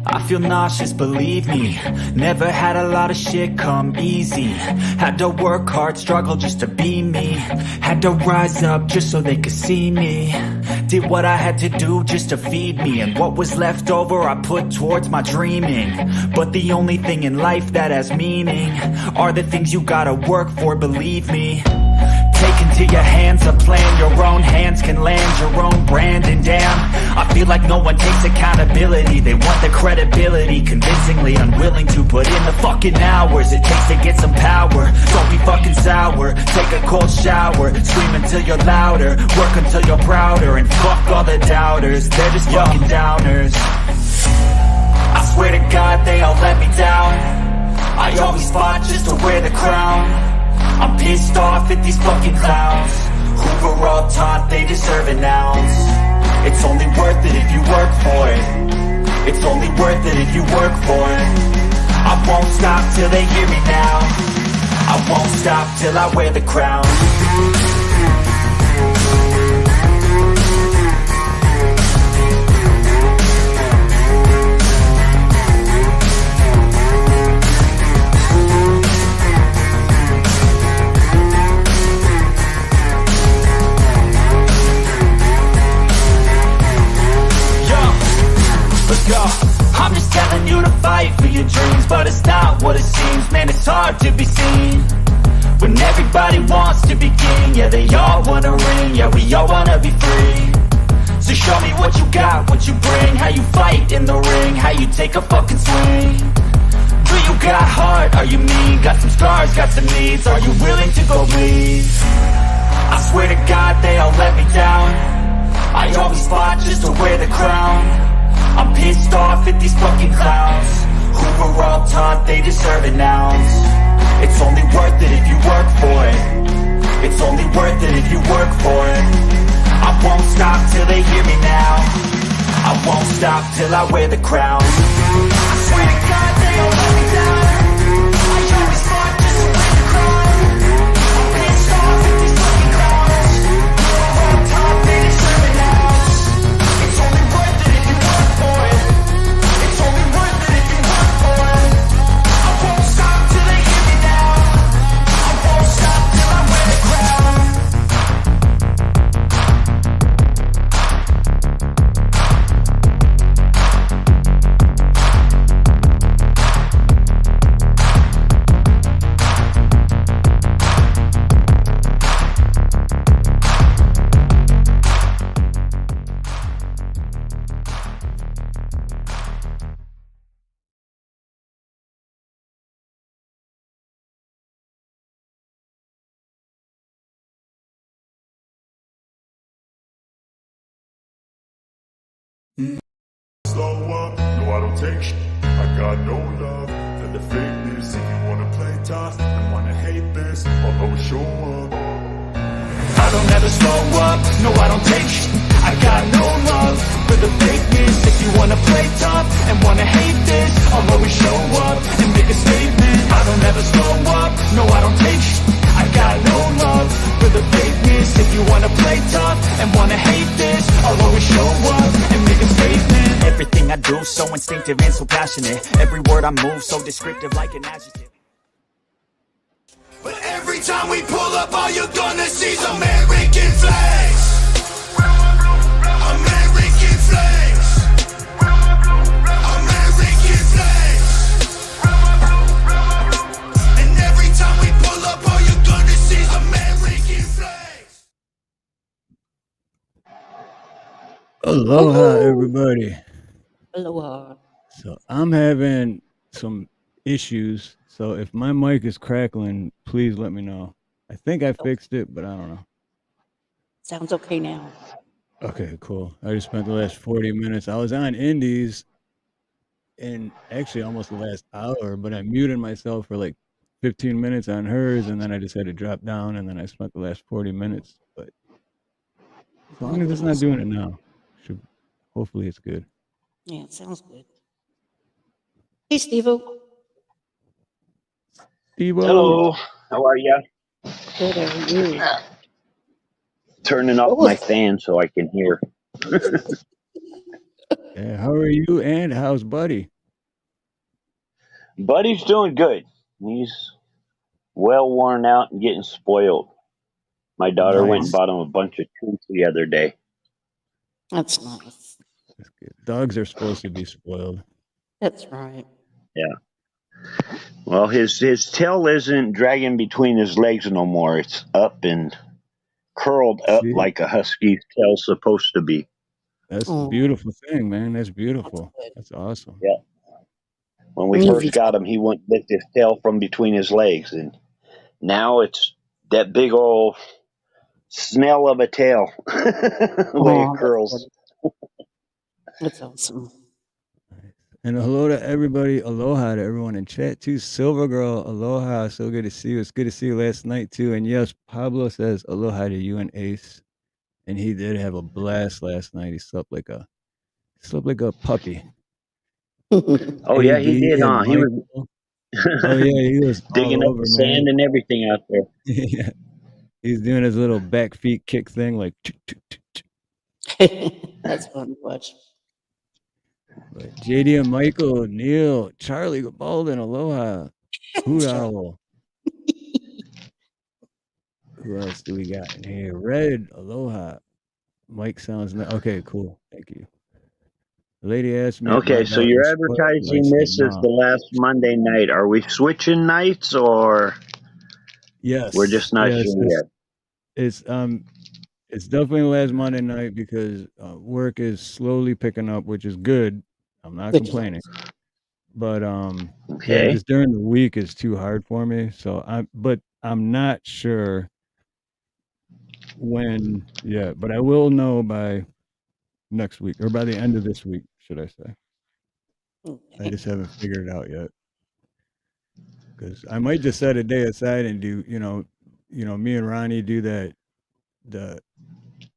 I feel nauseous, believe me. Never had a lot of shit come easy. Had to work hard, struggle just to be me. Had to rise up just so they could see me. Did what I had to do just to feed me. And what was left over I put towards my dreaming. But the only thing in life that has meaning are the things you gotta work for, believe me. Take into your hands a plan. Your own hands can land your own brand. And damn, I feel like no one takes accountability. They want the credibility, convincingly unwilling to put in the fucking hours it takes to get some power. Don't be fucking sour, take a cold shower. Scream until you're louder, work until you're prouder. And fuck all the doubters, they're just fucking downers. I swear to God they all let me down. I always fought just to wear the crown. I'm pissed off at these fucking clowns who were all taught they deserve an ounce. It's only worth it if you work for it. It's only worth it if you work for it. I won't stop till they hear me now. I won't stop till I wear the crown. I'm just telling you to fight for your dreams, but it's not what it seems. Man, it's hard to be seen when everybody wants to be king. Yeah, they all wanna ring, yeah, we all wanna be free. So show me what you got, what you bring, how you fight in the ring, how you take a fucking swing. Do you got heart, are you mean? Got some scars, got some needs, are you willing to go bleed? I swear to God they all let me down. I always fought just to wear the crown. I'm pissed off at these fucking clowns who were all taught they deserve an ounce. It's only worth it if you work for it. It's only worth it if you work for it. I won't stop till they hear me now. I won't stop till I wear the crown. I swear to God they all let me down. I always fought just to wear the crown. I'm pissed off at these fucking clowns who were all taught they deserve an ounce. It's only worth it if you work for it. It's only worth it if you work for it. I won't stop till they hear me now. I won't stop till I wear the crown. Slow up, no I don't take shit. I got no love for the fakeness. If you wanna play tough and wanna hate this, I'll always show up. I don't ever slow up, no I don't take shit. I got no love for the fakeness. If you wanna play tough and wanna hate this, I'll always show up and make a statement. I don't ever slow up, no I don't take shit. I got no love for the fakeness. If you wanna play tough and wanna hate this, I'll always show up and make a statement. Everything I do so instinctive and so passionate. Every word I move so descriptive like an adjective. But every time we pull up, all you're gonna see is American flags. American flags. American flags. And every time we pull up, all you're gonna see is American flags. Aloha, everybody. Aloha. So I'm having some issues. So if my mic is crackling, please let me know. I think I fixed it, but I don't know. Sounds okay now. Okay, cool. I just spent the last 40 minutes. I was on Indies and actually almost the last hour, but I muted myself for like 15 minutes on hers, and then I just had to drop down, and then I spent the last 40 minutes. But as long as it's not doing it now, hopefully it's good. Yeah, it sounds good. Hey, Steve-O. Steve-O. Hello, how are you? Good, how are you? Turning up my fan so I can hear. Yeah, how are you, and how's Buddy? Buddy's doing good. He's well worn out and getting spoiled. My daughter went and Nice. bought him a bunch of treats the other day. That's nice. That's good. Dogs are supposed to be spoiled. That's right. Yeah. Well, his tail isn't dragging between his legs no more. It's up and curled up See, like a husky's tail's supposed to be. that's a Oh, beautiful thing, man. That's that's beautiful. good. That's awesome. Yeah. When we Easy. first got him, he wouldn't lift his tail from between his legs, and now it's that big old snail of a tail, the way it Oh, that's curls. good. That's awesome. And hello to everybody. Aloha to everyone in chat too. Silver Girl, aloha. So good to see you. It's good to see you last night too. And yes, Pablo says aloha to you and Ace. And he did have a blast last night. He slept like a puppy. Oh yeah, he AD did, and huh? He was Michael. Oh yeah, he was digging all up over, the man. sand and everything out there. Yeah. He's doing his little back feet kick thing, like. Tuk, tuk, tuk, tuk. That's fun to watch. But JD and Michael, Neil, Charlie Balden, aloha, Hoot Owl. Who else do we got in here? Red, aloha. Mike sounds okay. Cool, thank you. The lady asked me if my Okay, so dog was you're spoiled. I advertising said this as no. the last Monday night. Are we switching nights or we're just Yes, not yes, sure yet? it's it's definitely last Monday night because work is slowly picking up, which is good. I'm not Which is complaining, but yeah, Okay. just during the week is too hard for me. So I'm not sure when. Yeah, but I will know by next week or by the end of this week, should I say? I just haven't figured it out yet. Because I might just set a day aside and do, me and Ronnie do the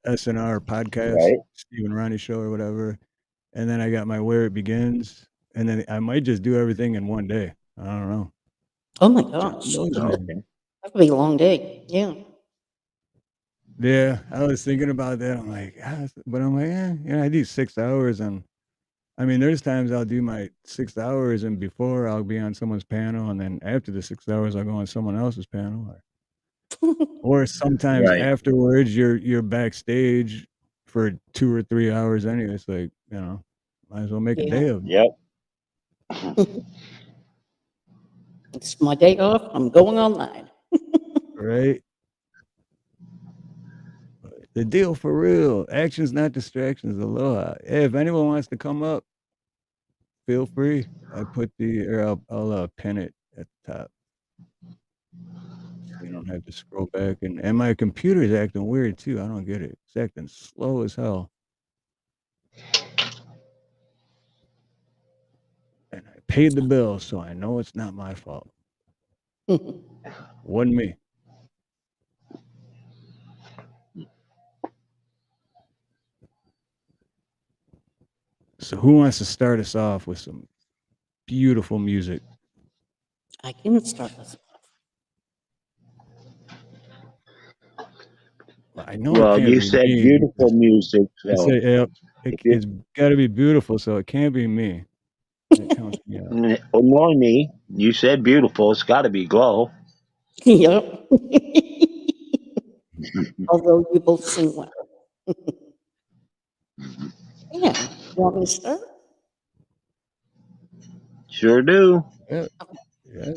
SNR podcast, Right. Steve and Ronnie show or whatever, and then I got my Where It Begins, and then I might just do everything in one day. I don't know. Oh my John gosh. knows, man. Okay. That could be a long day. Yeah. Yeah, I was thinking about that. I'm like, but I'm like, I do 6 hours, and I mean, there's times I'll do my 6 hours, and before I'll be on someone's panel, and then after the 6 hours, I'll go on someone else's panel. Or sometimes Right. afterwards, you're backstage for 2 or 3 hours anyway. It's like, might as well make a Yeah. day of it, Yep. It's my day off. I'm going online. right? But the deal for real. Actions, not distractions. Aloha. Hey, if anyone wants to come up, feel free. I put I'll pin it at the top. So you don't have to scroll back. And my computer is acting weird too. I don't get it. It's acting slow as hell. And I paid the bill, so I know it's not my fault. Wasn't me. So who wants to start us off with some beautiful music? I can start this Well, I know it Well, can't you be said me beautiful because music, I so said, yep, if you it's got to be beautiful, so it can't be me. That counts me out. nor me, you said beautiful. It's got to be glow. Yep. Although you both sing well. Yeah. You want me to start? Sure do. Yeah, yeah.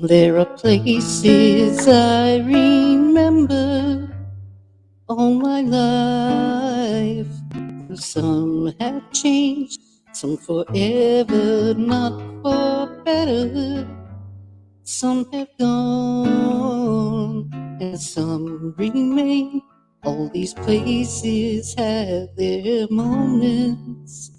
There are places I remember all my life. Some have changed, some forever, not for better. Some have gone, and some remain. All these places have their moments.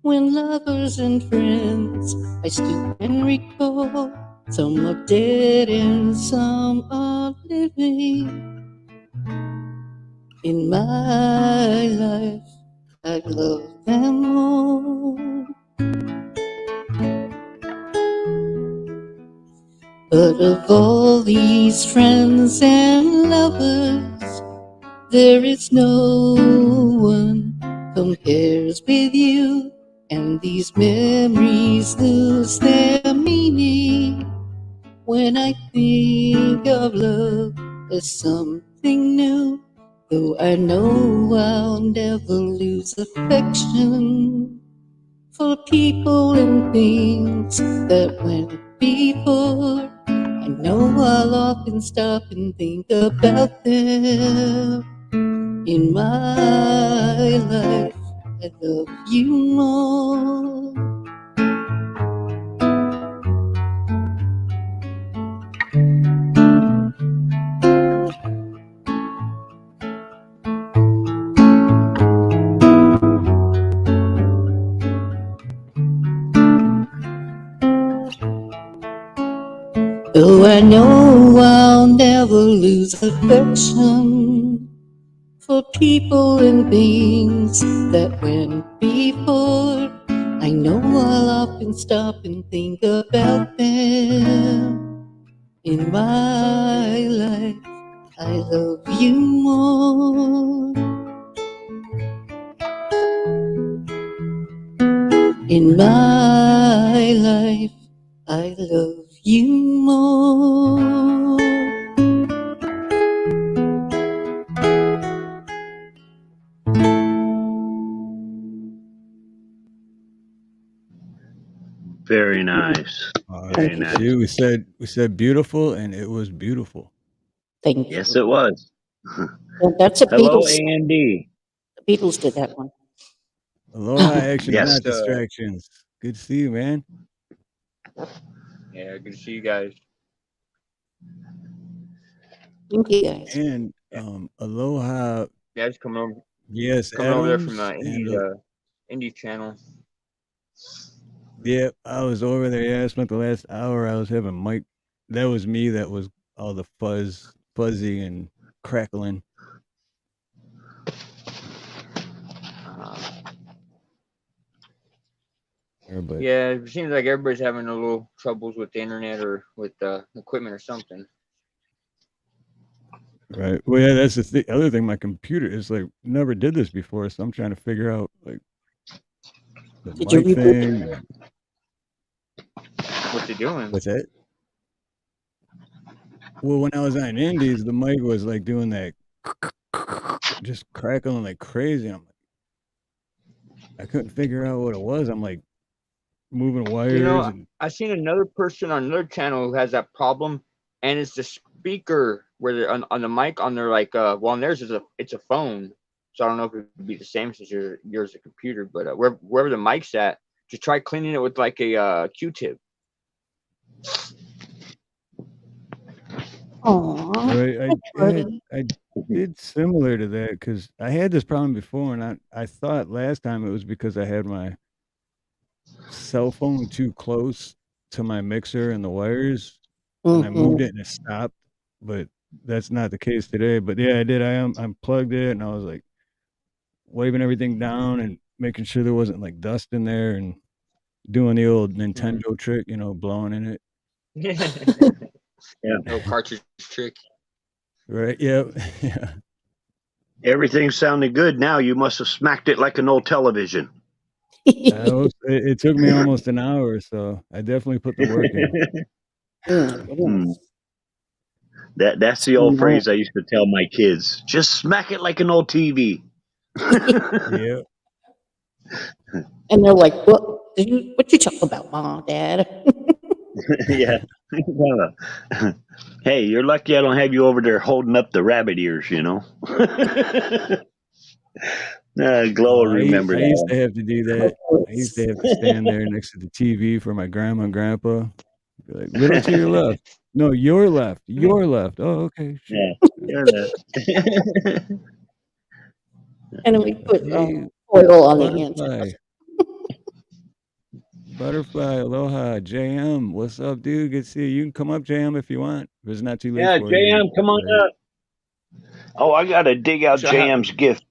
When lovers and friends I still can recall. Some are dead and some are living. In my life, I love them all. Of all these friends and lovers, there is no one compares with you, and these memories lose their meaning when I think of love as something new. Though I know I'll never lose affection for people and things that went before. I know I'll often stop and think about them. In my life, I love you more. Though I know I'll never lose affection for people and things that went before. I know I'll often stop and think about them. In my life, I love you more. In my life, I love you more. Very nice. Very nice. See, we said beautiful, and it was beautiful. Thank Yes, you. it was. Well, that's a Hello, Beatles. Andy. The Beatles did that one. Aloha, actions, Yes, not distractions. Good to see you, man. Yeah, good to see you guys. Thank you guys. And aloha, Yeah, just coming over yes, over there from Adams, Indie channel. yeah, I was over there. Yeah, I spent the last hour. I was having Mike. That was me. That was all the fuzzy and crackling. But Yeah, it seems like everybody's having a little troubles with the internet or with equipment or something. right. Well, yeah, that's the other thing. My computer is like never did this before, so I'm trying to figure out like the Did you mic reboot thing. it? What's it doing? What's that? Well, when I was on Indies, the mic was like doing that, just crackling like crazy. I'm like, I couldn't figure out what it was. I'm like moving wires You know, and I seen another person on another channel who has that problem, and it's the speaker where they're on the mic on their like well, on theirs is it's a phone, so I don't know if it would be the same since yours a computer, but wherever the mic's at, just try cleaning it with like a Q-tip. right. Buddy. I did similar to that because I had this problem before, and I thought last time it was because I had my cell phone too close to my mixer and the wires, and I moved it and it stopped. But that's not the case today. But yeah, I did. I unplugged it and I was like waving everything down and making sure there wasn't like dust in there and doing the old Nintendo trick, blowing in it. Yeah. No cartridge trick. Right. Yep. Yeah. Everything sounded good. Now you must have smacked it like an old television. It took me almost an hour, so I definitely put the work in. That's the old phrase I used to tell my kids. Just smack it like an old TV. Yeah. And they're like, what you talking about, Mom, Dad? Yeah. Hey, you're lucky I don't have you over there holding up the rabbit ears, Glow will remember I that. used to have to do that. I used to have to stand there next to the TV for my grandma and grandpa. Be like, little to your left. No, your left. Your left. Oh, okay. Sure. Yeah, you're left. And then we put Hey, oil on the antennas. Butterfly, aloha, JM. What's up, dude? Good to see you. You can come up, JM, if you want. If it's not too late Yeah, for you. JM, come on up. Oh, I got to dig out JM's gift.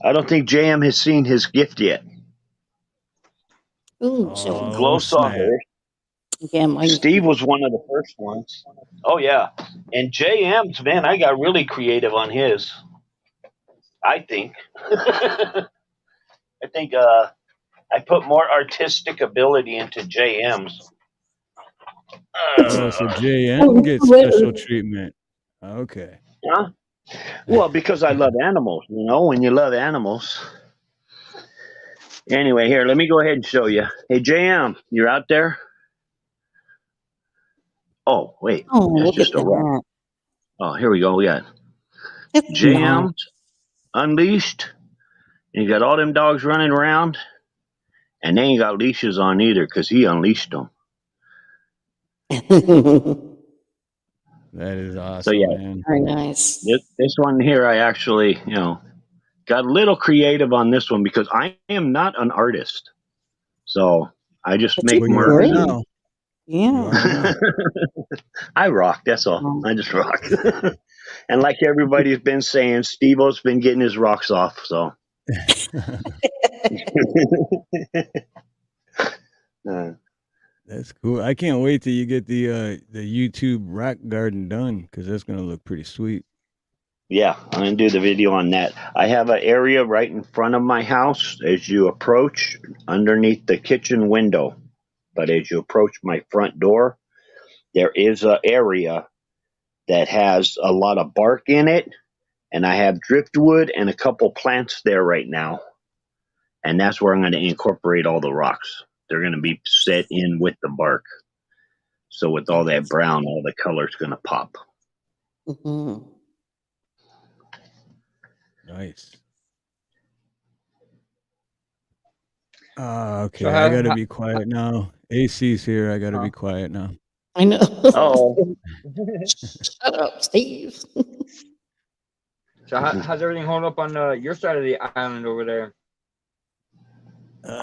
I don't think JM has seen his gift yet. Ooh, so Glow saw her. Yeah, mine. Steve was one of the first ones. Oh yeah, and JM's, man, I got really creative on his. I think. I think I put more artistic ability into JM's. Oh, so Oh, JM gets special Twitter. treatment. Okay. Huh? Well, because I love animals. You know, when you love animals. Anyway, here, let me go ahead and show you. Hey, JM, you're out there? Oh, wait, Oh, that's look at just a rock. that. Oh, here we go. We got That's nice. JM's Unleashed. And you got all them dogs running around, and they ain't got leashes on either because he unleashed them. That is So awesome, yeah, man. Very nice. this one here, I actually, got a little creative on this one because I am not an artist. So I just But you make Well, you look are marks. great. And now. You Yeah. are now. I rock. That's all. Um, I just rock. And like everybody's been saying, Steve-O's been getting his rocks off. So uh, That's cool. I can't wait till you get the YouTube rock garden done because that's gonna look pretty sweet. yeah, I'm gonna do the video on that. I have an area right in front of my house as you approach, underneath the kitchen window. But as you approach my front door, there is an area that has a lot of bark in it, and I have driftwood and a couple plants there right now. And that's where I'm going to incorporate all the rocks. They're going to be set in with the bark. So with all that brown, all the color's going to pop. mhm. Nice. So Okay, I gotta be quiet now. AC's here. I gotta be quiet now. I know. Oh, Shut up, Steve. So how's everything hold up on your side of the island over there?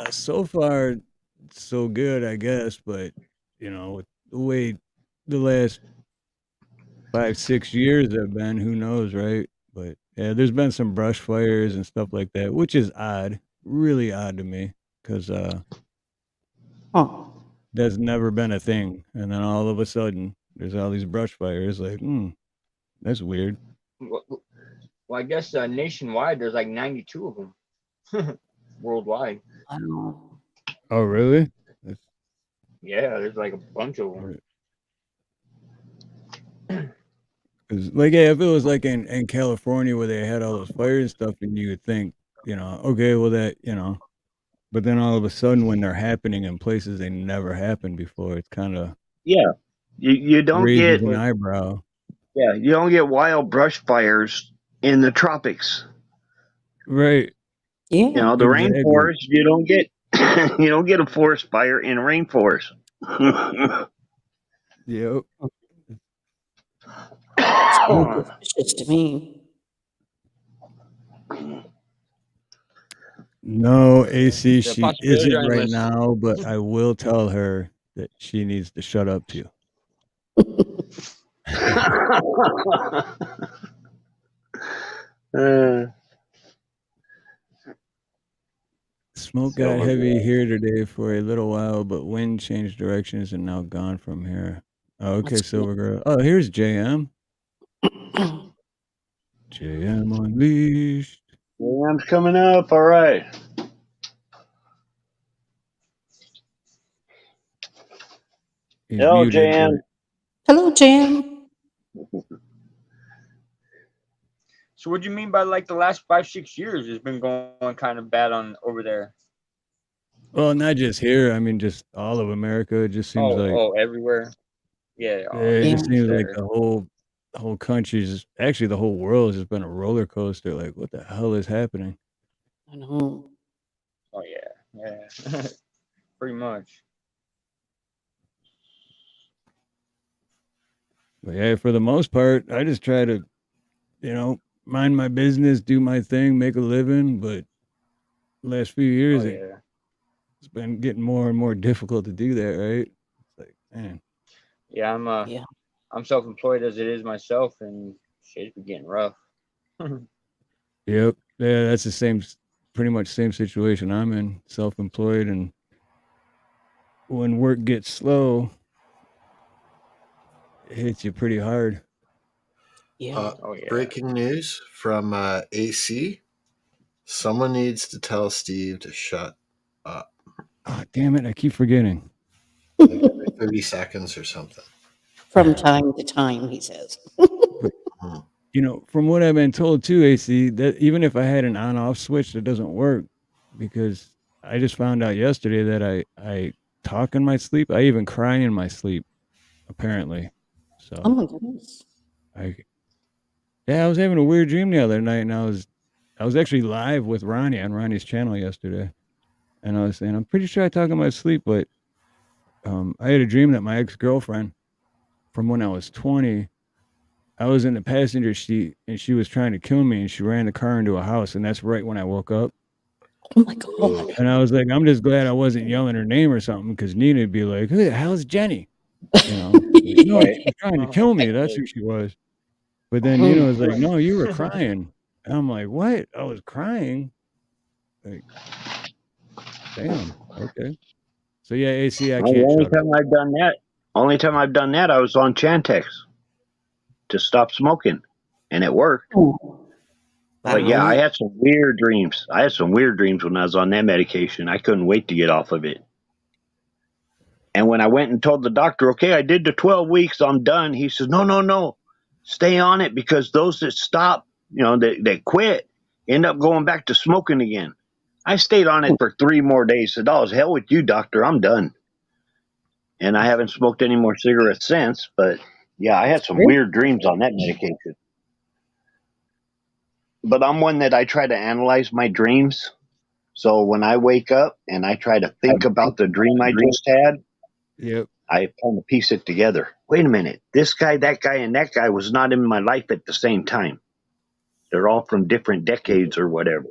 So far, so good, I guess. But with the way the last 5, 6 years have been, who knows, right? But yeah, there's been some brush fires and stuff like that, which is odd, really odd to me, because Oh, that's never been a thing. And then all of a sudden, there's all these brush fires. Like, that's weird. Well, I guess nationwide there's like 92 of them worldwide. wow. Oh, really? That's Yeah, there's like a bunch of them. Cause like, yeah, if it was like in California where they had all those fires and stuff, and you would think, okay, well but then all of a sudden when they're happening in places they never happened before, it's kind of yeah. You don't raises get an eyebrow. you don't get wild brush fires in the tropics. Right. Yeah. The Exactly. rainforest, you don't get you don't get a forest fire in rainforest. Yep. Smells suspicious to me. No, AC, The she possibilities isn't are right endless. now, but I will tell her that she needs to shut up too. Smoke got heavy here today for a little while, but wind changed directions and now gone from here. Oh, okay, That's Silver Girl. Oh, here's JM. JM Unleashed. JM's coming up. All right. He's Hello, muted, JM. Hello, Jam. So what do you mean by like the last 5-6 years has been going kind of bad on over there? well, not just here. I mean, just all of America. It just seems like Everywhere. Yeah. it just seems like There. the whole country's actually the whole world has just been a roller coaster. Like, what the hell is happening? I know. Oh yeah. Pretty much. But yeah, for the most part, I just try to, mind my business, do my thing, make a living. But last few years, Oh yeah. it's been getting more and more difficult to do that, right? It's like, man. Yeah, I'm self-employed as it is myself, and shit's been getting rough. Yep. Yeah, that's the same, pretty much same situation I'm in, self-employed. And when work gets slow, it hits you pretty hard. Yeah. Oh yeah. Breaking news from AC. Someone needs to tell Steve to shut up. Oh, damn it! I keep forgetting. Like every 30 seconds or something. From time to time, he says. But Hmm. from what I've been told too, AC, that even if I had an on-off switch, that doesn't work because I just found out yesterday that I talk in my sleep. I even cry in my sleep, apparently. Oh So my goodness. I yeah, I was having a weird dream the other night, and I was actually live with Ronnie on Ronnie's channel yesterday, and I was saying I'm pretty sure I talk in my sleep, but I had a dream that my ex-girlfriend from when I was 20, I was in the passenger seat and she was trying to kill me and she ran the car into a house and that's right when I woke up. Oh my God. And I was like, I'm just glad I wasn't yelling her name or something because Nina'd be like, who the hell's Jenny? Like, no, Right. she was trying to kill me. That's who she was. But then Nina Oh, was like, no, you were crying. And I'm like, what? I was crying? Like, damn. Okay. So yeah, AC, I Well, the can't only shut up. time I've done that, I was on Chantix to stop smoking, and it worked. But wow. yeah, I Really? had some weird dreams. I had some weird dreams when I was on that medication. I couldn't wait to get off of it. And when I went and told the doctor, okay, I did the 12 weeks, I'm done. He says, no, no, no, stay on it because those that stop, that quit, end up going back to smoking again. I stayed on it for 3 more days. Said, oh, hell with you, doctor, I'm done. And I haven't smoked any more cigarettes since. But yeah, I had some weird dreams on that medication. But I'm one that I try to analyze my dreams. So when I wake up and I try to think about the dream I just had, Yep. I kind of piece it together. Wait a minute. This guy, that guy, and that guy was not in my life at the same time. They're all from different decades or whatever.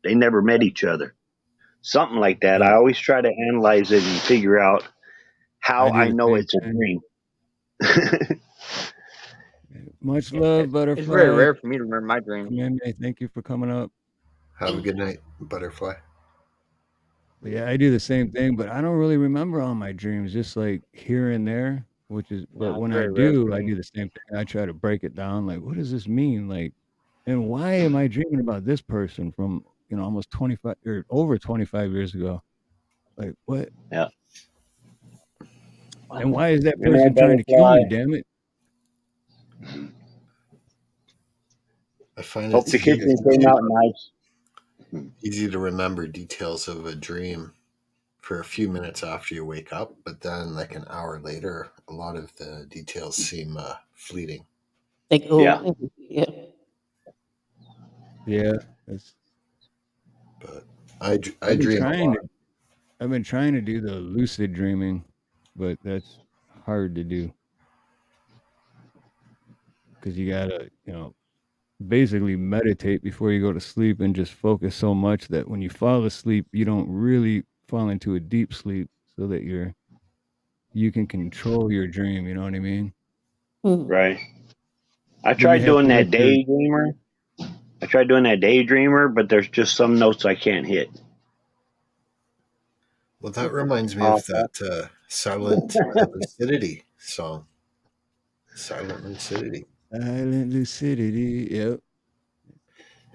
They never met each other. Something like that. I Yep. always try to analyze it and figure out I how do I the know same it's a thing. dream. Much Yeah, love, it's very Butterfly. rare for me to remember my dreams. Kamehameha, thank you for coming up. Have a good night, Butterfly. But yeah, I do the same thing, but I don't really remember all my dreams, just like here and there, but Yeah, it's when I very rare for do, I me. do the same thing. I try to break it down. Like, what does this mean? Like, and why am I dreaming about this person from, almost 25 or over 25 years ago? Like, what? Yeah. And why is that You know, person trying to kill Butterfly. me? Damn it. I find Hope it's the kitchen came out nice. easy to remember details of a dream for a few minutes after you wake up, but then like an hour later, a lot of the details seem fleeting. They go Yeah. away. Yeah. Yeah. It's, But I I've been dream a trying to, lot. I've been trying to do the lucid dreaming, but that's hard to do because you gotta, basically meditate before you go to sleep and just focus so much that when you fall asleep, you don't really fall into a deep sleep so that you can control your dream, you know what I mean? Hmm. Right. I But you tried have doing to let that your daydreamer. But there's just some notes I can't hit. Well, that reminds me Oh, of that Silent Lucidity song. Silent Lucidity. silent lucidity. Yep.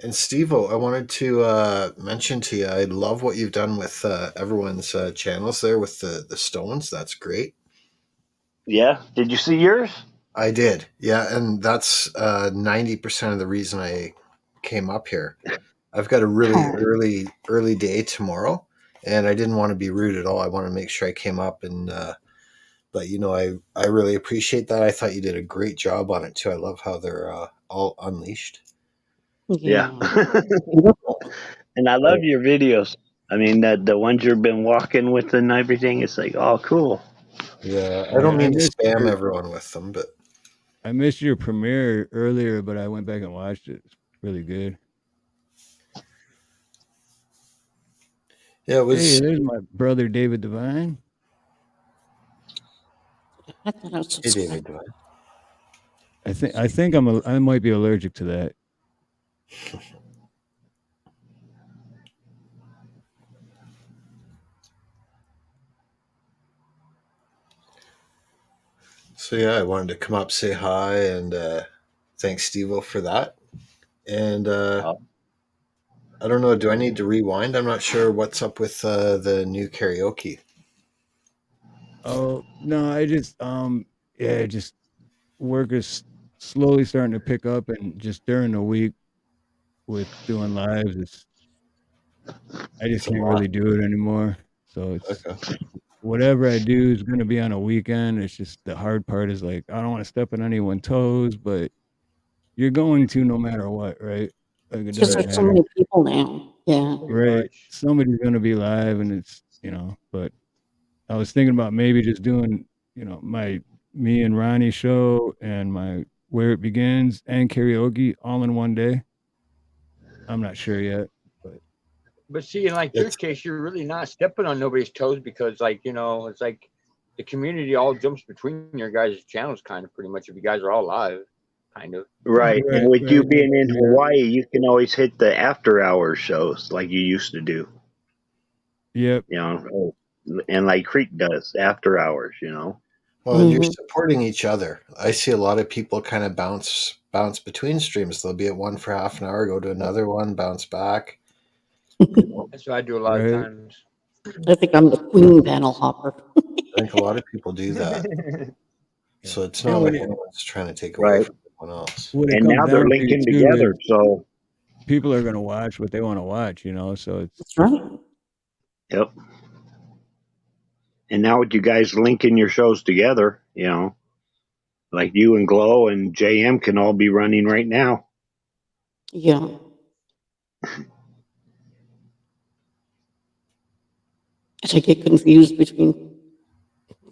And Steve-O, I wanted to mention to you, I love what you've done with everyone's channels there with the stones. That's great. yeah. Did you see yours? I did. Yeah, and that's 90% of the reason I came up here. I've got a really early day tomorrow, and I didn't want to be rude at all. I want to make sure I came up and but I really appreciate that. I thought you did a great job on it too. I love how they're all unleashed. Yeah. Yeah. Beautiful. And I love But your videos. I mean, the ones you've been walking with and everything. It's like, oh, cool. yeah, I Yeah, don't mean to spam everyone with them, but I missed your premiere earlier, but I went back and watched it. It's really good. yeah, it Hey, was. there's my brother David Devine. I thought I was Hey, subscribed. David. I think I might be allergic to that. So yeah, I wanted to come up, say hi, and thanks Steve for that. And I don't know, do I need to rewind? I'm not sure what's up with the new karaoke. Oh no, I just yeah, just work is slowly starting to pick up, and just during the week with doing lives, I just It's a can't lot. really do it anymore. So it's Okay. whatever I do is going to be on a weekend. It's just the hard part is like I don't want to step on anyone's toes, but you're going to no matter what, right? Like it It's just doesn't Right. like so matter, many people now. Yeah. Pretty right? much. Somebody's going to be live, and it's But I was thinking about maybe just doing my me and Ronnie show and my Where It Begins and karaoke all in one day. I'm not sure yet, but But see, in like your It's case, you're really not stepping on nobody's toes because, like, it's like the community all jumps between your guys' channels, kind of pretty much. If you guys are all live, kind of. Right. And right, with you right, that's being in true, yeah. Hawaii, you can always hit the after hours shows like you used to do, Yep. and like Creek does after hours, you know. well, and you're Hmm. supporting each other. I see a lot of people kind of bounce between streams. They'll be at one for half an hour, go to another one, bounce back. You know, That's what I do a lot of Right. times. I think I'm the queen panel hopper. I think a lot of people do that. Yeah. So it's not And like anyone's trying to take away Right. from anyone else. what it And comes now they're down to linking too is together. So, people are going to watch what they want to watch, so it's That's right. yep. And now with you guys linking your shows together, like you and Glow and JM can all be running right now. Yeah. And I get confused between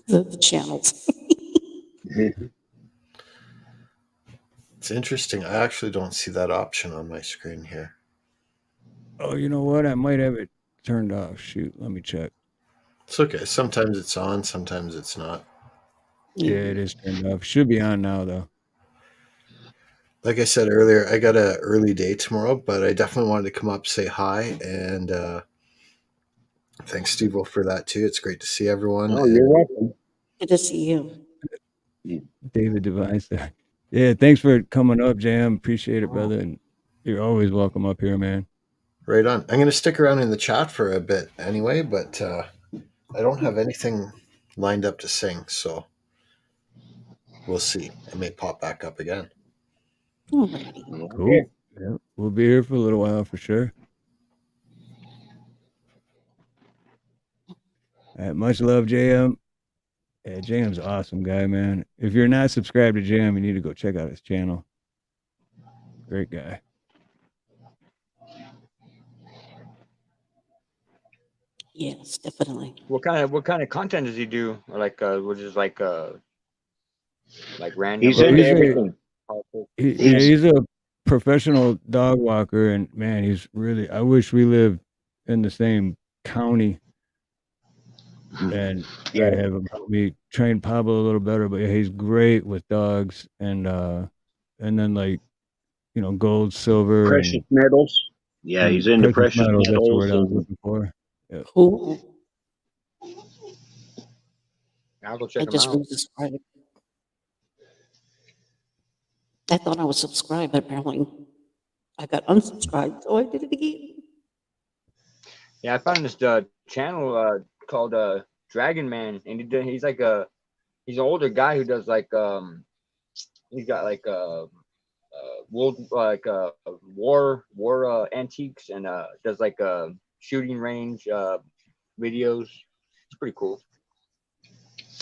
the channels. It's interesting. I actually don't see that option on my screen here. oh, you know what? I might have it turned off. Shoot, let me check. It's okay. Sometimes it's on, sometimes it's not. Yeah, Yeah. it is turned off. Should be on now though. Like I said earlier, I got an early day tomorrow, but I definitely wanted to come up, say hi, and thanks, Steve, for that too. It's great to see everyone. Oh, you're And welcome. Good to see you. David Device there. Yeah, thanks for coming up, Jam. Appreciate it, brother. And you're always welcome up here, man. right on. I'm going to stick around in the chat for a bit anyway, but I don't have anything lined up to sing, so we'll see. It may pop back up again. Alrighty. Cool. Yeah, we'll be here for a little while for sure. All right, much love, JM. Yeah, JM's an awesome guy, man. If you're not subscribed to JM, you need to go check out his channel. Great guy. Yes, definitely. What kind of content does he do? Or like which is like random. He's Well, into he's a everything. He's he's a professional dog walker, and man, he's really. I wish we lived in the same county, and yeah, I'd have him help me train Pablo a little better. But yeah, he's great with dogs, and then like gold, silver, precious and metals. Yeah, he's into precious precious metals. That's the metals word I was and looking for. Yeah. Cool. I'll go I check him just out. resubscribed. I thought I was subscribed, but apparently I got unsubscribed, so I did it again. Yeah, I found this channel called Dragon Man, and he's like he's an older guy who does like he's got like world like war antiques and does like shooting range videos. It's pretty cool.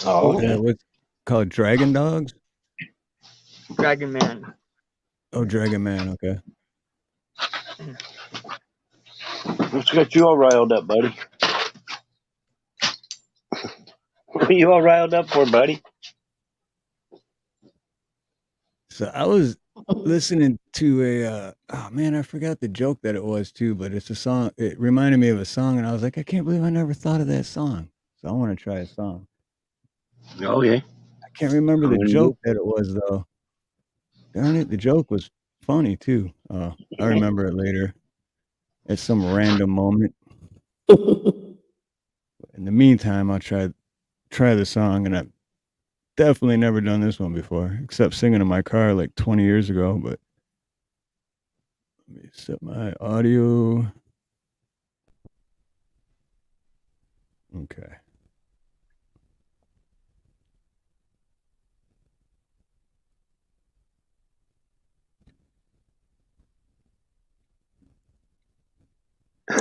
oh, Yeah, okay. what's called Dragon Dogs? Dragon Man. Oh, Dragon Man. Okay. What's got you all riled up, buddy? What are you all riled up for, buddy? So I was listening to oh man, I forgot the joke that it was too, but it's a song. It reminded me of a song, and I was like, I can't believe I never thought of that song. So I want to try a song. Okay. I can't remember I'm the gonna joke do. that it was though. Darn it, the joke was funny too. I remember it later at some random moment. In the meantime, I'll try the song, and definitely never done this one before, except singing in my car like 20 years ago. But let me set my audio. Okay.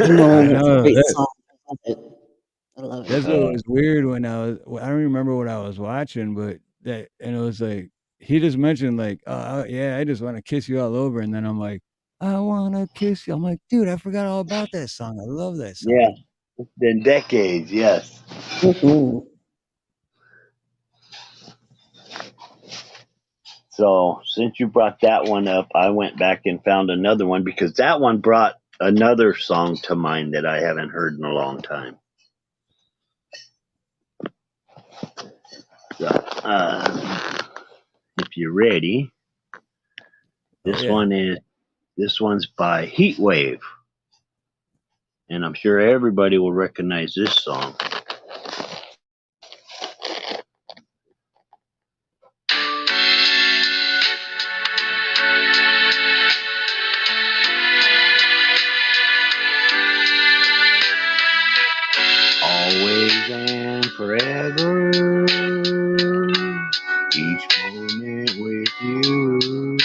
I know I it's a know great that song. I love it. I love it. that's what was weird when I don't remember what I was watching, but and it was like he just mentioned like, oh yeah, I just want to kiss you all over, and then I'm like, I want to kiss you. I'm like, dude, I forgot all about that song. I love that Yeah, song. it's been decades. Yes. Mhm. So since you brought that one up, I went back and found another one because that one brought another song to mind that I haven't heard in a long time. So, if you're ready, Oh this yeah. one is this one's by Heatwave, and I'm sure everybody will recognize this song. Always and forever, each moment with you.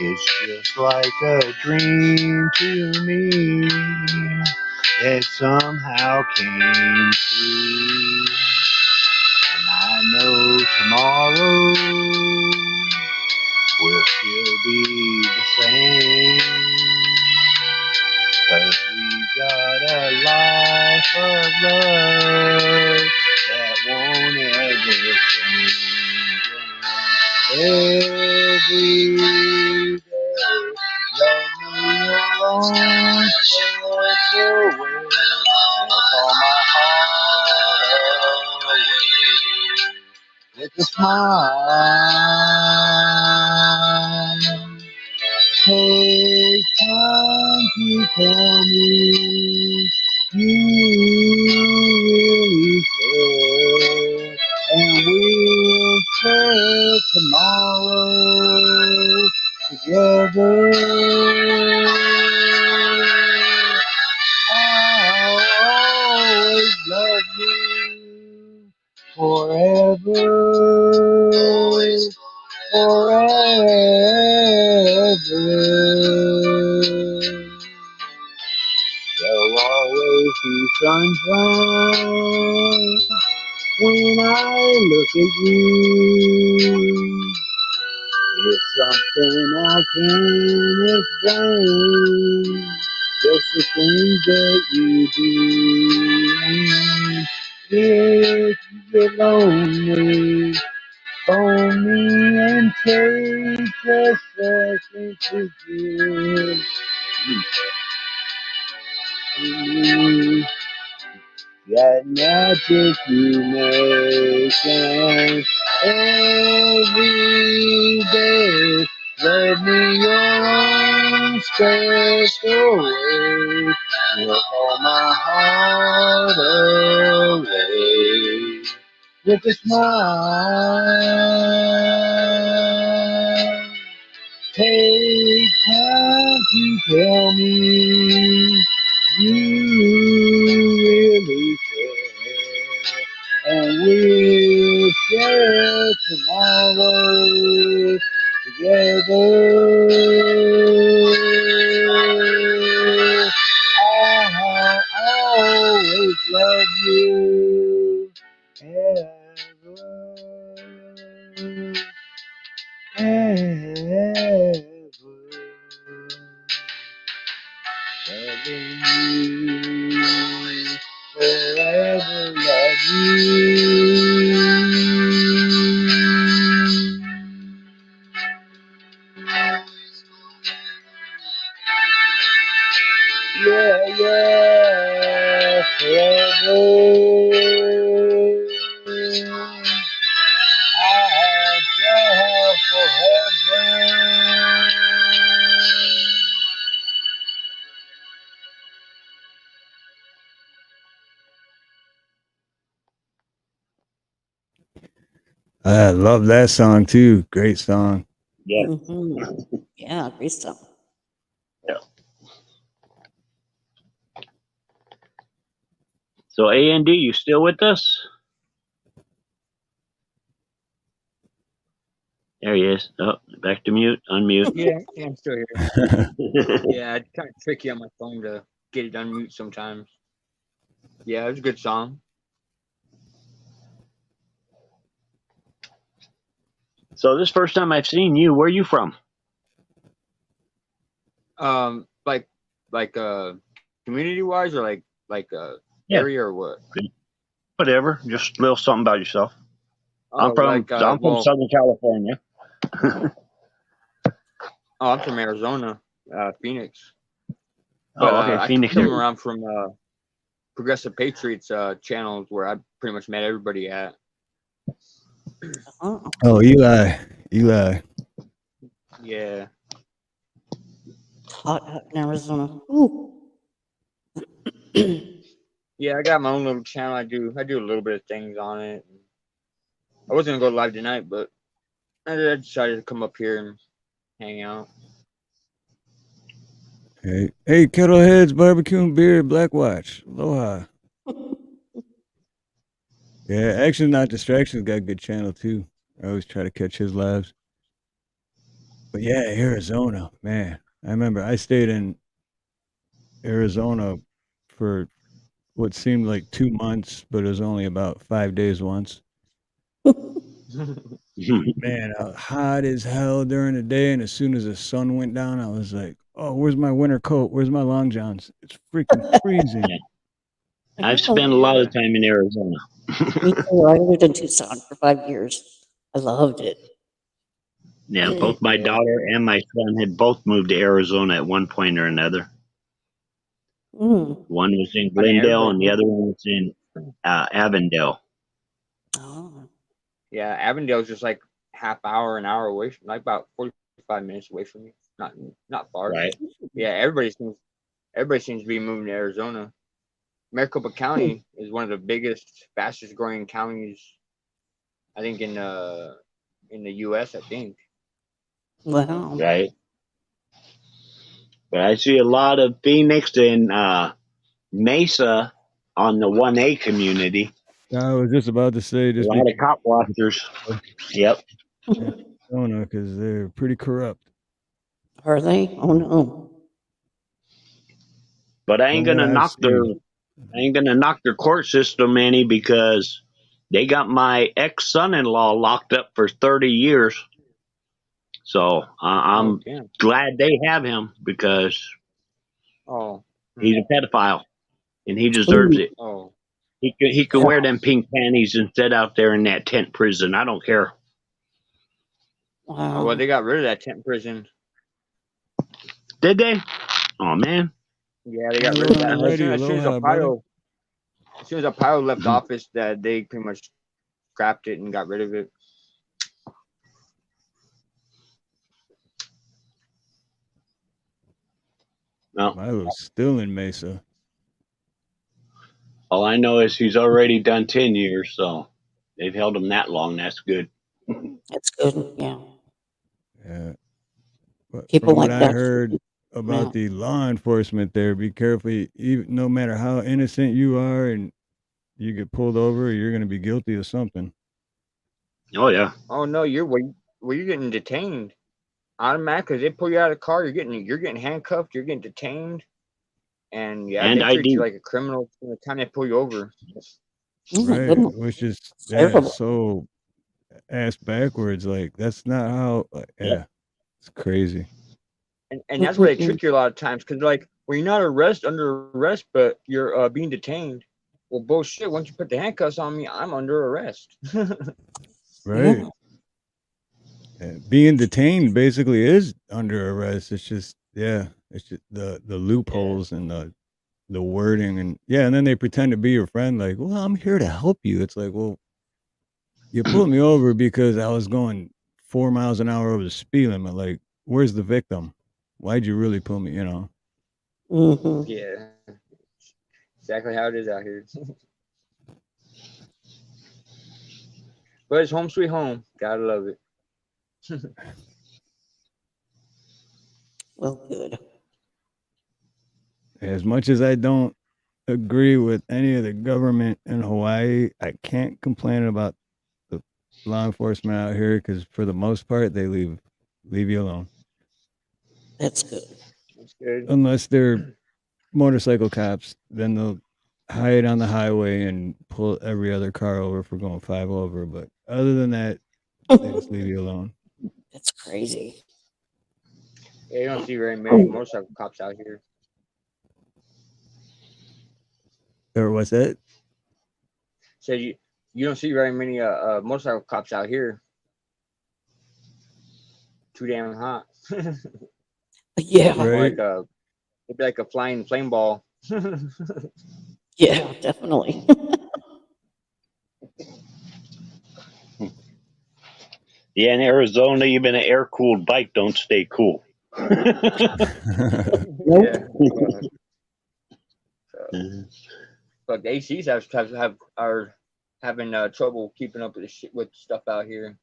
It's just like a dream to me that somehow came true. And I know tomorrow will still be the same. 'Cause we got a life of love that won't ever change. Every day, love me alone, special way. Take all my heart away with a smile. Take time to tell me you really care, and we'll share tomorrow together. I'll always love you forever. Forever. There'll always be sunshine when I look at you. It's something I can't explain, just the things that you do. If you get lonely, phone me and take just a second to give you that magic you make. And every day, let me your own special way. You'll hold my heart away with a smile. Take time to tell me you really care, and we'll share tomorrow together. I'll always love you ever. Ever loving you, forever love you. Yeah, yeah, forever. I shall forever. I love that song too. Great song. Yeah. Yeah, great stuff. Yeah. So A&D, you still with us? There he is. Oh, back to mute. Unmute. Yeah, I'm still here. Yeah, it's kind of tricky on my phone to get it unmute sometimes. Yeah, it was a good song. So this first time I've seen you. Where are you from? Like community wise or like Yeah. area or what? Whatever. Just a little something about yourself. Oh, I'm from well, Southern California. I'm from Arizona, Phoenix. Oh, But okay. I Phoenix. came around from Progressive Patriots channels where I pretty much met everybody at. Oh, Oh, Eli. Yeah. it's hot out in Arizona. Ooh. Yeah, I got my own little channel. I do a little bit of things on it. I was gonna go live tonight, but I decided to come up here and hang out. Hey, Kettleheads, Barbecue and Beer, Black Watch. Aloha. Yeah, Action Not Distractions got a good channel too. I always try to catch his lives. But yeah, Arizona, man. I remember I stayed in Arizona for what seemed like 2 months, but it was only about 5 days once. Man, hot as hell during the day, and as soon as the sun went down, I was like, "Oh, where's my winter coat? Where's my long johns? It's freaking freezing." Yeah. I've spent a lot of time in Arizona. Me too. I lived in Tucson for 5 years. I loved it. Yeah, both my daughter and my son had both moved to Arizona at one point or another. Mm. One was in I mean, Glendale, everybody. and the other one was in Avondale. Oh. Yeah, Avondale's just like an hour away from, like about 45 minutes away from me. Not far. Right. Yeah, everybody seems to be moving to Arizona. Maricopa County is one of the biggest, fastest growing counties, I think, in the U.S. I think. Wow. Right. But I see a lot of Phoenix and Mesa on the 1A community. I was just about to say, A just lot of cop watchers. Yep. Arizona, because they're pretty corrupt. Are they? Oh no. But I ain't From what gonna I've knock their court system any, because they got my ex son-in-law locked up for 30 years. So I'm Damn. glad they have him, because Oh. he's a pedophile and he deserves it. Oh. He could wear them pink panties and sit out there in that tent prison. I don't care. Oh, well, they got rid of that tent prison. Did they? Oh man. Yeah, they got Milo rid of that. and Ready, aloha, brother. As soon as Apollo left office, that they pretty much scrapped it and got rid of it. No. Milo's still in Mesa. All I know is he's already done 10 years, so they've held him that long. That's good. That's good. Yeah. Yeah. But People from what like I that. heard about Yeah. the law enforcement there, be careful. Even, no matter how innocent you are and you get pulled over, you're going to be guilty of something. Oh yeah. Oh no, you're getting detained. Automatically, they pull you out of the car. You're getting handcuffed. You're getting detained, and yeah, And they treat you ID. like a criminal from the time they pull you over. Oh my Right. goodness. Which is, Terrible. so ass backwards. Like, that's not how, Yep. it's crazy. And that's where they trick you a lot of times, because like, well, you're not under arrest, but you're being detained. Well, bullshit. Once you put the handcuffs on me, I'm under arrest. Right. Being detained basically is under arrest. It's just, it's just the loopholes and the wording, and and then they pretend to be your friend, like, well, I'm here to help you. It's like, well, you pulled me over because I was going 4 miles an hour over the speed limit. Like, where's the victim? Why'd you really pull me? Mm-hmm. Yeah, exactly how it is out here. But it's home sweet home. Gotta love it. Well, good. As much as I don't agree with any of the government in Hawaii, I can't complain about the law enforcement out here because for the most part they leave you alone. That's good. That's good. Unless they're motorcycle cops, then they'll hide on the highway and pull every other car over for going 5 over. But other than that, they just leave you alone. That's crazy. Yeah, you don't see very many motorcycle cops out here. Or what's that? So you don't see very many motorcycle cops out here. Too damn hot. Yeah. Right. It'd be like a flying flame ball. Yeah, definitely. Yeah, in Arizona, even an air cooled bike don't stay cool. Nope. Yeah. But the ACs are having trouble keeping up with the shit with stuff out here.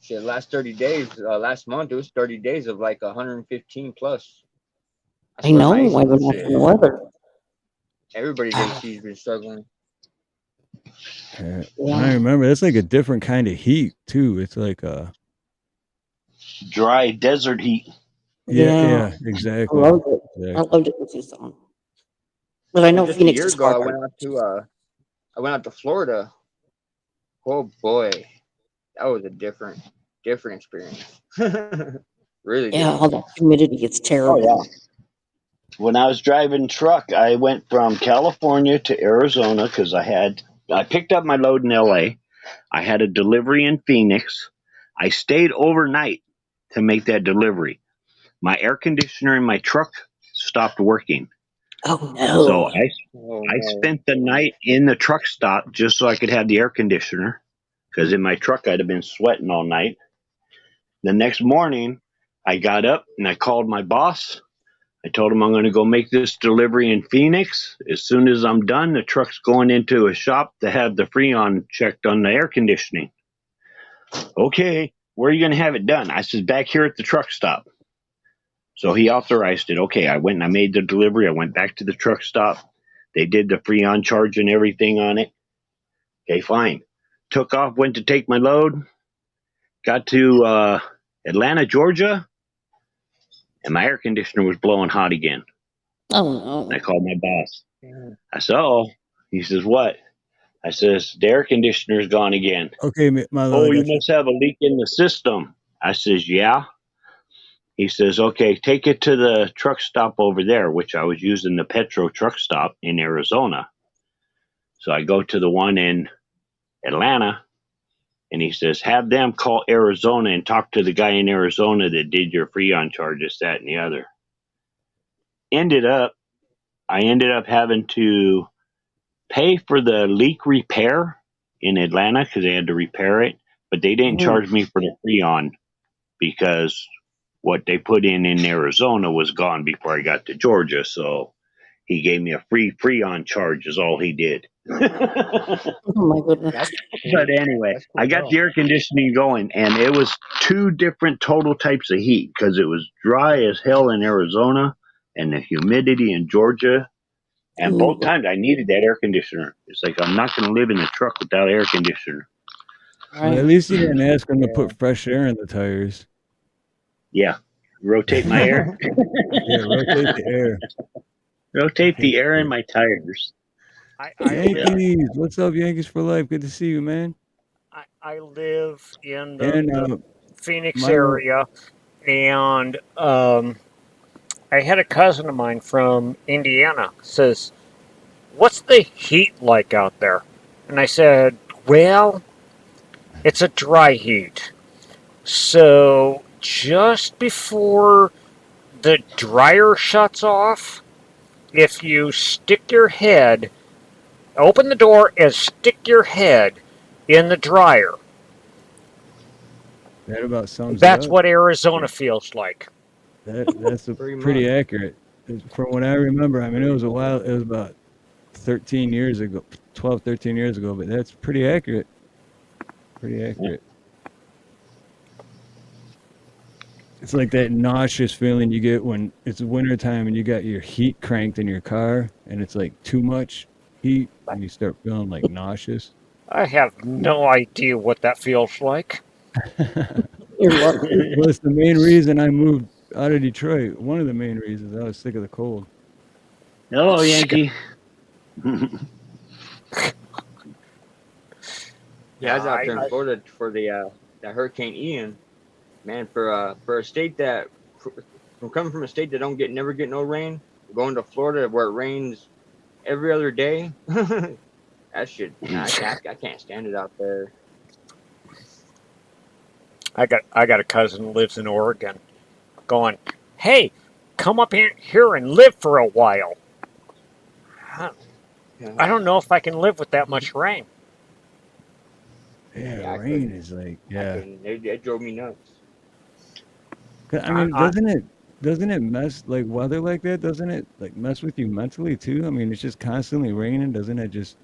Shit, last 30 days, last month it was 30 days of like 115 plus. I know. I've been watching the weather. Everybody's AC's been struggling. Yeah. I remember that's like a different kind of heat too. It's like a dry desert heat. Yeah, exactly. I loved it. I loved it in Tucson. But I know Just Phoenix a year is ago, I hard. went out to Florida. Oh boy, that was a different experience. Really? Yeah, different. all that humidity, it's terrible. Oh, yeah. When I was driving truck, I went from California to Arizona because I picked up my load in LA. I had a delivery in Phoenix. I stayed overnight to make that delivery. My air conditioner in my truck stopped working. Oh no. So I spent the night in the truck stop just so I could have the air conditioner because in my truck I'd have been sweating all night. The next morning I got up and I called my boss. I told him I'm going to go make this delivery in Phoenix. As soon as I'm done, the truck's going into a shop to have the Freon checked on the air conditioning. Okay, where are you going to have it done? I said, back here at the truck stop. So he authorized it. Okay, I went and I made the delivery. I went back to the truck stop. They did the Freon charge and everything on it. Okay, fine. Took off, went to take my load. Got to Atlanta, Georgia. And my air conditioner was blowing hot again. Oh no. And I called my boss. I said, oh. He says, what? I says, the air conditioner's gone again. Okay, my Oh, you must have a leak in the system. I says, yeah. He says, okay, take it to the truck stop over there, which I was using the Petro truck stop in Arizona. So I go to the one in Atlanta, and he says, have them call Arizona and talk to the guy in Arizona that did your Freon charges, that and the other. I ended up having to pay for the leak repair in Atlanta because they had to repair it, but they didn't charge me for the Freon because what they put in Arizona was gone before I got to Georgia. So he gave me a free Freon charge is all he did. Oh my goodness. But anyway, I got the air conditioning going, and it was 2 different total types of heat because it was dry as hell in Arizona and the humidity in Georgia. And both times I needed that air conditioner. It's like I'm not going to live in a truck without air conditioner. Well, at least you didn't ask them to put fresh air in the tires. Yeah. Rotate my air. Yeah, rotate the air. Rotate the air in my tires. Yankees. What's up, Yankees for life? Good to see you, man. I live in the Phoenix area, and I had a cousin of mine from Indiana says, what's the heat like out there? And I said, well, it's a dry heat. So just before the dryer shuts off, if you stick your head, open the door and stick your head in the dryer. That about sums That's it up. what Arizona feels like. That's pretty accurate. From what I remember, I mean, it was about 13 years ago, 12, 13 years ago, but that's pretty accurate. pretty accurate. It's like that nauseous feeling you get when it's wintertime and you got your heat cranked in your car and it's like too much heat and you start feeling like nauseous. I have no idea what that feels like. You're lucky. Well, it's the main reason I moved out of Detroit. One of the main reasons I was sick of the cold. Hello, Yankee. Yeah, I was out there in I- Florida for the Hurricane Ian. Man, for a state that from coming from a state that never get no rain, going to Florida where it rains every other day. That shit, nah, I can't stand it out there. I got a cousin who lives in Oregon, going, "Hey, come up here and live for a while." I don't know if I can live with that much rain. Yeah, Yeah, I rain couldn't. is like, I yeah. couldn't. It drove me nuts. I mean, I- doesn't it mess like weather like that? Doesn't it like mess with you mentally too? I mean, it's just constantly raining. Doesn't it just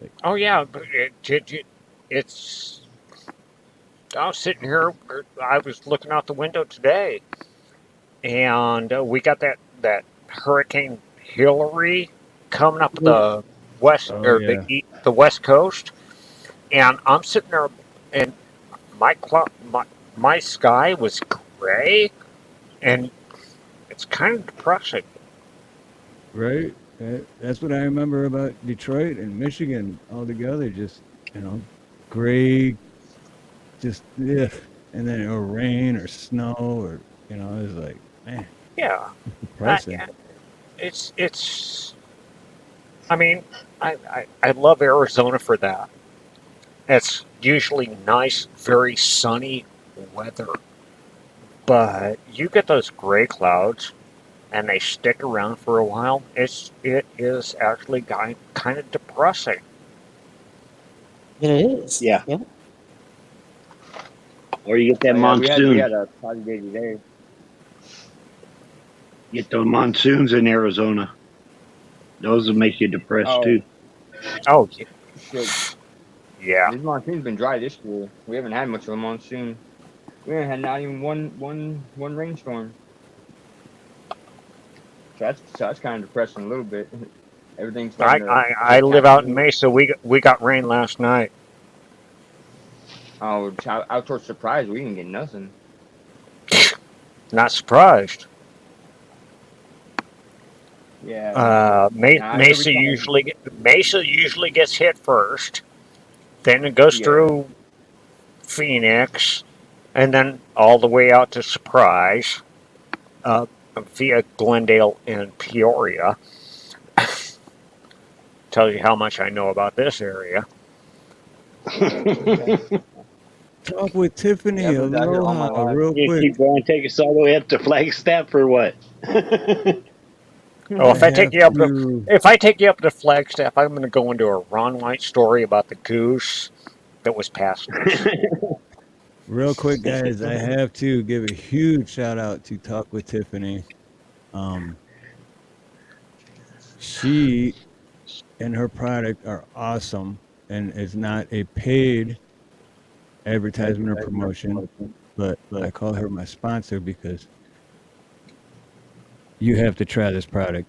like, Oh yeah, but it's. I was sitting here. I was looking out the window today, and we got that Hurricane Hillary coming up the west oh or yeah, the west coast, and I'm sitting there, and my sky was gray, and it's kind of depressing. right? That's what I remember about Detroit and Michigan altogether. Just gray, just yeah, and then or rain or snow or it's like man, Yeah, depressing. it's. I mean, I love Arizona for that. It's usually nice, very sunny weather, but you get those gray clouds, and they stick around for a while. It is actually kind of depressing. It is. Yeah. Yeah. Or you get that Oh, yeah, we monsoon. had a cloudy day today. Get those monsoons in Arizona. Those will make you depressed Oh too. Oh shit! yeah, This monsoon's been dry this year. We haven't had much of a monsoon. We haven't had not even one rainstorm. So that's kind of depressing a little bit. Everything's starting to I get live tapped out in in. Mesa. We got rain last night. Oh, out towards Surprise, we didn't get nothing. Not surprised. Yeah. Mesa usually gets hit first. Then it goes Yeah. through Phoenix, and then all the way out to Surprise, via Glendale and Peoria. Tells you how much I know about this area. Talk with Tiffany. Yeah, I've lived out here all my Aloha, life. real You quick. keep going, take us all the way up to Flagstaff or what? Oh, if I take have you up to Flagstaff, I'm going to go into a Ron White story about the goose that was passed. real quick, guys. I have to give a huge shout out to Talk with Tiffany. She and her product are awesome, and it's not a paid advertisement or promotion, but I call her my sponsor because you have to try this product.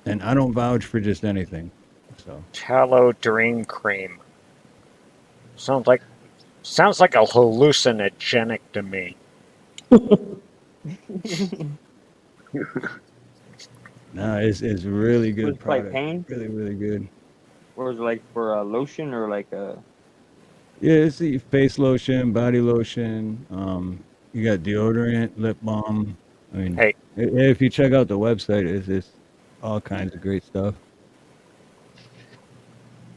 And I don't vouch for just anything. So Tallow Dream Cream. Sounds like a hallucinogenic to me. no, it's really Was good it like product. pain? Really, really good. Or was it like for a lotion or like a? Yeah, it's the face lotion, body lotion. You got deodorant, lip balm. I mean, Hey, if you check out the website, it's all kinds of great stuff.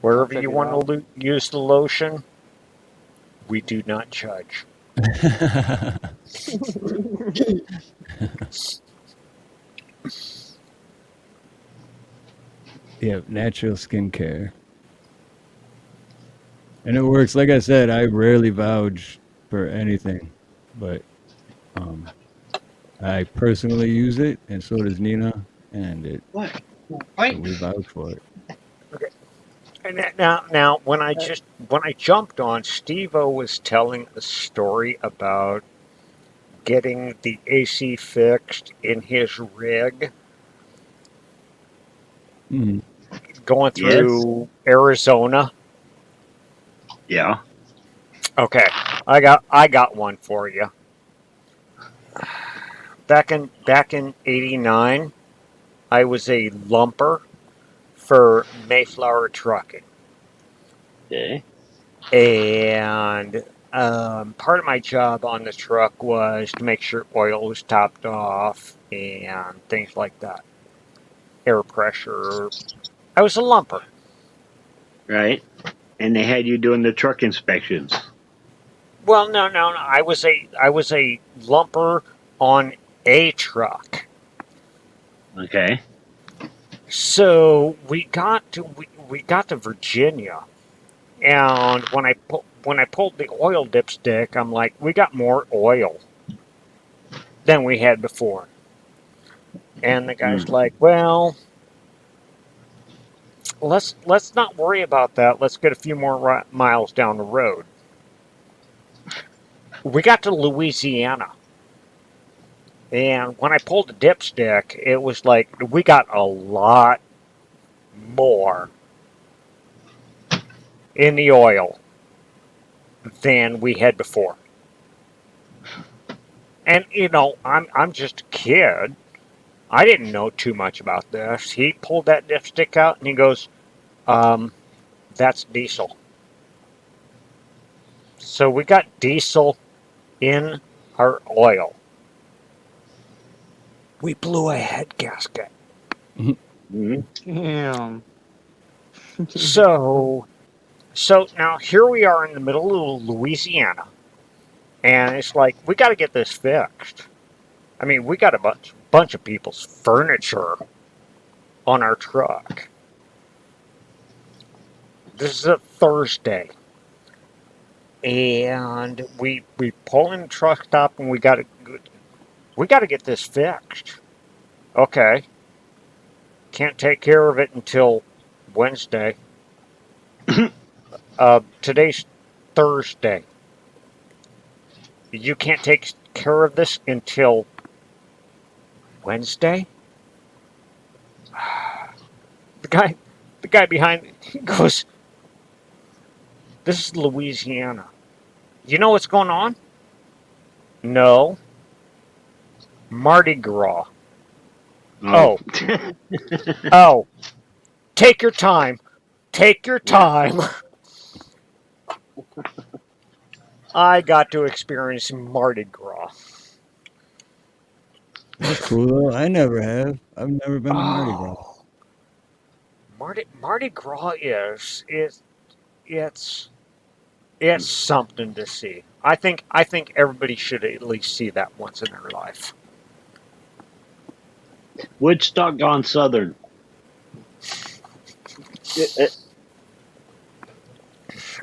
wherever check you it want out. to use the lotion, we do not judge. Yeah, natural skincare. And it works. Like I said, I rarely vouch for anything, but I personally use it, and so does Nina, and What? we vouch for it. Now, when I jumped on, Steve-O was telling a story about getting the AC fixed in his rig, Mhm. going Yes. through Arizona. Yeah. Okay, I got one for you. Back in '89, I was a lumper for Mayflower Trucking, Okay. and part of my job on the truck was to make sure oil was topped off and things like that, air pressure. I was a lumper. Right. And they had you doing the truck inspections. Well, no. I was a lumper on a truck. Okay. So we got to Virginia, and when I pulled the oil dipstick, I'm like, we got more oil than we had before. And the guy's Mm. like, well, let's not worry about that. Let's get a few more miles down the road. We got to Louisiana, and when I pulled the dipstick, it was like we got a lot more in the oil than we had before. And I'm just a kid. I didn't know too much about this. He pulled that dipstick out and he goes, "That's diesel." So we got diesel in our oil. We blew a head gasket. Mm. Damn. So now here we are in the middle of Louisiana, and it's like we got to get this fixed. I mean, we got a bunch of people's furniture on our truck. This is a Thursday, and we pull in the truck stop, and we got to get this fixed. Okay, can't take care of it until Wednesday. Today's Thursday. You can't take care of this until Wednesday? The guy behind me, he goes, "This is Louisiana. You know what's going on?" "No." "Mardi Gras." Oh. "Oh, oh, take your time. Take your time." I got to experience Mardi Gras. That's cool though. I never have. I've never been to Mardi Gras. Oh, Mardi Gras it's it's something to see. I think everybody should at least see that once in their life. Woodstock gone southern.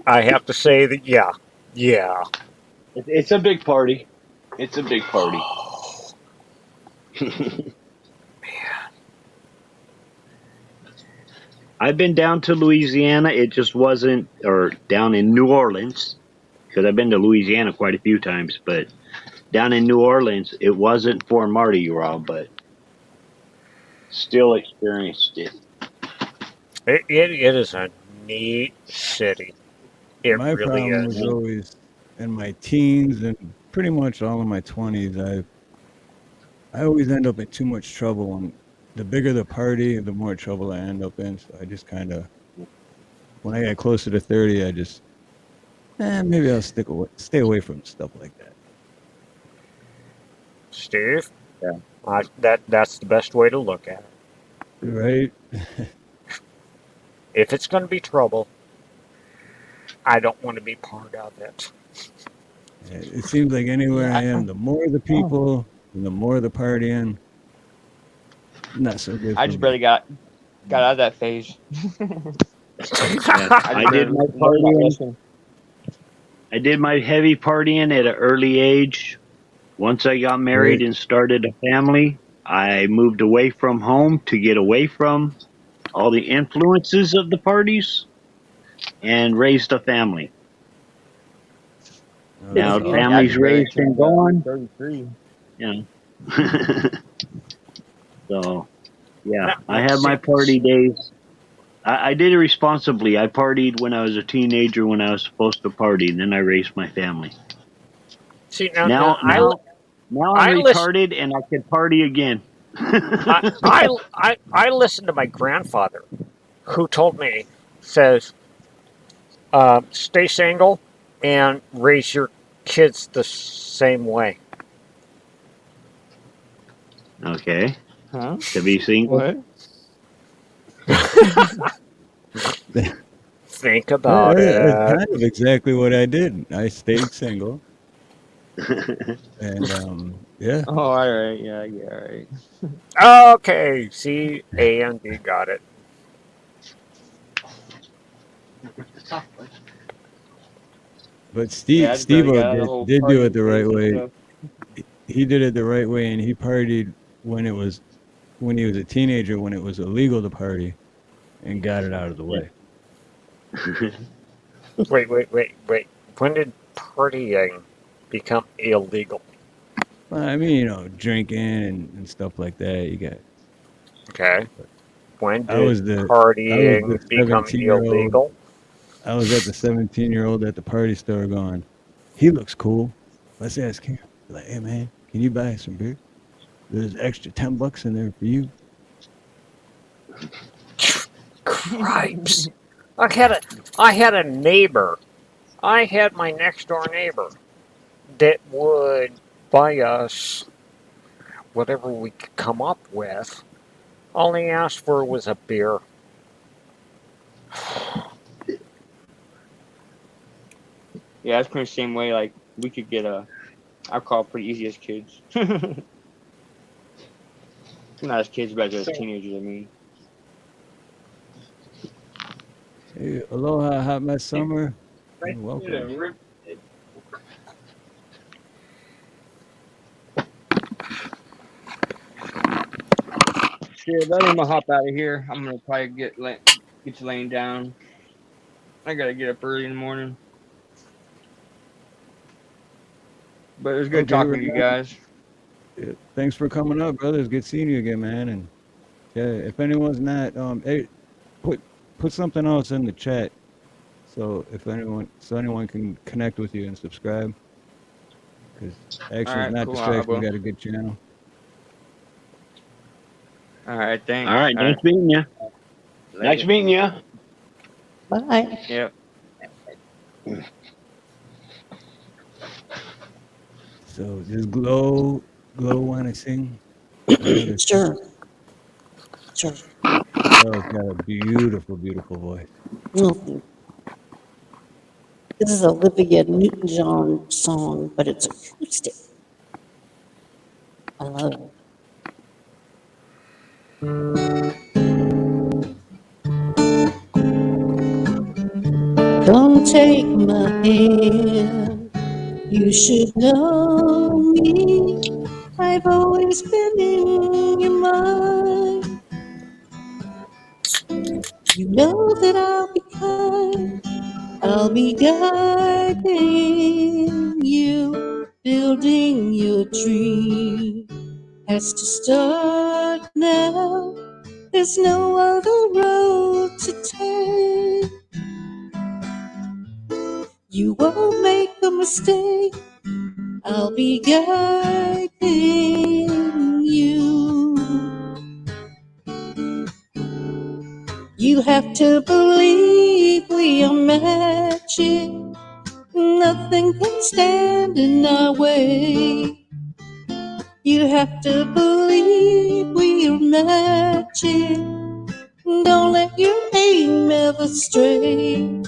I have to say that yeah. It's a big party. It's a big party. I've been down to Louisiana. It just wasn't, or down in New Orleans, because I've been to Louisiana quite a few times. But down in New Orleans, it wasn't for Mardi Gras, but still experienced it. It is a neat city. It My really problem is. was always in my teens and pretty much all of my 20s. I always end up in too much trouble, and the bigger the party, the more trouble I end up in. So I just kind of, when I get closer to 30, I just, maybe I'll stay away from stuff like that. Steve? Yeah. That's the best way to look at it. Right? If it's going to be trouble, I don't want to be part of it. It seems like anywhere I am, the more the people, and the more the partying. Not so good. I just barely got out of that phase. I did my partying. I did my heavy partying at an early age. Once I got married and started a family, I moved away from home to get away from all the influences of the parties. and raised a family. Good Now, for you. Yeah, I'd family's be married raised to and gone, 33. you know. So, yeah, That I makes had my sense. party days. I did it responsibly. I partied when I was a teenager when I was supposed to party, and then I raised my family. See, now, Now, now, now I'm I listen. retarded and I can party again. I listened to my grandfather, who told me, says, stay single and raise your kids the same way. Okay, Huh? to be single. What? Think about That's it. kind of exactly what I did. I stayed single, and yeah. Oh, all right. Yeah, all right. Okay, see, A and B got it. But Yeah, I'd Steve barely got the whole did do it partying the right phase and way. stuff. He did it the right way, and he partied when he was a teenager, when it was illegal to party, and got it out of the way. Wait. When did partying become illegal? Well, I mean, you know, drinking and stuff like that. You got. Okay. When I did was the partying become 17-year-old. illegal? I was at the 17-year-old at the party store going, he looks cool. Let's ask him. Like, hey man, can you buy some beer? There's extra $10 in there for you. Cripes. I had a neighbor. I had my next door neighbor that would buy us whatever we could come up with. All he asked for was a beer. Yeah, it's pretty the same way. Like, we could get alcohol pretty easy as kids. Not as kids, but as teenagers, I mean. Hey, aloha, hot mess summer. You're welcome. Shit, I'm gonna hop out of here. I'm gonna probably get you laying down. I gotta get up early in the morning. But it was good talking to you guys. Yeah, thanks for coming up, brother. It's good seeing you again, man. And yeah, if anyone's not, hey, put something else in the chat, so anyone can connect with you and subscribe. Because Action's Not Distraction got a good channel. All right, thanks. All right, nice meeting you. Nice meeting you. Bye. Yep. So does Glow want to sing? Sure. Glow's got a beautiful, beautiful voice. Mhm. This is a Olivia Newton-John song, but it's acoustic. I love it. Come take my hand. You should know me. I've always been in your mind. You know that I'll be kind. I'll be guiding you. Building your dream has to start now. There's no other road to take. You won't make a mistake. I'll be guiding you. You have to believe we are magic. Nothing can stand in our way. You have to believe we are magic. Don't let your aim ever stray.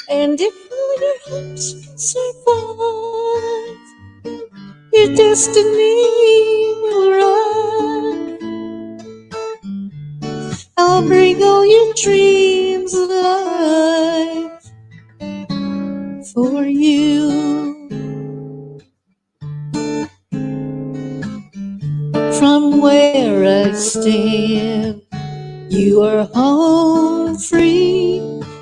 And if all your hopes can survive, your destiny will rise. I'll bring all your dreams alive for you. From where I stand, you are home free.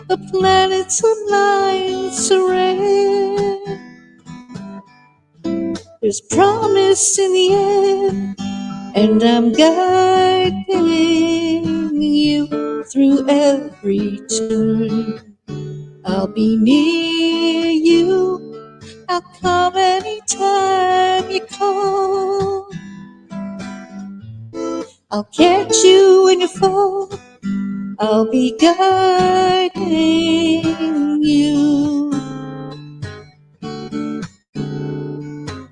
the planets align, surrender. There's promise in the air, and I'm guiding you through every turn. I'll be near you, I'll come anytime you call. I'll catch you when you fall, I'll be guiding you.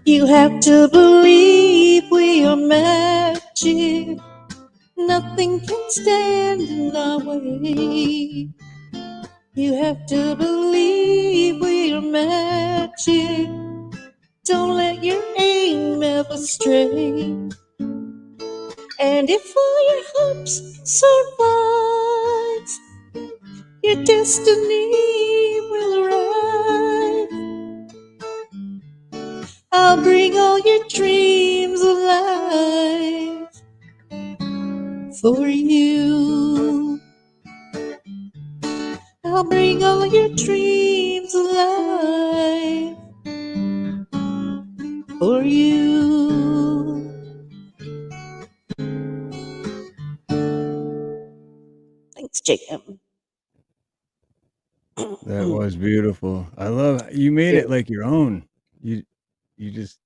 You have to believe we are magic. Nothing can stand in our way. You have to believe we are magic. Don't let your aim ever stray. And if all your hopes survive, your destiny will arrive. I'll bring all your dreams alive for you. I'll bring all your dreams alive for you. Thanks, Jacob. That was beautiful. I love you made it like your own. You just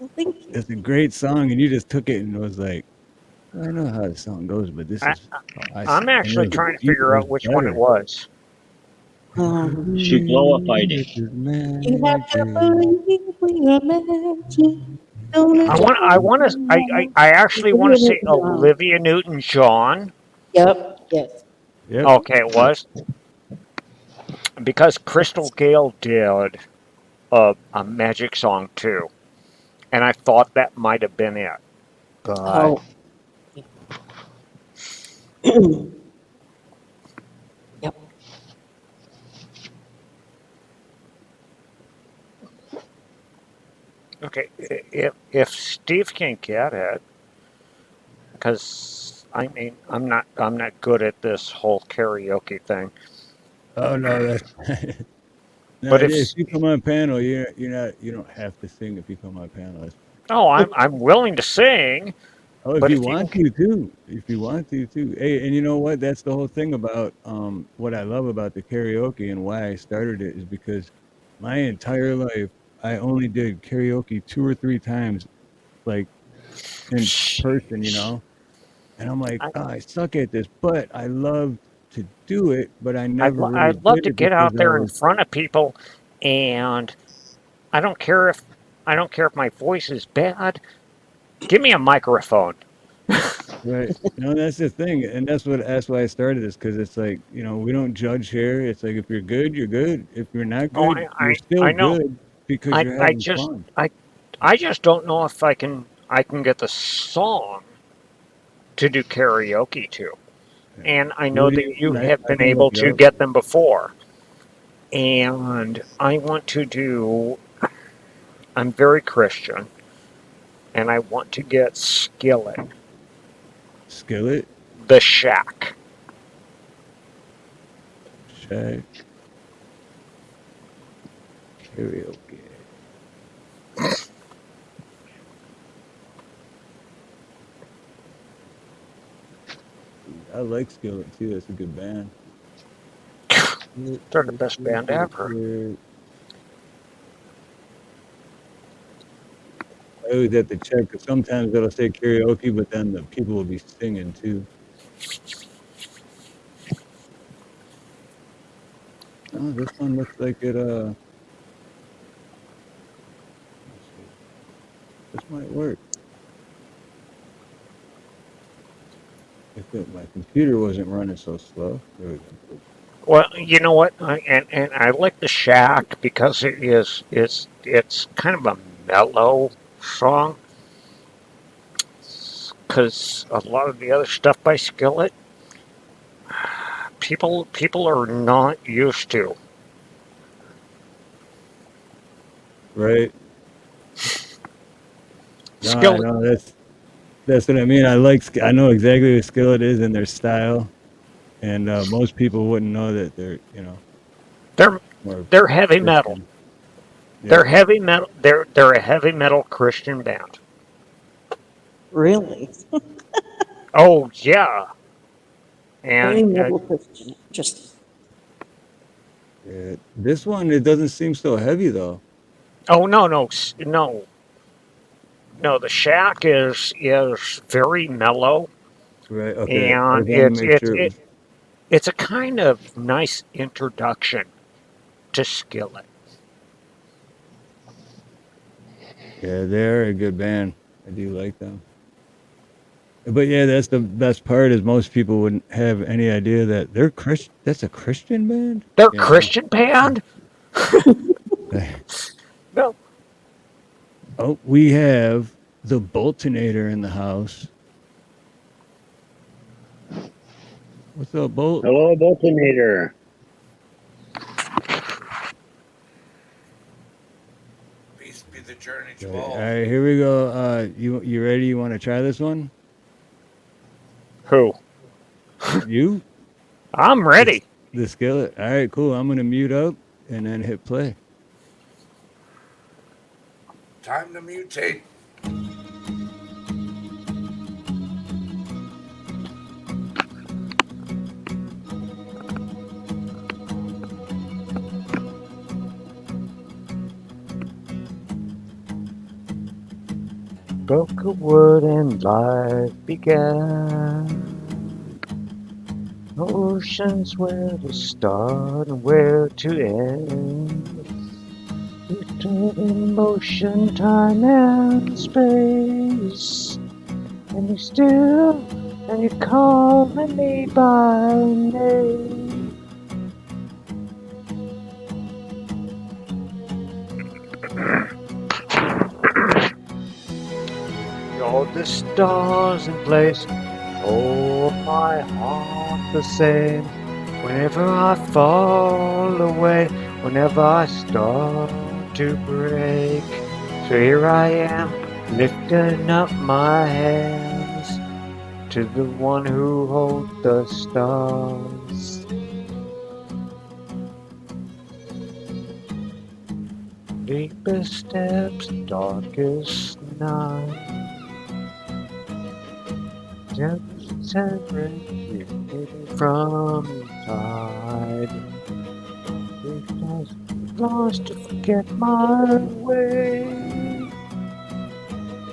Well, thank you. it's a great song, and you just took it and was like, I don't know how the song goes, but this is how I I'm actually trying to figure out which one it was. She glorified it. You have to believe we are magic. Don't I actually want to say Olivia Newton-John. Yep. Yes. Yep. Okay, it was because Crystal Gale did a magic song too, and I thought that might have been it. But Oh. Yep. okay, if Steve can get it, because I mean I'm not good at this whole karaoke thing. Oh no, that's no. But If you come on panel, you don't have to sing if you come on panel. I'm willing to sing. Oh, if But you want to too. If you want to too. Hey, and you know what? That's the whole thing about what I love about the karaoke and why I started it is because my entire life I only did karaoke 2 or 3 times, like in person, you know. And I'm like, oh, I suck at this, but I love to do it, but I never really I'd love did to it get because out I there in was front of people, and I don't care if my voice is bad. Give me a microphone. right. No, that's the thing, and that's why I started this because it's like we don't judge here. It's like if you're good, you're good. If you're not Oh, good, you're still I know. good because you're having fun. I just don't know if I can get the song to do karaoke to. And I know that you have I been can look able it to up. get them before. And I want to do, I'm very Christian, and I want to get Skillet. Skillet? The Shack. Shack. Karaoke. I like Skillet too. That's a good band. They're the best band ever. I always have to check because sometimes it'll say karaoke, but then the people will be singing too. Oh, this one looks like it. This might work. If my computer wasn't running so slow. There we go. Well, you know what? And I like the Shack because it's kind of a mellow song. Because a lot of the other stuff by Skillet, people are not used to. Right. No, I know that's what I mean. I know exactly what Skillet is and their style. and most people wouldn't know that they're They're more they're heavy metal. Christian. They're Yep. heavy metal. They're a heavy metal Christian band. Really? Oh yeah, and Heavy metal Christian. Just Yeah. This one, it doesn't seem so heavy though. oh no. No, the Shack is very mellow, Right. Okay. I and just wanted to make sure it was. it's a kind of nice introduction to Skillet. Yeah, they're a good band. I do like them. But yeah, that's the best part is most people wouldn't have any idea that they're Christian. That's a Christian band. They're You know. Christian band? No. Oh, we have the Boltonator in the house. What's up, Bolt? Hello, Boltonator. Peace be the journey to All all. right, here we go. You ready? You want to try this one? Who? You? I'm ready. The Skillet. All right, cool. I'm gonna mute up and then hit play. Time to mutate. Broke a word and life began. Oceans where to start and where to end. You turn in motion, time and space. And you're calling me by name. All the stars in place, hold my heart the same. Whenever I fall away, whenever I start to break. So here I am, lifting up my hands to the one who holds the stars. Deepest steps, darkest night. Just separated from tide. Lost to forget my way.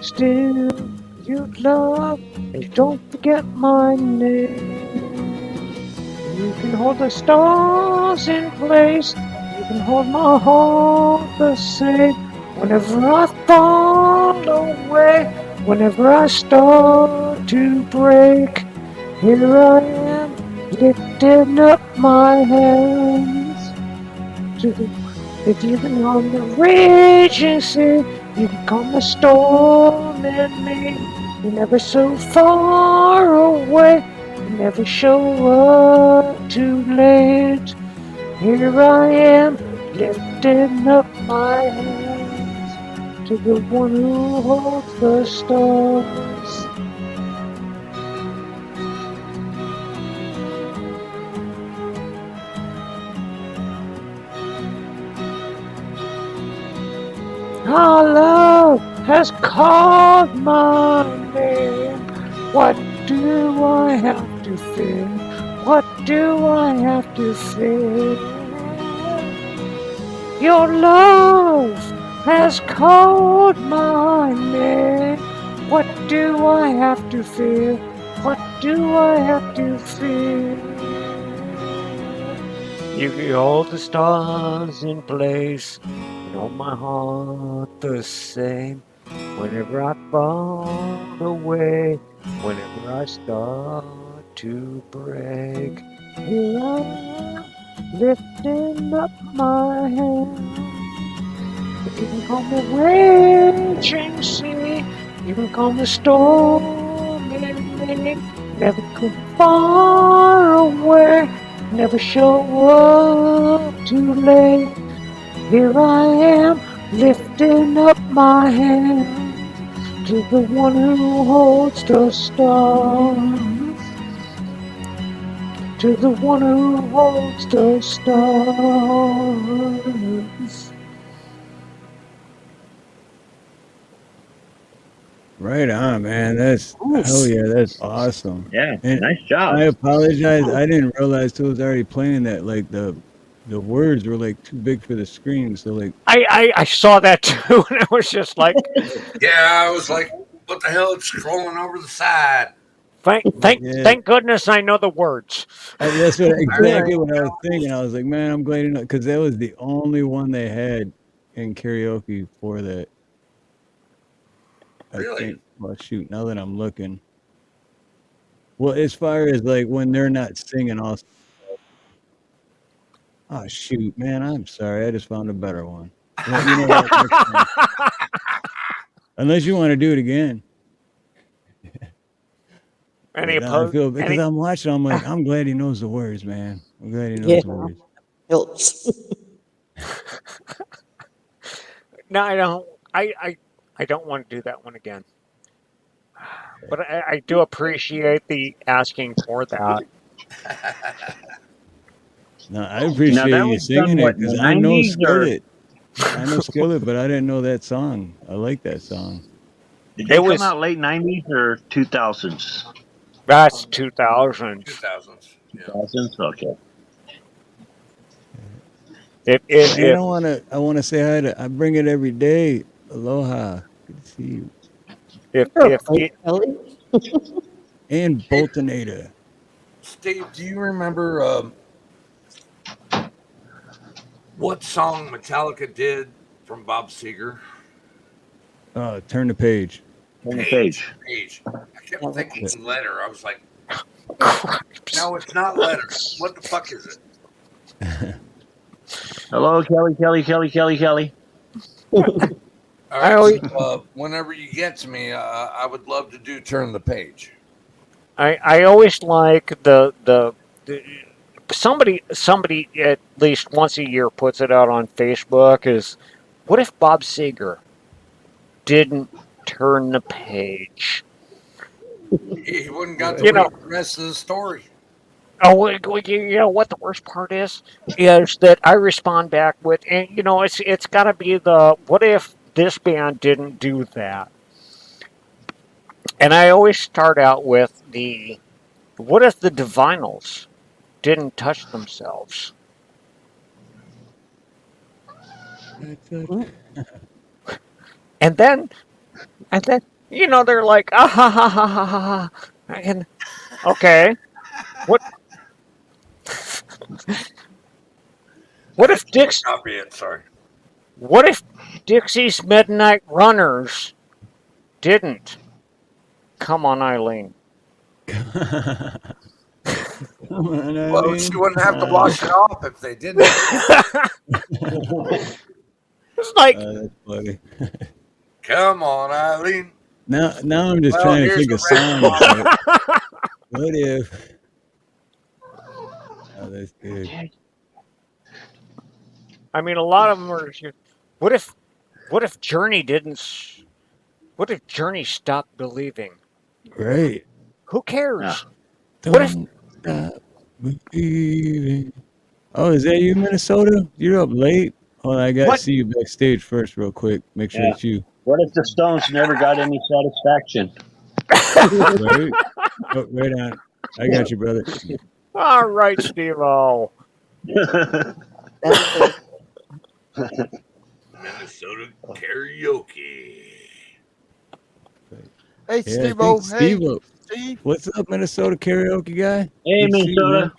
Still, you love, and don't forget my name. You can hold the stars in place. You can hold my heart the same. Whenever I fall away, whenever I start to break, here I am, lifting up my hands to the. If you can on the raging sea, you can calm the storm in me. You're never so far away, you never show up too late. Here I am, lifting up my hands to the one who holds the stars. Our love has called my name. What do I have to fear? What do I have to fear? Your love has called my name. What do I have to fear? What do I have to fear? You can hold the stars in place, and hold my heart the same. Whenever I fall away, whenever I start to break, here I am, lifting up my hand. You can call me raging sea, you can call me storm in me. Never come far away, never show up too late. Here I am, lifting up my hand to the one who holds the stars. to the one who holds the stars. Right on, man. That's hell Nice. yeah. That's awesome. Yeah, And nice job. I apologize. I didn't realize till it was already playing that like the words were like too big for the screen. So like I saw that too, and I was just like, Yeah, I was like, what the hell? It's scrolling over the side. yeah, thank goodness I know the words. that's what Yeah. exactly what I was thinking. I was like, man, I'm glad you know because that was the only one they had in karaoke for that. I Really? think. Well, shoot. Now that I'm looking, well, as far as like when they're not singing, also. Oh shoot, man, I'm sorry. I just found a better one. Well, you know what? Next time. Unless you want to do it again. Any But I opposed? feel because Any? I'm watching, I'm like, I'm glad he knows the words, man. I'm glad he Yeah. knows the words. Helps. No, I don't. I don't want to do that one again. But I do appreciate the asking for that. No, I Now appreciate that you was done singing what it in because the I know '90s, or Skillet. I know Skillet, but I didn't know that song. I like that song. did It they come was out late '90s or 2000s? that's 2000s. 2000s. Yeah. 2000s. Okay. Man, If I wanna say hi to I bring it every day. Aloha. Good to see you. if You're if right, it, Kelly. And Hey, Boltonator. Steve, do you remember what song Metallica did from Bob Seger? Turn the page. Turn the Page. page. Page. I kept Yeah, that's thinking letter. I was like, cripes. no, it's not letter. What the fuck is it? Hello, Kelly, Kelly, Kelly, Kelly, Kelly. All I right, always so whenever you get to me, I would love to do turn the page. I always like the somebody at least once a year puts it out on Facebook is what if Bob Seger didn't turn the page? He wouldn't got to You know, read the rest of the story. oh, you know what the worst part is that I respond back with, and you know, it's got to be the what if this band didn't do that? And I always start out with the what if the Divinals didn't touch themselves? And then you know they're like ah ha ha ha ha ha, ha. And okay, what what if Dix Copy it. Sorry. what if Dixie's Midnight Runners didn't? Come on, Eileen. Come on, Well, Eileen. she wouldn't have to wash it off if they didn't. It's like That's funny. Come on, Eileen. Now I'm just Well, trying to here's think the of songs. rest. Like, what if? Oh, that's good. I mean, a lot of them are. What if Journey didn't? What if Journey stopped believing? Right. Who cares? Yeah. What if Don't stop believing. Oh, is that you, Minnesota? You're up late. Hold on, I gotta what? see you backstage first, real quick. Make sure Yeah. it's you. What if the Stones never got any satisfaction? Right. Oh, right on. I got you, brother. All right, Steve-O. That's good. Minnesota karaoke. Hey, Yeah, I Steve-O. think Hey, Steve. Steve. What's up, Minnesota karaoke guy? Hey, Good to see you, man. Minnesota.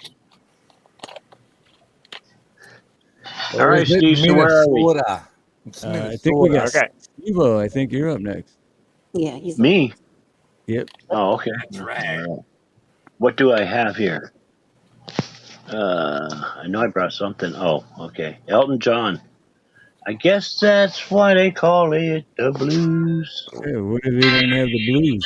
All right, Is it Steve. So where are we? Minnesota? It's I think we got Minnesota. Okay. Steve-O. I think you're up next. Yeah, he's Me? Yep. Oh, okay. That's right. All right. What do I have here? I know I brought something. Oh, okay. Elton John. I guess that's why they call it the blues. Yeah, what if they didn't have the blues?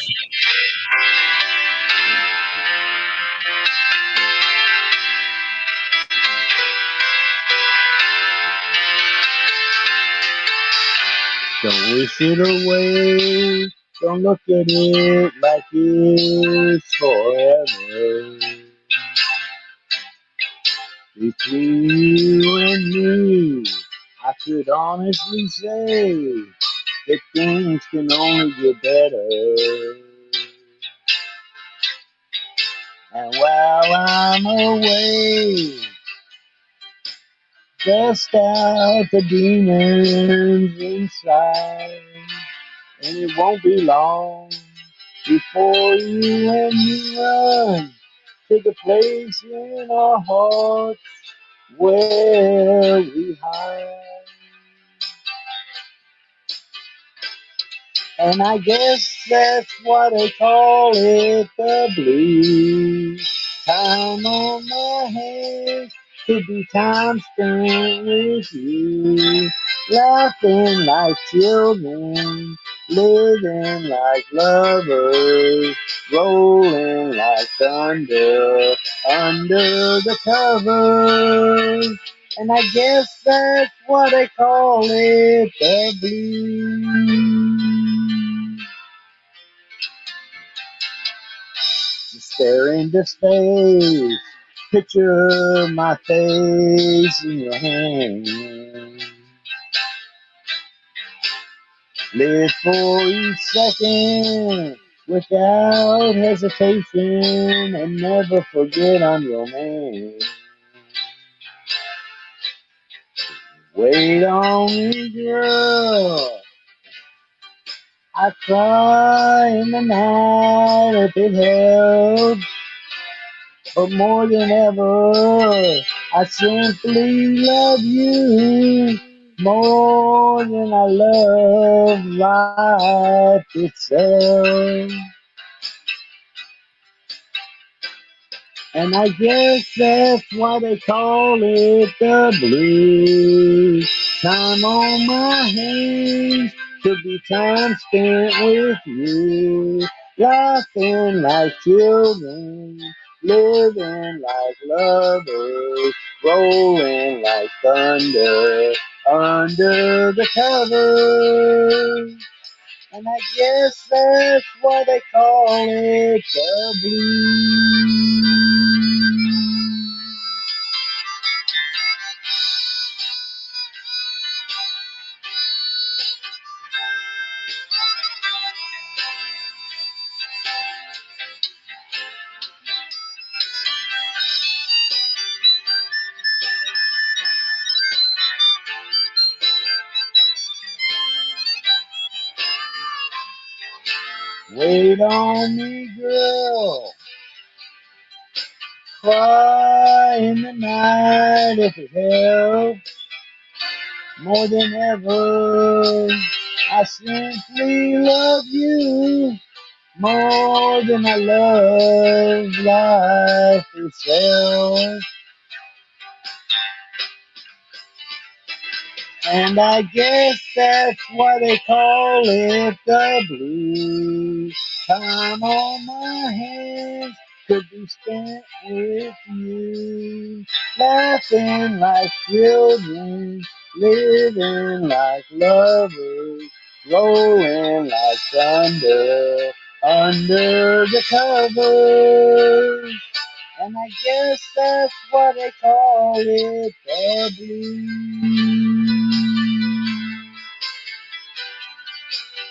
Don't wish it away. Don't look at it like it's forever. Between you and me, I could honestly say that things can only get better. And while I'm away, dust out the demons inside. And it won't be long before you and me run to the place in our hearts where we hide. And I guess that's why they call it the blues. Time on my hands could be time spent with you. Laughing like children, living like lovers, rolling like thunder under the covers. And I guess that's why they call it the blues. You stare into space, picture my face in your hand. Live for each second without hesitation and never forget I'm your man. Wait on me, girl. I cry in the night if it helps, but more than ever, I simply love you more than I love life itself. And I guess that's why they call it the blues. Time on my hands could be time spent with you. Laughing like children, living like lovers, rolling like thunder under the covers. And I guess that's why they call it the blues. Wait on me, girl. Cry in the night if it helps. More than ever, I simply love you more than I love life itself. And I guess that's why they call it the blues. Time on my hands could be spent with you. Laughing like children, living like lovers, rolling like thunder under the covers. And I guess that's why they call it the blues.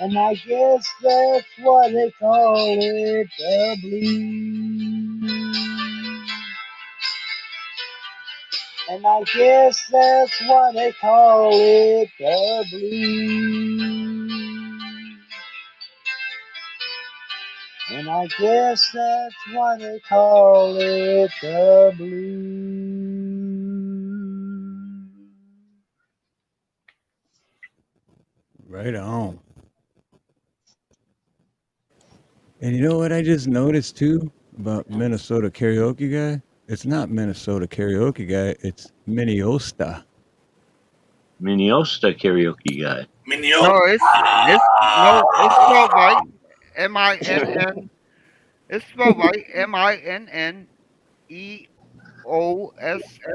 And I guess that's why they call it the blues. And I guess that's why they call it the blues. And I guess that's why they call it the blues. Right on. And you know what I just noticed too about Minnesota karaoke guy? It's not Minnesota karaoke guy, it's Minneosta. Minneosta karaoke guy. No, it's spelled right. MINN. It's spelled right. MINNEOSTA.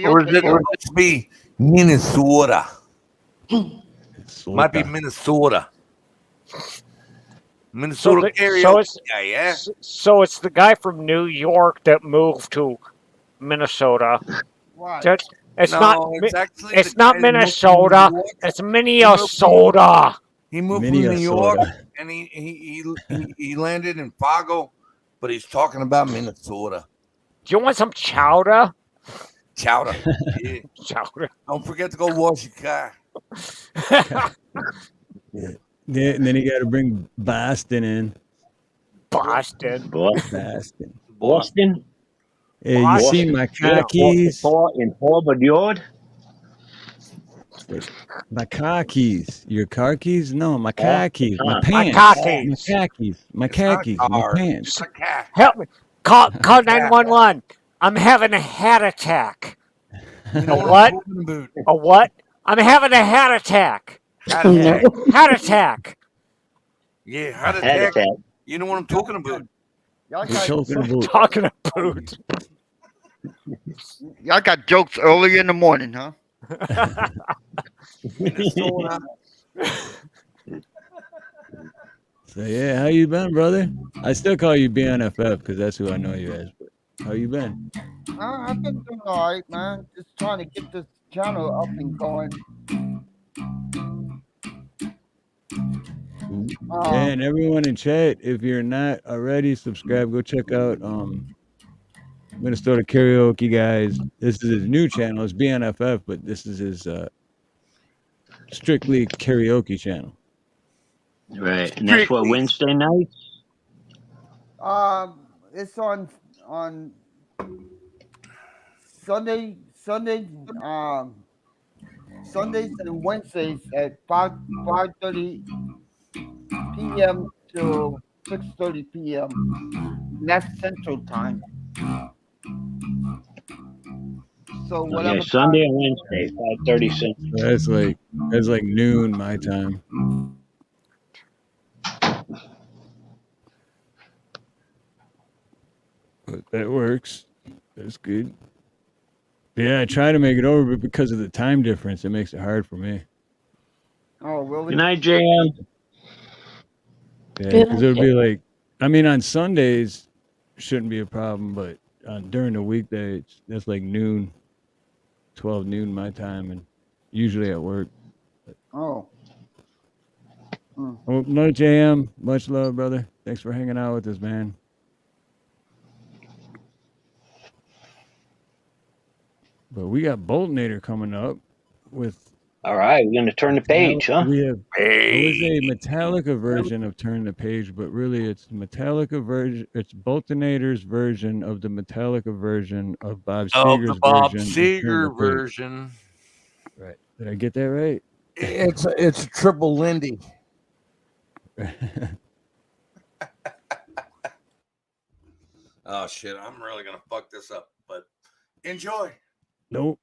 Or Karaoke. it must be Minnesota. Might be Minnesota. Minnesota. Minnesota so karaoke it's guy, yeah. so it's the guy from New York that moved to Minnesota. Right. No, it's actually the It's not guy that moved from New Minnesota. York. It's He moved from Minnesota. he moved from New York, Minnesota. and he landed in Fargo, but he's talking about Minnesota. Do you want some chowder? Chowder. Yeah. Chowder. Don't forget to go wash your car. Yeah. And then you got to bring Boston in. Boston. Boston. Boston? Hey, you seen my car keys? In Harvard Yard? My car keys. Your car keys? No, my car keys. My My pants. car keys. My car keys. My car keys. My pants. Help me. Call 911. I'm having a heart attack. You A know what? I'm talking about. A what? I'm having a heart attack. Heart attack. Yeah, heart Heart attack. attack. You know what I'm talking about. Y'all We're talking about. Talking about. y'all got jokes early in the morning, huh? Minnesota. So yeah, how you been, brother? I still call you BNFF because that's who I know you as. But how you been? I've been doing all right, man. Just trying to get this channel up and going. And everyone in chat, if you're not already subscribed, go check out Minnesota Karaoke guys. This is his new channel. It's BNFF, but this is his strictly karaoke channel. Right. And that's what, Wednesday nights? It's on Sundays and Wednesdays at 5:30 p.m. to 6:30 p.m. And that's Central Time. So whatever. Okay, Sunday and Wednesday, 5:30 Central. So that's like noon my time. But that works. That's good. Yeah, I try to make it over, but because of the time difference, it makes it hard for me. Oh, really? Good night, JM. Yeah, because it would be like, I mean, on Sundays, shouldn't be a problem, but during the weekdays, that's like noon, 12 noon my time, and usually at work. Oh. Well, no, JM, much love, brother. Thanks for hanging out with us, man. But we got Boltonator coming up with. All right, we're going to turn the page, huh? We have it was a Metallica version of Turn the Page, but really it's Metallica version. It's Boltonator's version of the Metallica version of Bob Seger's Bob version. Seger version. Right? Did I get that right? It's a triple Lindy. Oh shit! I'm really gonna fuck this up, but enjoy. Nope.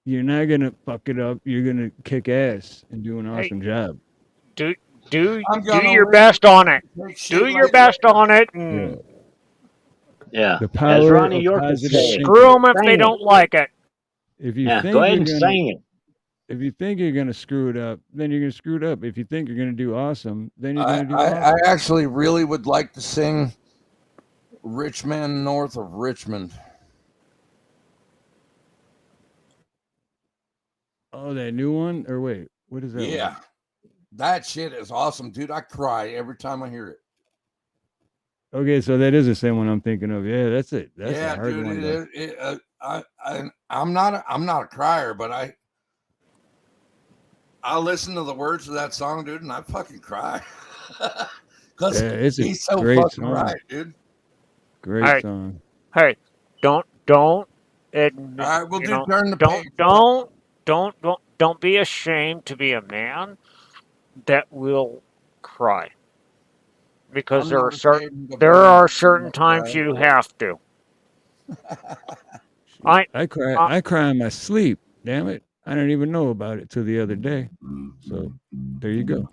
You're not gonna fuck it up. You're gonna kick ass and do an awesome job. Do your best on it. Do your best on it. And yeah. The power As Ronnie of York would positive say, thinking. screw them if they don't like it. If you yeah, think go ahead you're and gonna, sing it. if you think you're gonna screw it up, then you're gonna screw it up. If you think you're gonna do awesome, then you're gonna do awesome. I actually really would like to sing "Rich Man North of Richmond." Oh, that new one? Or wait, what is that? Yeah, one? that shit is awesome, dude. I cry every time I hear it. Okay, so that is the same one I'm thinking of. Yeah, that's it. That's a hard dude, one. I'm not a crier, but I listen to the words of that song, dude, and I fucking cry because he's so fucking song. right, dude. Great song. Hey, don't. All right, we'll do turn the page. Don't be ashamed to be a man that will cry, because there are certain times you have to. I cry in my sleep. Damn it! I didn't even know about it till the other day. So there you go.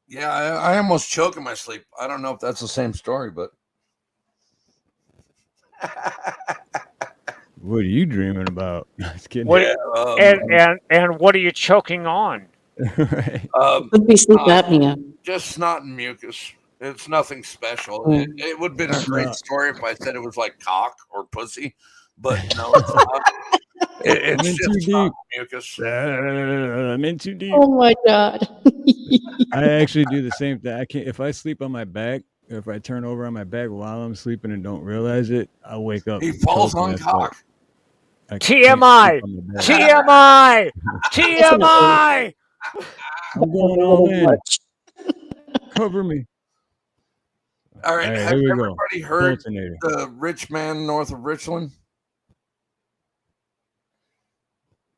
Yeah, I almost choke in my sleep. I don't know if that's the same story, but what are you dreaming about? Just kidding. And what are you choking on? Right. Could be sleep apnea. Just snot and mucus. It's nothing special. Mm. It would have been a great No. story if I said it was like cock or pussy, but no, it's not. I'm It's in too just snot deep. and mucus. I'm in too deep. Oh my God. I actually do the same thing. I can't if I sleep on my back, or if I turn over on my back while I'm sleeping and don't realize it, I'll wake up. He falls total on messed up. cock. I can't sleep TMI. on my back. TMI. Definitely. TMI. I'm going all in. Cover me. All All right, right, have here we go. everybody heard Boltonator. the rich man north of Richland?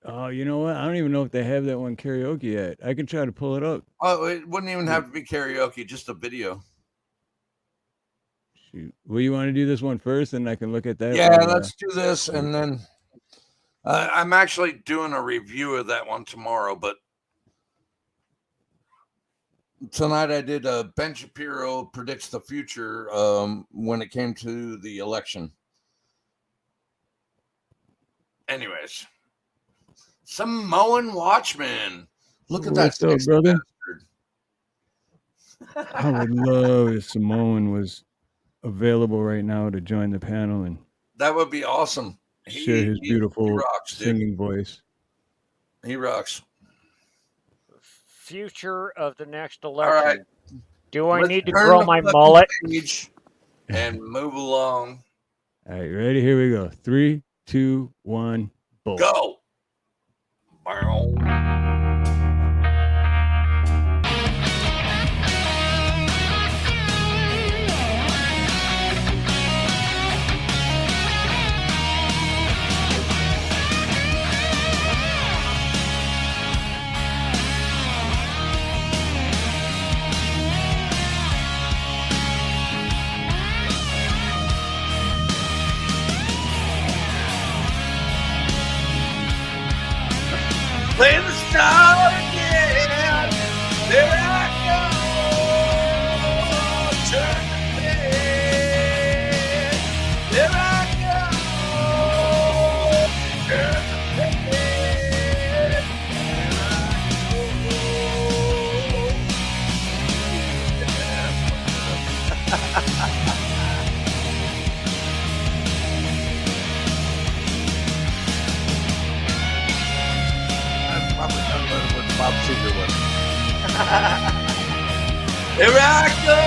Oh, you know what? I don't even know if they have that one karaoke yet. I can try to pull it up. Oh, it wouldn't even have to be karaoke, just a video. Shoot. Well, you want to do this one first, and I can look at that? Yeah, while, let's do this, and then I'm actually doing a review of that one tomorrow. But tonight I did Ben Shapiro predicts the future when it came to the election. Anyways, Samoan Watchman. Look at that, What's up, sexy brother? bastard. I would love if Samoan was available right now to join the panel and That would be awesome. share his beautiful rocks, dude. singing voice. He rocks. Future of the next All election. right. Do I Let's need to turn grow the my fucking mullet? page and move along. All right, ready? Here we go. 3, 2, 1, bolt. Go. Bow. Play the star again. There I go. Turn the page. There I go. Turn the page. That's probably done better with Bob Seger one. Here I go,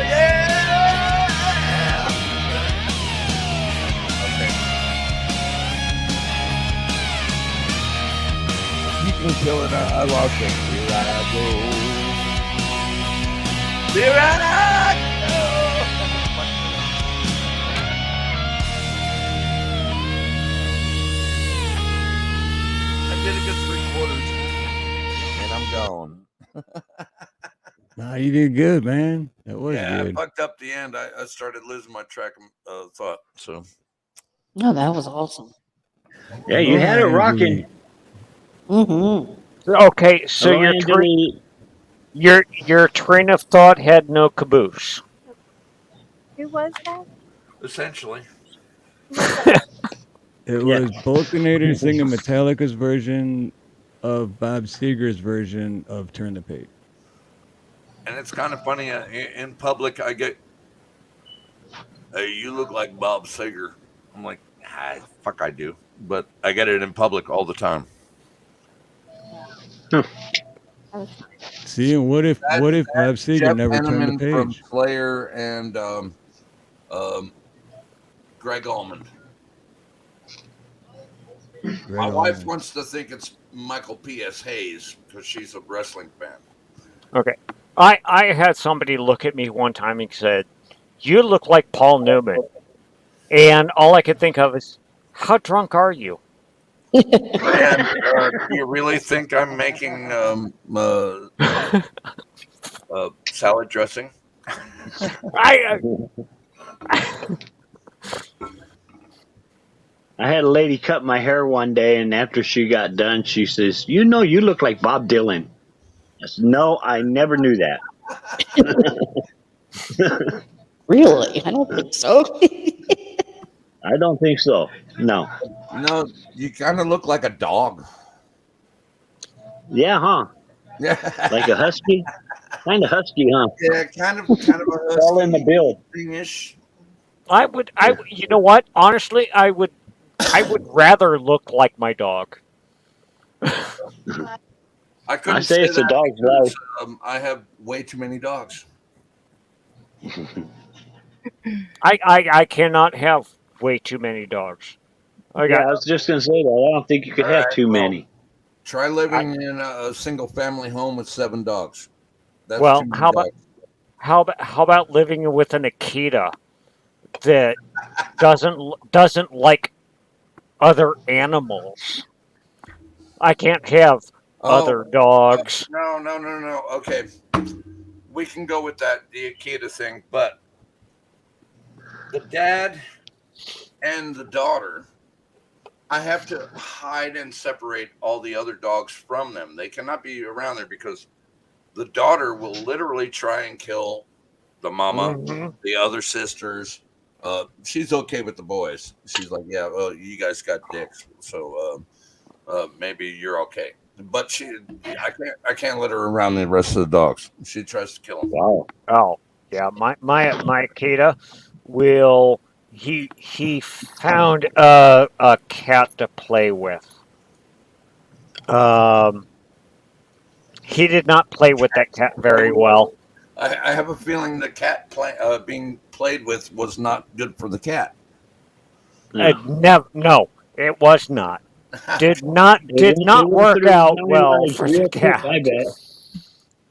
yeah. Okay. You can kill it. I lost it. Here I go. Here I go. I did a good 3/4, and I'm gone. Nah, you did good, man. That was Yeah, I good. fucked up the end. I started losing my track of thought. So No, that was awesome. Yeah, you had it rocking. Mm-hmm. Okay, so Hello, Anthony. your train of thought had no caboose. Who was that? essentially, It was Boltonator singing Metallica's version of Bob Seger's version of Turn the Page. and it's kind of funny in public. I get, "Hey, you look like Bob Seger." I'm like, fuck, I do, but I get it in public all the time. See, and what if Bob Seger Jeff never turned Hanneman the from page? Slayer and Greg Allman. My wife wants to think it's Michael P.S. Hayes because she's a wrestling fan. Okay. I had somebody look at me one time and said, "You look like Paul Newman." And all I could think of is, how drunk are you? And do you really think I'm making salad dressing? I had a lady cut my hair one day, and after she got done, she says, "You know, you look like Bob Dylan." I said, "No, I never knew that." Really? I don't think so. I don't think so. No. No, you kind of look like a dog. Yeah, huh? Like a husky? Kind of husky, huh? Yeah, kind of a All in the husky build. thing-ish. You know what? Honestly, I would rather look like my dog. I I couldn't say say it's a that dog's because life. I have way too many dogs. I cannot have way too many dogs. I Yeah, got I was just gonna say that. I don't think you could All have right, too well, many. try I living in a single-family home with 7 dogs. That's too well, many dogs. how about living with an Akita that doesn't like other animals? I can't have Oh, other dogs. no, no, no, no. Okay, we can go with that, the Akita thing, but the dad and the daughter, I have to hide and separate all the other dogs from them. They cannot be around there because the daughter will literally try and kill the mama, Hmm. the other sisters. She's okay with the boys. She's like, yeah, well, you guys got dicks, so maybe you're okay. But I can't let her around the rest of the dogs. She tries to kill them. Wow. Oh, yeah, my Akita will he found a cat to play with. Um, he did not play with that cat very well. I have a feeling the cat being played with was not good for the cat. Yeah. No, it was not. Did It not went work through out 9 well lives for the real quick, I cat. bet.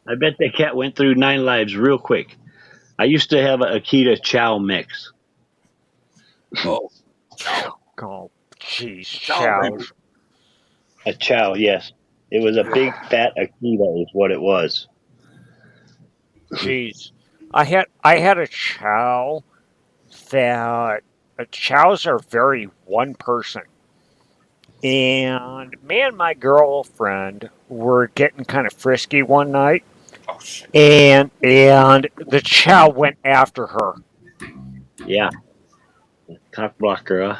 I bet that cat went through 9 lives real quick. I used to have a Akita Chow mix. Oh, chow. Oh, jeez, Chow baby. chows. A Chow, yes. It was a big fat Akita, is what it was. Jeez, I had a chow that chows are very one person. And me and my girlfriend were getting kind of frisky one night, Oh shit. and the chow went after her. Yeah, cock blocker, huh?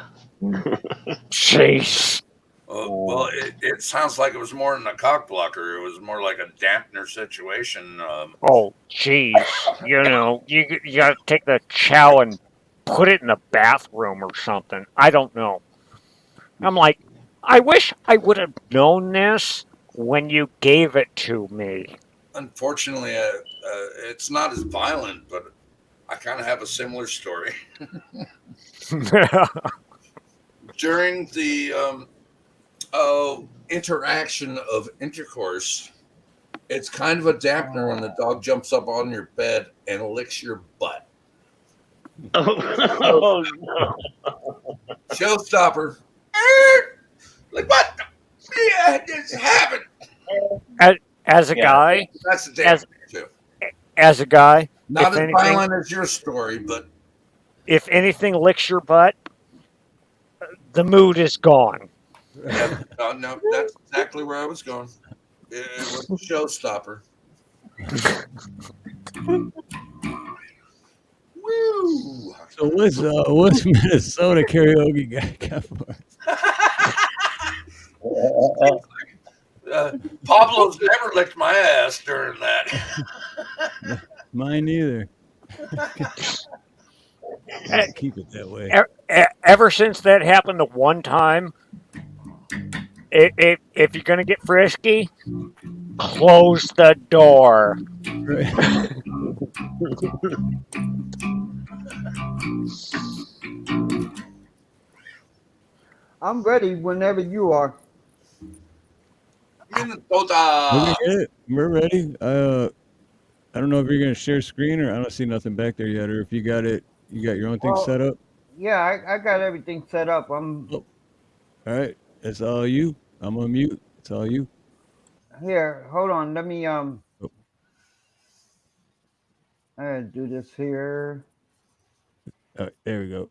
Jeez. Well, it sounds like it was more than a cock blocker. It was more like a dampener situation. Oh, jeez. You got to take the chow and put it in the bathroom or something. I don't know. I'm like, I wish I would have known this when you gave it to me. Unfortunately, it's not as violent, but I kind of have a similar story. During the interaction of intercourse, it's kind of a dampener when the dog jumps up on your bed and licks your butt. Oh, no. Showstopper. Like, what? Yeah, this happened. As a Yeah. guy, That's the dampener, too. as a guy, Not as violent as your story, but if anything licks your butt, the mood is gone. yeah, no, that's exactly where I was going. It was a showstopper. Woo! So what's Minnesota karaoke got for us? Pablo's never licked my ass during that. Mine neither. Keep it that way. Ever since that happened the one time, if you're gonna get frisky, close the door. Right. I'm ready whenever you are. Minnesota. We're ready. I don't know if you're gonna share screen or I don't see nothing back there yet, or if you got your own thing set up. Yeah, I got everything set up. Oh, all right. It's all you. I'm on mute. It's all you. Here. Hold on. Let me Oh. I gotta do this here. All right, there we go.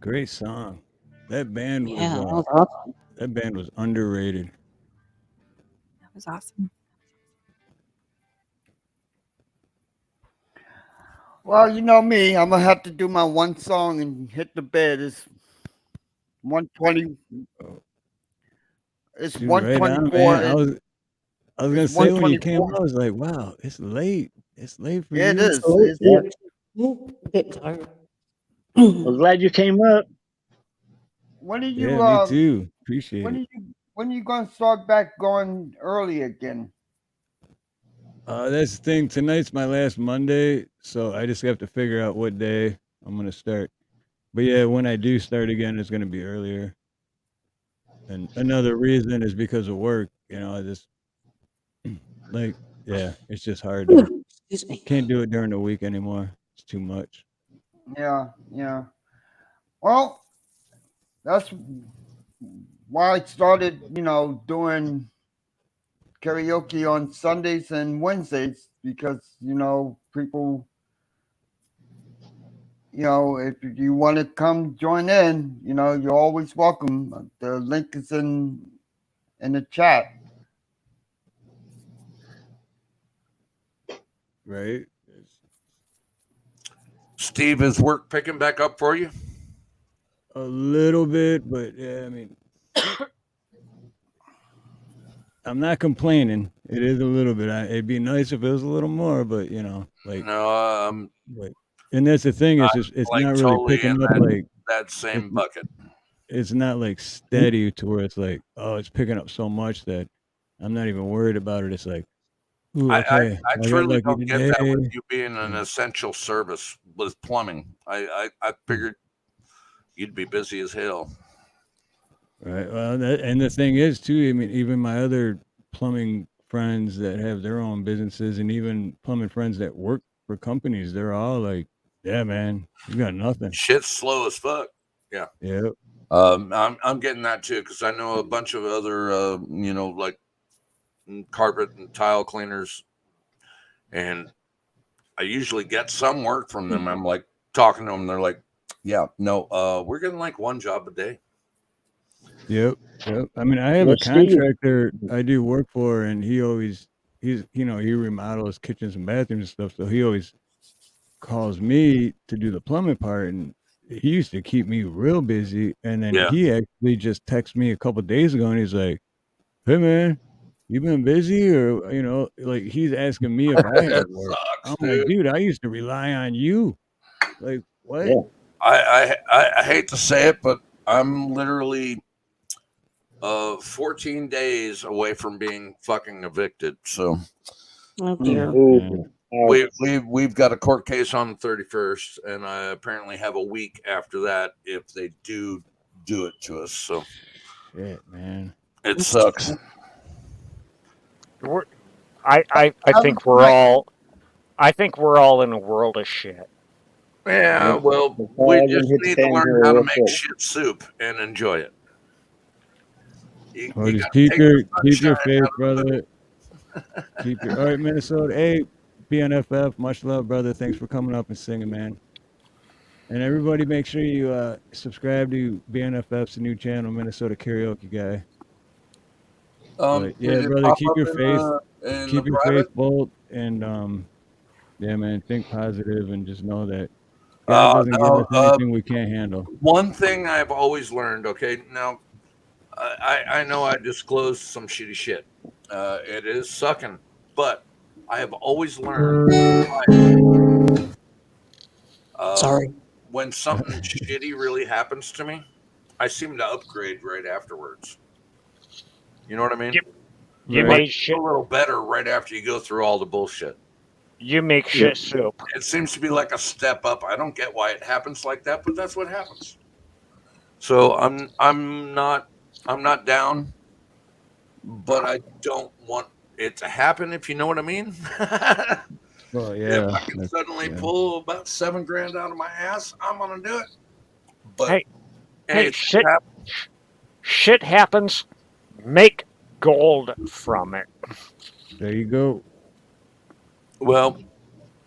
Great song. That band was Yeah, that was awesome. that band was underrated. That was awesome. Well, you know me, I'm gonna have to do my one song and hit the bed. It's 120. It's Shoot, right on, 124. man. I was gonna It's say when you came 124. out, I was like, wow, it's late. It's late for Yeah, it you. is. Oh, It's, Yeah, get tired. I'm glad you came up. when are Yeah, you me too. Appreciate when are it. you gonna start back going early again? That's the thing. Tonight's my last Monday, so I just have to figure out what day I'm gonna start. But yeah, when I do start again, it's gonna be earlier. And another reason is because of work. I just like, yeah, it's just hard to Excuse me. can't do it during the week anymore. It's just too much. Yeah, yeah. Well, that's why I started, doing karaoke on Sundays and Wednesdays because, people, if you want to come join in, you're always welcome. The link is in the chat. Right. Steve, is work picking back up for you? A little bit, but yeah, I mean, I'm not complaining. It is a little bit. It'd be nice if it was a little more, but like No, but, and that's the thing is, it's like not really totally in picking up like that same bucket. it's not like steady to where it's like, oh, it's picking up so much that I'm not even worried about it. It's like, ooh, okay, I I got truly lucky don't get that today. with you being an essential service with plumbing. I figured you'd be busy as hell. Right. Well, and the thing is too. I mean, even my other plumbing friends that have their own businesses, and even plumbing friends that work for companies, they're all like, "Yeah, man, you got nothing." Shit's slow as fuck. Yeah. Yep. I'm getting that too because I know a bunch of other like carpet and tile cleaners, and I usually get some work from them. I'm like talking to them, they're like, "Yeah, no, we're getting like one job a day." Yep. Yep. I mean, I have a contractor I do work for, and he remodels kitchens and bathrooms and stuff. So he always calls me to do the plumbing part, and he used to keep me real busy. And then Yeah. he actually just texted me a couple of days ago, and he's like, "Hey, man, you been busy?" Or like he's asking me if I have work. Sucks, I'm like, dude. dude, I used to rely on you. Like what? Yeah. I hate to say it, but I'm literally 14 days away from being fucking evicted. So Oh dear. Ooh. we've got a court case on the 31st, and I apparently have a week after that if they do it to us. So Shit, man. it sucks. I think we're all in a world of shit. Yeah, well, we just need to learn how to make shit soup and enjoy it. Well, You just gotta keep take your the faith, sunshine brother. Keep your all right, Minnesota. Hey, BNFF, much love, brother. Thanks for coming up and singing, man. And everybody, make sure you subscribe to BNFF's new channel, Minnesota Karaoke Guy. But yeah, did it brother, pop keep up your faith, in keep the your faith private? bold, and yeah, man, think positive, and just know that God doesn't give us anything we can't handle. One thing I've always learned. Okay, now I know I disclosed some shitty shit. It is sucking, but I have always learned. Sorry. When something shitty really happens to me, I seem to upgrade right afterwards. You know what I mean? You Right. made shit a little better right after you go through all the bullshit. You make shit soup. It seems to be like a step up. I don't get why it happens like that, but that's what happens. So I'm not down, but I don't want it to happen, if you know what I mean. Well, yeah. If I can suddenly pull about $7,000 out of my ass, I'm gonna do it. But hey, shit happens. Make gold from it. There you go. Well,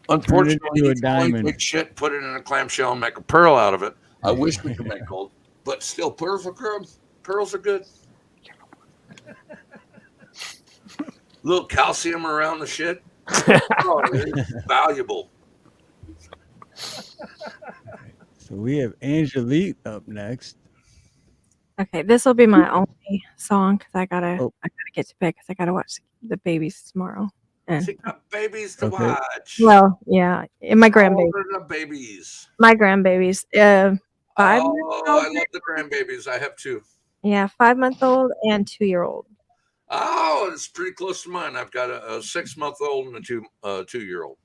unfortunately, into a you can only diamond. take shit, put it in a clamshell, and make a pearl out of it. I wish we could make gold, but still, pearls are good. Pearls are good. Little calcium around the shit. Oh, it's valuable. So we have Angelique up next. Okay, this will be my only song because I gotta get to bed because I gotta watch the babies tomorrow. And She got babies to watch. well, yeah, and my How old grandbaby, are the babies? my grandbabies, 5 months Oh, old. I love the grandbabies. I have two. Yeah, 5-month-old and 2-year-old. Oh, it's pretty close to mine. I've got a 6-month-old and a 2-year-old.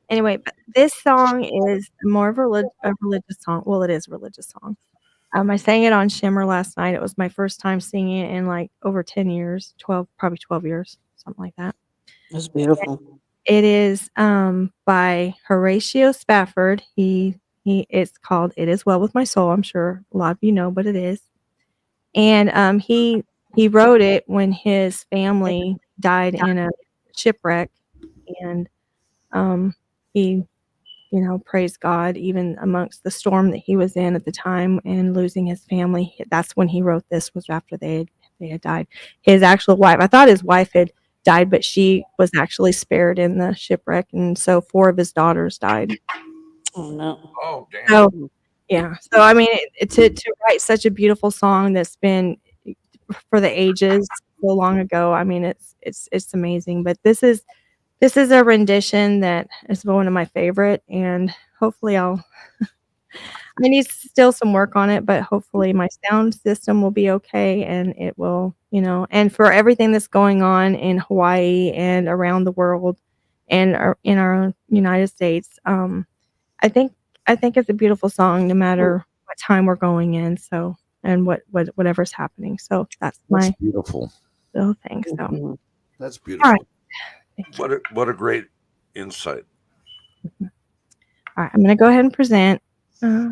Anyway, but this song is more of a religious song. Well, it is a religious song. I sang it on Shimmer last night. It was my first time singing it in like over 10 years, probably 12 years, something like that. That's beautiful. It is by Horatio Spafford. It's called "It Is Well with My Soul." I'm sure a lot of you know, but it is. And he wrote it when his family died in a shipwreck, and he, praised God even amongst the storm that he was in at the time and losing his family. That's when he wrote this. Was after they had died. His actual wife. I thought his wife had died, but she was actually spared in the shipwreck, and so 4 of his daughters died. Oh no. Oh damn. So yeah. So I mean, to write such a beautiful song that's been for the ages so long ago. I mean, it's amazing. But this is a rendition that is one of my favorite, and hopefully I need still some work on it, but hopefully my sound system will be okay, and it will, and for everything that's going on in Hawaii and around the world and in our own United States, I think it's a beautiful song no matter what time we're going in. So, and whatever's happening. So that's my beautiful. little thing. So Mm-hmm. That's beautiful. all right. Thank you. What a great insight. All right, I'm going to go ahead and present. Okay.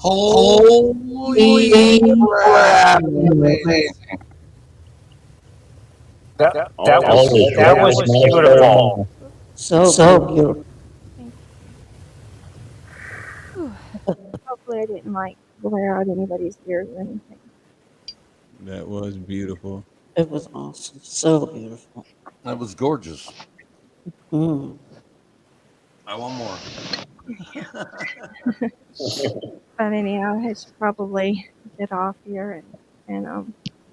Holy crap! Amazing. That Always was beautiful. So beautiful. Hopefully, I didn't like glare out anybody's ears or anything. That was beautiful. It was awesome. So beautiful. That was gorgeous. Mm. I want more. But anyhow, I should probably get off here, and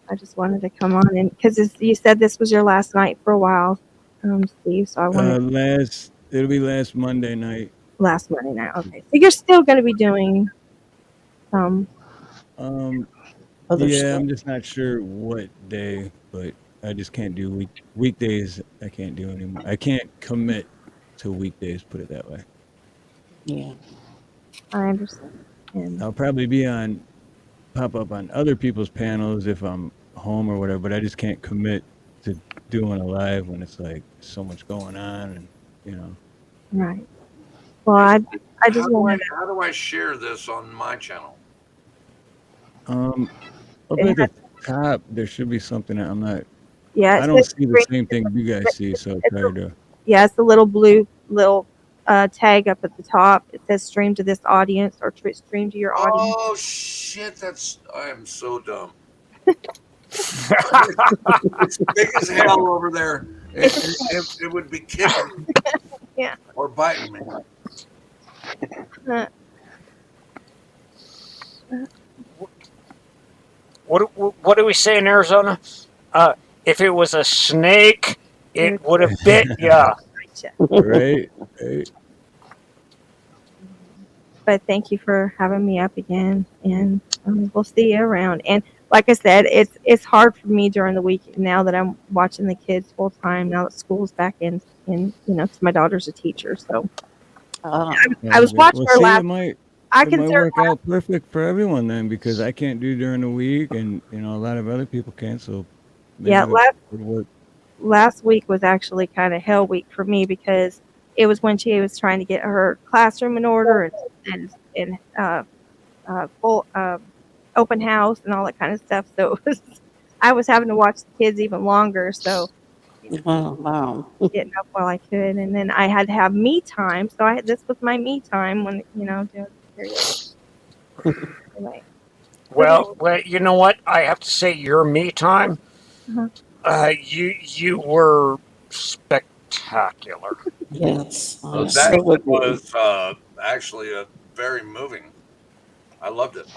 I just wanted to come on and because you said this was your last night for a while, Steve. So I wanted It'll be last Monday night. last Monday night. Okay, so you're still going to be doing Um, Other yeah, stuff. I'm just not sure what day, but I just can't do weekdays. I can't do anymore. I can't commit to weekdays. Put it that way. Yeah. I understand. And I'll probably pop up on other people's panels if I'm home or whatever, but I just can't commit to doing a live when it's like so much going on, and right. Well, I just wanted How do I share this on my channel? Up at the top there should be something that I'm not. Yeah, I don't see the same thing you guys see, so it's hard to. Yeah, it's the little blue tag up at the top. It says "Stream to this audience" or "Stream to your audience." Oh shit! I am so dumb. It's big as hell over there. It would be kicking me. Yeah. Or biting me. What do we say in Arizona? If it was a snake, it would have bit ya. Right. But thank you for having me up again, and we'll see you around. And like I said, it's hard for me during the week now that I'm watching the kids full time. Now that school's back in, because my daughter's a teacher. So I was watching her last. It might work out perfect for everyone then, because I can't do during the week, and a lot of other people can. So yeah, it would work. Last week was actually kind of hell week for me because it was when she was trying to get her classroom in order and full open house and all that kind of stuff. So I was having to watch the kids even longer. So Wow. getting up while I could, and then I had to have me time. So this was my me time when doing the period. Anyway. Well, you know what? I have to say, your me time. Uh-huh. You were spectacular. Yes. That was actually very moving. I loved it.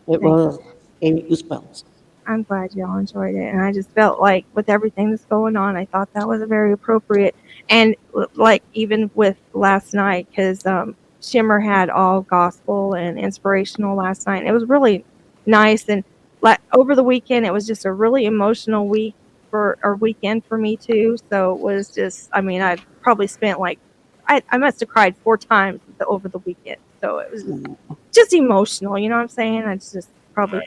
It was. Gave me goosebumps. I'm glad y'all enjoyed it, and I just felt like with everything that's going on, I thought that was a very appropriate. And like even with last night, because Shimmer had all gospel and inspirational last night, and it was really nice. And like over the weekend, it was just a really emotional weekend for me too. So it was just, I mean, I probably spent I must have cried 4 times over the weekend. So it was just emotional, you know what I'm saying? I just probably,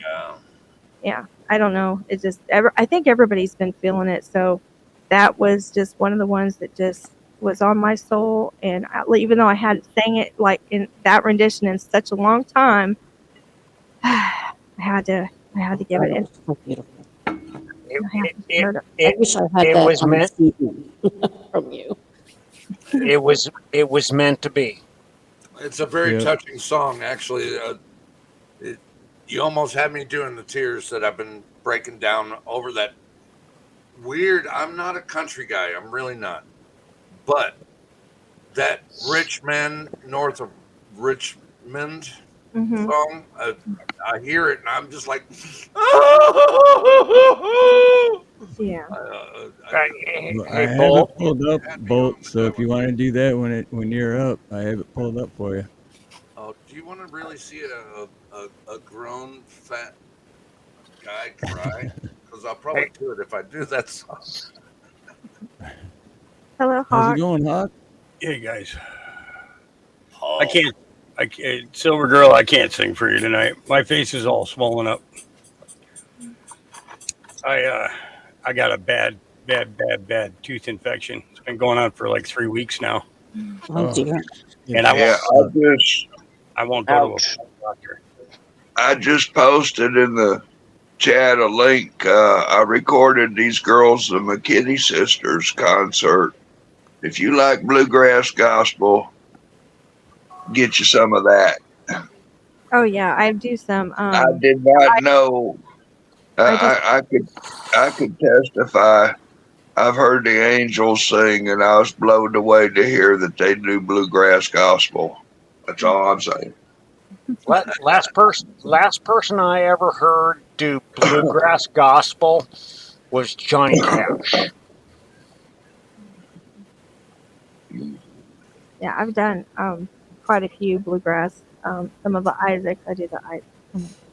yeah, I don't know. It just, I think everybody's been feeling it. So that was just one of the ones that just was on my soul. And even though I hadn't sang it like in that rendition in such a long time, I had to give it. It was so beautiful. I wish I had that on the CD from you. It was meant to be. It's a very touching song, actually. You almost had me doing the tears that I've been breaking down over that weird. I'm not a country guy. I'm really not. But that Rich Man North of Richmond song, I hear it and I'm just like, yeah. I have it pulled up, Bolt. So if you want to do that when you're up, I have it pulled up for you. Oh, do you want to really see a grown fat guy cry? Because I'll probably do it if I do that song. Hello, Hawk. How's it going, Hawk? Hey guys. I can't, Silver Girl, I can't sing for you tonight. My face is all swollen up. I got a bad tooth infection. It's been going on for like 3 weeks now. Oh dear. And I won't go to a doctor. I just posted in the chat a link. I recorded these girls, the McKinney Sisters concert. If you like bluegrass gospel, get you some of that. Oh yeah, I do some. I did not know. I I could testify. I've heard the angels sing, and I was blown away to hear that they do bluegrass gospel. That's all I'm saying. Last person I ever heard do bluegrass gospel was Johnny Cash. Yeah, I've done quite a few bluegrass. Some of the Isaacs, I do the Isaacs.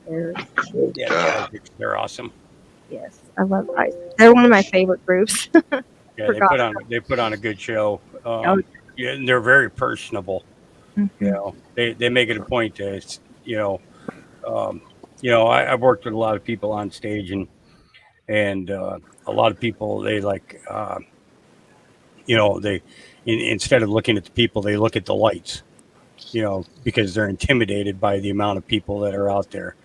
Yeah, the Isaacs, they're awesome. Yes, I love Isaacs. They're one of my favorite groups. Yeah, they put on a good show. Yeah, and they're very personable. Mm-hmm. You know, they make it a point to, I've worked with a lot of people on stage, and a lot of people they like, instead of looking at the people, they look at the lights. Because they're intimidated by the amount of people that are out there.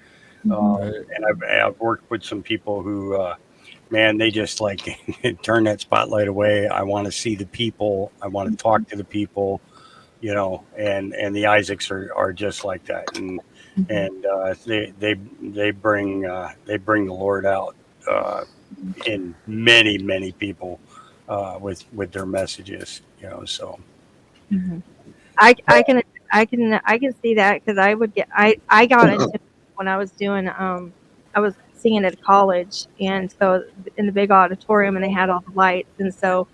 And I've worked with some people who, man, they just like turn that spotlight away. I want to see the people. I want to talk to the people, and the Isaacs are just like that. And they bring the Lord out in many, many people with their messages, so. Mm-hmm. I can see that because I got into it when I was doing I was singing at college, and so in the big auditorium, and they had all the lights, and so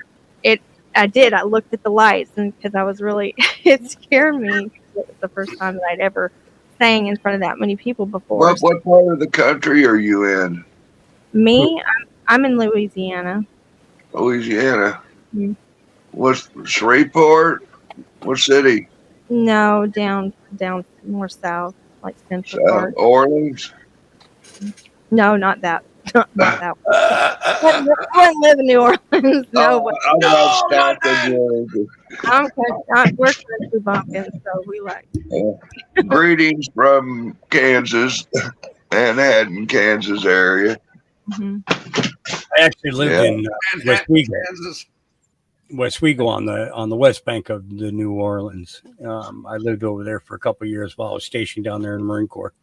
I looked at the lights, and because I was really it scared me. It was the first time that I'd ever sang in front of that many people before. What part of the country are you in? Me, I'm in Louisiana. Louisiana. Mm-hmm. What's Shreveport? What city? No, down more south, like Central Park. Orleans? No, not that. Not that one. I don't live in New Orleans. No, we're country bumpkins, so we like. Greetings from Kansas, Manhattan, Kansas area. Mm-hmm. I actually lived in Westwego on the west bank of the New Orleans. I lived over there for a couple of years while I was stationed down there in the Marine Corps.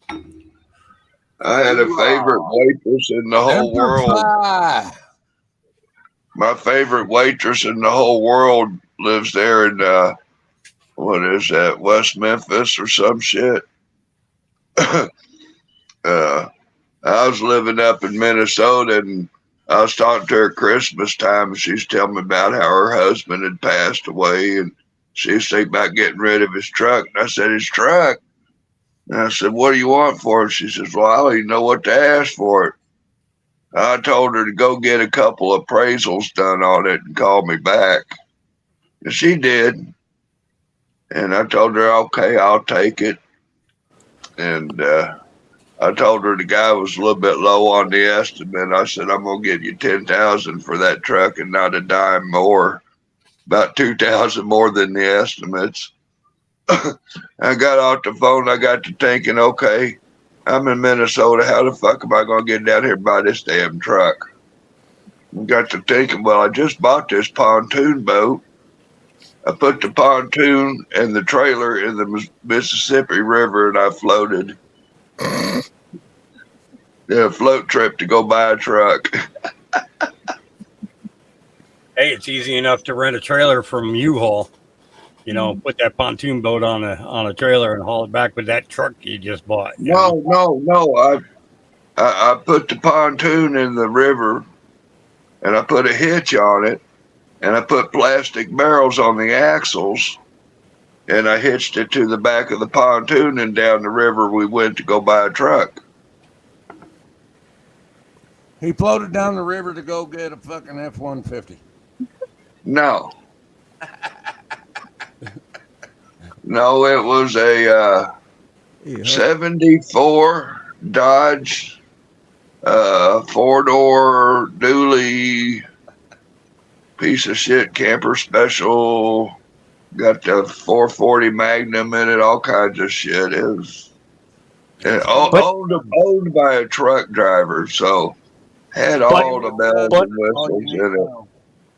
I had a favorite waitress in the whole world. My favorite waitress in the whole world lives there in what is that, West Memphis or some shit. I was living up in Minnesota, and I was talking to her at Christmas time, and she's telling me about how her husband had passed away, and she was thinking about getting rid of his truck. And I said, his truck? And I said, what do you want for it? She says, well, I don't even know what to ask for it. I told her to go get a couple of appraisals done on it and call me back. And she did. And I told her, okay, I'll take it. And I told her the guy was a little bit low on the estimate. I said, I'm going to give you $10,000 for that truck and not a dime more. About $2,000 more than the estimates. I got off the phone. I got to thinking, okay, I'm in Minnesota. How the fuck am I going to get down here and buy this damn truck? I got to thinking, well, I just bought this pontoon boat. I put the pontoon and the trailer in the Mississippi River, and I floated. Yeah, float trip to go buy a truck. Hey, it's easy enough to rent a trailer from U-Haul. Put that pontoon boat on a trailer and haul it back with that truck you just bought. No. I put the pontoon in the river, and I put a hitch on it, and I put plastic barrels on the axles, and I hitched it to the back of the pontoon, and down the river we went to go buy a truck. He floated down the river to go get a fucking F-150. No. No, it was a 74 Dodge 4-door dually piece of shit camper special. Got the 440 Magnum in it, all kinds of shit. It was Owned by a truck driver, so had all the bells and whistles in it.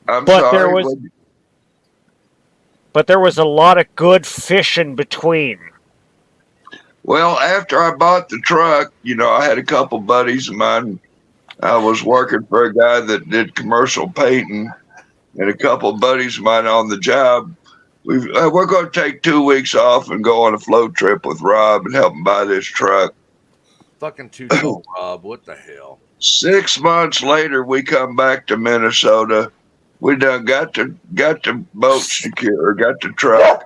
I'm sorry. But there was a lot of good fish in between. Well, after I bought the truck, I had a couple buddies of mine. I was working for a guy that did commercial painting, and a couple of buddies of mine on the job. We're going to take 2 weeks off and go on a float trip with Rob and help him buy this truck. Fucking too tall, Rob. What the hell? 6 months later, we come back to Minnesota. We done got the boat secure, got the truck.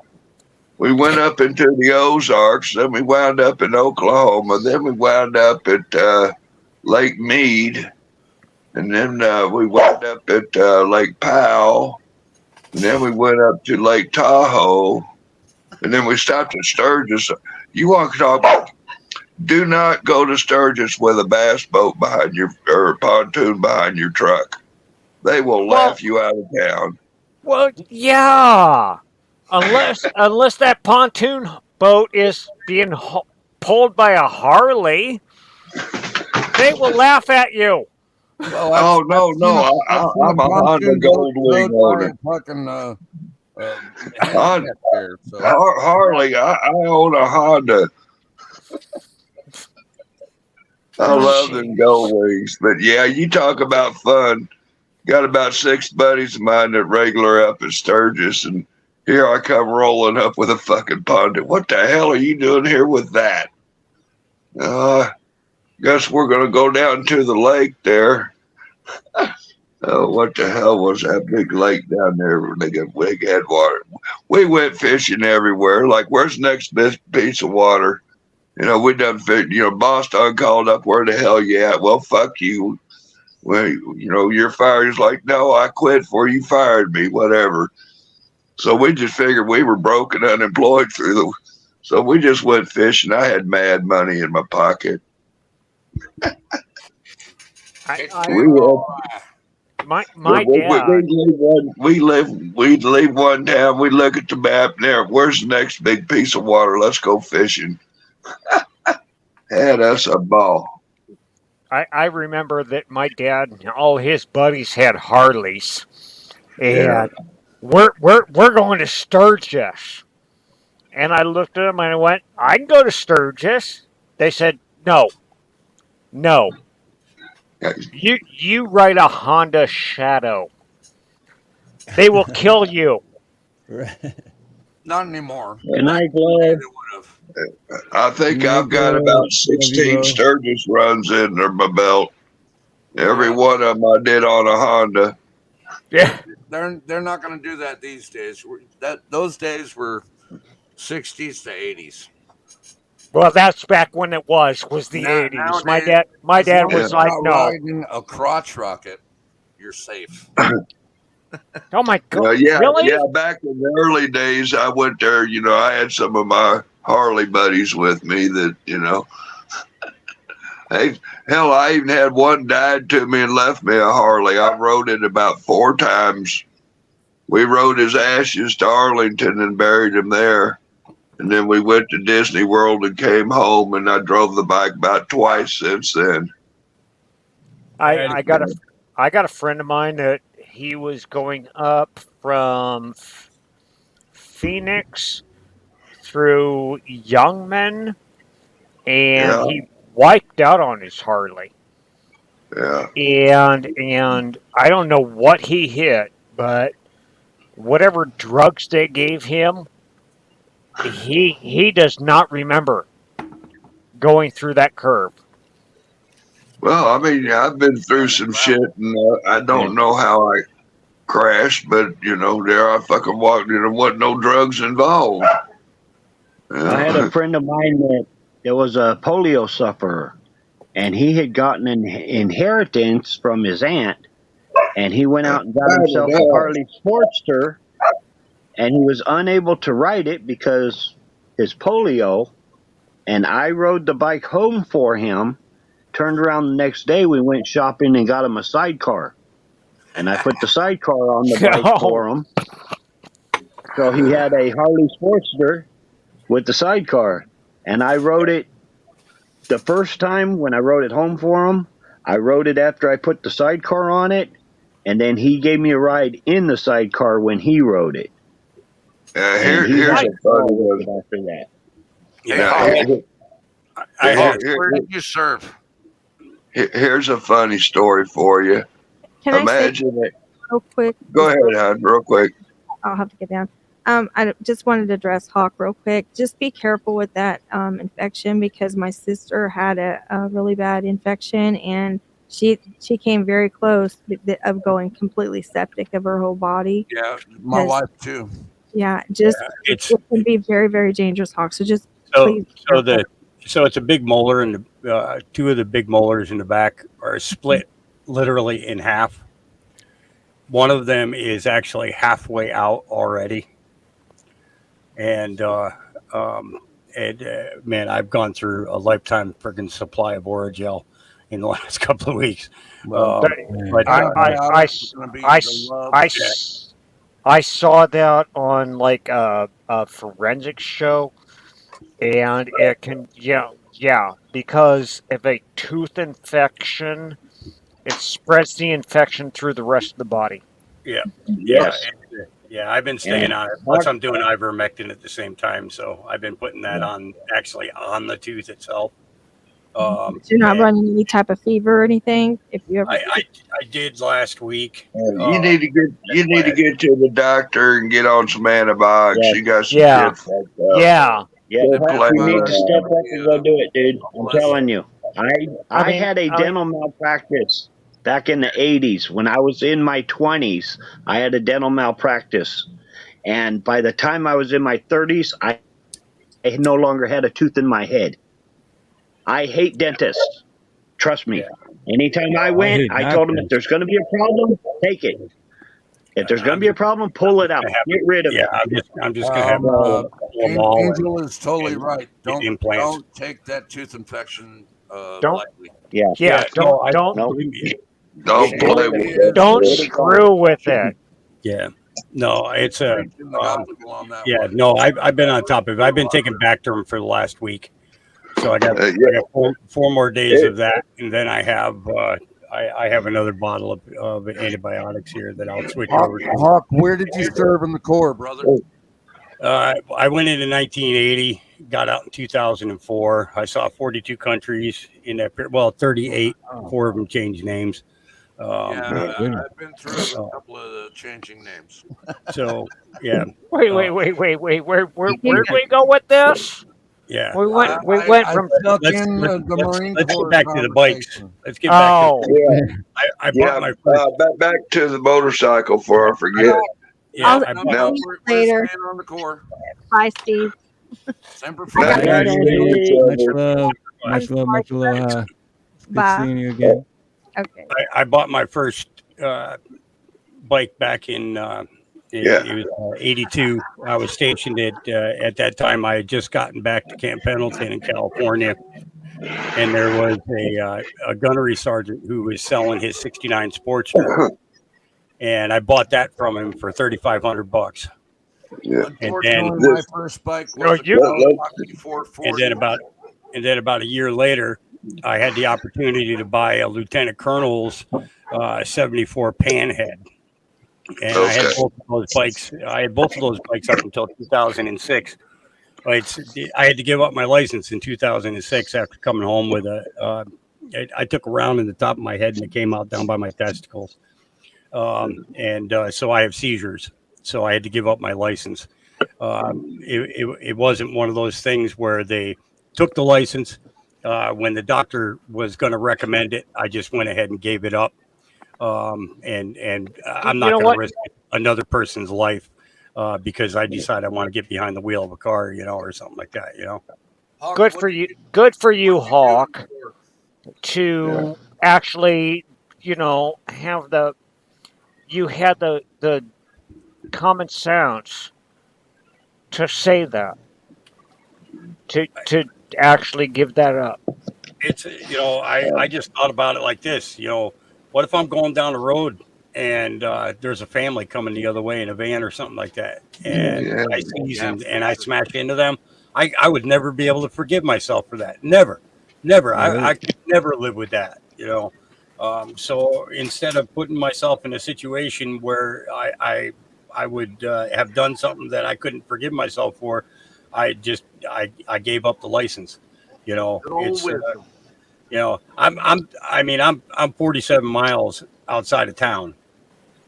We went up into the Ozarks, then we wound up in Oklahoma, then we wound up at Lake Mead, and then we wound up at Lake Powell, and then we went up to Lake Tahoe, and then we stopped at Sturgis. You want to talk about? Do not go to Sturgis with a bass boat or a pontoon behind your truck. They will laugh you out of town. Well, yeah. Unless that pontoon boat is being pulled by a Harley, they will laugh at you. Well, no. I'm a Honda Goldwing owner. Harley, I own a Honda. I love them Goldwings. But yeah, you talk about fun. Got about 6 buddies of mine that regular up at Sturgis, and here I come rolling up with a fucking pontoon. What the hell are you doing here with that? Guess we're going to go down to the lake there. What the hell was that big lake down there where they got big headwater? We went fishing everywhere. Like, where's the next best piece of water? We done fish. Boston called up, where the hell you at? Well, fuck you. Well, you're fired. He's like, no, I quit before you fired me, whatever. So we just figured we were broke and unemployed so we just went fishing. I had mad money in my pocket. We'd leave one town. We'd look at the map there. Where's the next big piece of water? Let's go fishing. Had us a ball. I remember that my dad and all his buddies had Harleys, and we're going to Sturgis. And I looked at them and I went, I can go to Sturgis. They said, no. You ride a Honda Shadow. They will kill you. Not anymore. And I'm glad. I think I've got about 16 Sturgis runs under my belt. Every one of them I did on a Honda. Yeah, they're not going to do that these days. Those days were 60s to 80s. Well, that's back when it was the 80s. My dad was like, no. Riding a crotch rocket, you're safe. Oh my God! Yeah, really? Yeah, back in the early days, I went there. I had some of my Harley buddies with me that, hey, hell, I even had one died to me and left me a Harley. I rode it about 4 times. We rode his ashes to Arlington and buried him there. And then we went to Disney World and came home, and I drove the bike about twice since then. I got a friend of mine that he was going up from Phoenix through Youngman, and he wiped out on his Harley. Yeah. And I don't know what he hit, but whatever drugs they gave him, he does not remember going through that curve. Well, I mean, I've been through some shit, and I don't know how I crashed, but there I fucking walked in. There wasn't no drugs involved. I had a friend of mine that was a polio sufferer, and he had gotten an inheritance from his aunt, and he went out and got himself a Harley Sportster, and he was unable to ride it because his polio, and I rode the bike home for him. Turned around the next day, we went shopping and got him a sidecar, and I put the sidecar on the bike for him. So he had a Harley Sportster with the sidecar, and I rode it the first time when I rode it home for him, I rode it after I put the sidecar on it, and then he gave me a ride in the sidecar when he rode it. Here's a funny one. After that. Where did you serve? Here's a funny story for you. Can Imagine I say it. real quick? Go ahead, hon, real quick. I'll have to get down. I just wanted to address Hawk real quick. Just be careful with that infection, because my sister had a really bad infection, and she came very close of going completely septic of her whole body. Yeah, my wife too. Yeah, it can be very, very dangerous, Hawk. So just please. So it's a big molar, and two of the big molars in the back are split literally in half. One of them is actually halfway out already. And man, I've gone through a lifetime friggin' supply of Oragel in the last couple of weeks. I saw that on like a forensic show, and it can because of a tooth infection, it spreads the infection through the rest of the body. Yeah. Yes. Yeah, I've been staying on it. Plus, I'm doing ivermectin at the same time, so I've been putting that on the tooth itself. You're not running any type of fever or anything. If you ever, I did last week. You need to get to the doctor and get on some antibiotics. Yeah. You got some Yeah. shit fucked up. Yeah. Yeah, you need to step up and go do it, dude. I'm telling you. I had a dental malpractice back in the 80s. When I was in my 20s, I had a dental malpractice. And by the time I was in my 30s, I no longer had a tooth in my head. I hate dentists. Trust me. Anytime I went, I told them, if there's going to be a problem, take it. If there's going to be a problem, pull it out. Get rid of it. I'm just going to have Angel is totally right. Don't take that tooth infection lightly. Don't screw with it. Yeah. No, it's I've been on top of it. I've been taking Bactrim for the last week. So I got four more days of that, and then I have another bottle of antibiotics here that I'll switch over to. Hawk, where did you serve in the Corps, brother? I went into 1980, got out in 2004. I saw 42 countries in that period. Well, 38. 4 of them changed names. I've been through a couple of changing names. So, yeah. Wait. Where did we go with this? Yeah, we went from let's get back to the bikes. Let's get back. I bought my first. Back to the motorcycle before I forget. I'll see you later. On the Corps. Bye, Steve. Much love, much aloha. Bye. Good seeing you again. Okay. I bought my first bike back in. It was 82. I was stationed at that time. I had just gotten back to Camp Pendleton in California, and there was a gunnery sergeant who was selling his '69 Sportster, and I bought that from him for $3,500. Yeah. And then my first bike was and then about a year later, I had the opportunity to buy a lieutenant colonel's 74 Panhead. And I had both of those bikes. Up until 2006. I had to give up my license in 2006 after coming home with I took a round in the top of my head and it came out down by my testicles. So I have seizures. So I had to give up my license. It wasn't one of those things where they took the license when the doctor was going to recommend it. I just went ahead and gave it up. And I'm not going to risk another person's life because I decide I want to get behind the wheel of a car, or something like that, Good for you. Good for you, Hawk, to actually, have the common sense to say that, to actually give that up. It's, I just thought about it like this, what if I'm going down the road and there's a family coming the other way in a van or something like that, and I seize and I smash into them? I would never be able to forgive myself for that. Never. Never. Yeah, I could never live with that, you know. So instead of putting myself in a situation where I would have done something that I couldn't forgive myself for, I gave up the license. You know, Good old it's wisdom. you know, I'm 47 miles outside of town.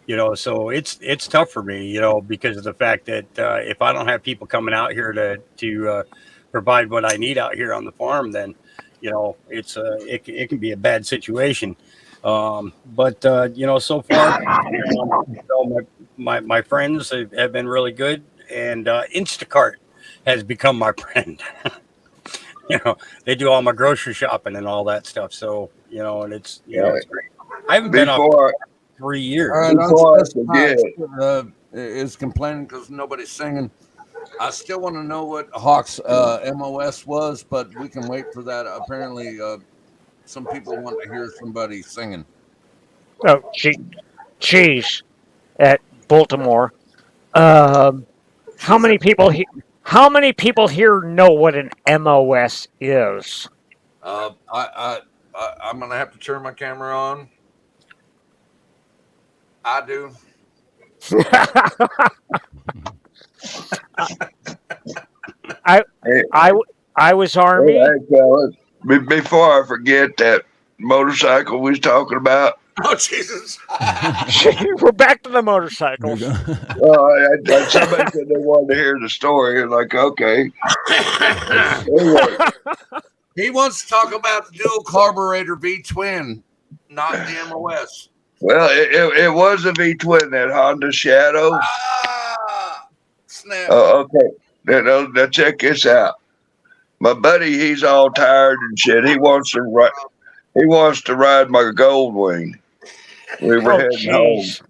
You know, so it's tough for me, you know, because of the fact that if I don't have people coming out here to provide what I need out here on the farm, then you know it can be a bad situation. But you know, so far, you know, my friends have been really good, and Instacart has become my friend. You know, they do all my grocery shopping and all that stuff. So you know, and it's you know it's great. I haven't been off Before 3 All years. right, before I unspecified forget, is complaining because nobody's singing. I still want to know what Hawk's MOS was, but we can wait for that. Apparently, some people want to hear somebody singing. Oh, geez, at Baltimore. Um, how many people how many people here know what an MOS is? I'm gonna have to turn my camera on. I do. I hey, I was Army. hey, fellas, before I forget that motorcycle we was talking about. Oh Jesus! We're back to the motorcycles. Somebody said they wanted to hear the story. Like, okay. Anyway, He wants to talk about the dual carburetor V twin, not the MOS. well, it was a V twin, that Honda Shadow. Ah, snap. Okay. Now check this out. My buddy, he's all tired and shit. He wants to ride. He wants to ride my Goldwing. We were Oh, heading home, jeez.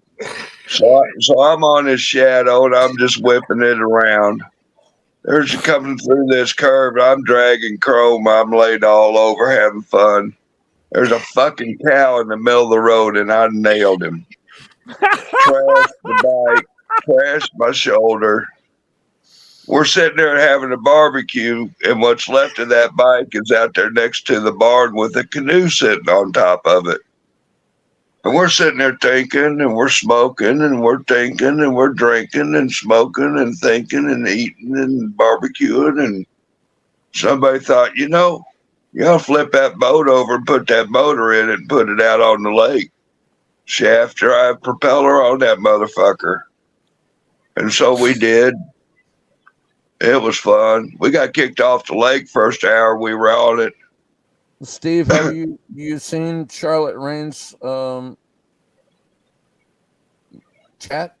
so I'm on this Shadow and I'm just whipping it around. There's coming through this curve. I'm dragging Chrome. I'm laid all over having fun. There's a fucking cow in the middle of the road and I nailed him. Crashed the bike, crashed my shoulder. We're sitting there having a barbecue, and what's left of that bike is out there next to the barn with a canoe sitting on top of it. And we're sitting there thinking, and we're smoking, and we're thinking, and we're drinking, and smoking, and thinking, and eating, and barbecuing. And somebody thought, you know, flip that boat over and put that motor in it and put it out on the lake. Shaft drive propeller on that motherfucker. And so we did. It was fun. We got kicked off the lake first hour we were on it. Steve, have you seen Charlotte Rain's chat?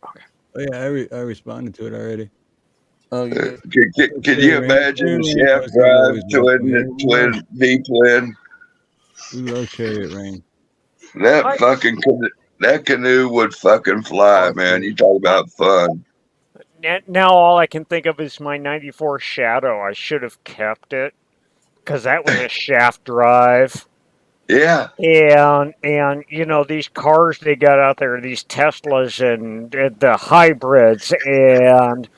Oh yeah, I responded to it already. Oh, yeah. Can you imagine shaft drive twin V twin? We love Chariot Rain. That canoe would fucking fly, man. You talk about fun. Now all I can think of is my '94 Shadow. I should have kept it because that was a shaft drive. Yeah. And you know, these cars they got out there, these Teslas and the hybrids, and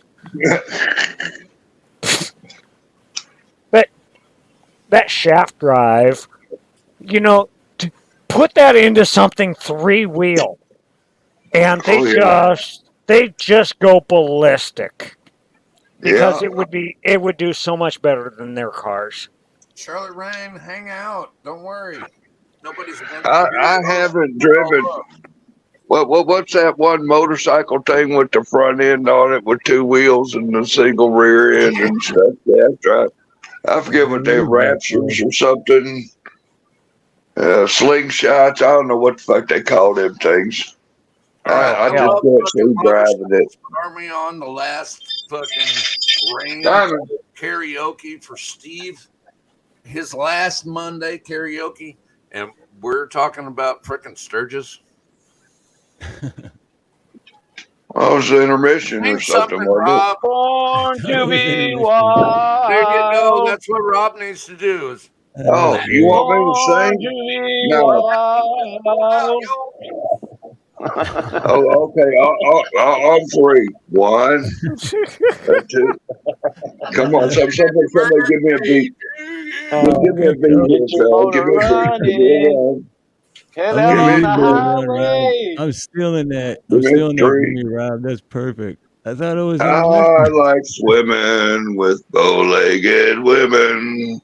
but that shaft drive, you know, put that into something 3-wheel, and they just go ballistic because it would do so much better than their cars. Charlotte Rain, hang out. Don't worry. Nobody's. I haven't driven. What's that one motorcycle thing with the front end on it with 2 wheels and a single rear end and stuff? That's right. I forget what they Raptors or something. Slingshots. I don't know what the fuck they call them things. I just can't see driving it. Are we on the last fucking Rain karaoke for Steve? His last Monday karaoke, and we're talking about frickin' Sturgis. Oh, it was an intermission or something, Rob. Born to be wild. There you go. That's what Rob needs to do. Oh, you want me to sing? No. Oh, okay. I'm free. 1, 2. Come on, somebody give me a beat. Give me a beat here, Get your fella. motor Give me a beat. running. Head I'm out gonna Give on me, the use that one, Rob. highway. I'm stealing that. give I'm me stealing that from three. you, Rob. That's perfect. I thought it was I intermission. like swimming with bow-legged women.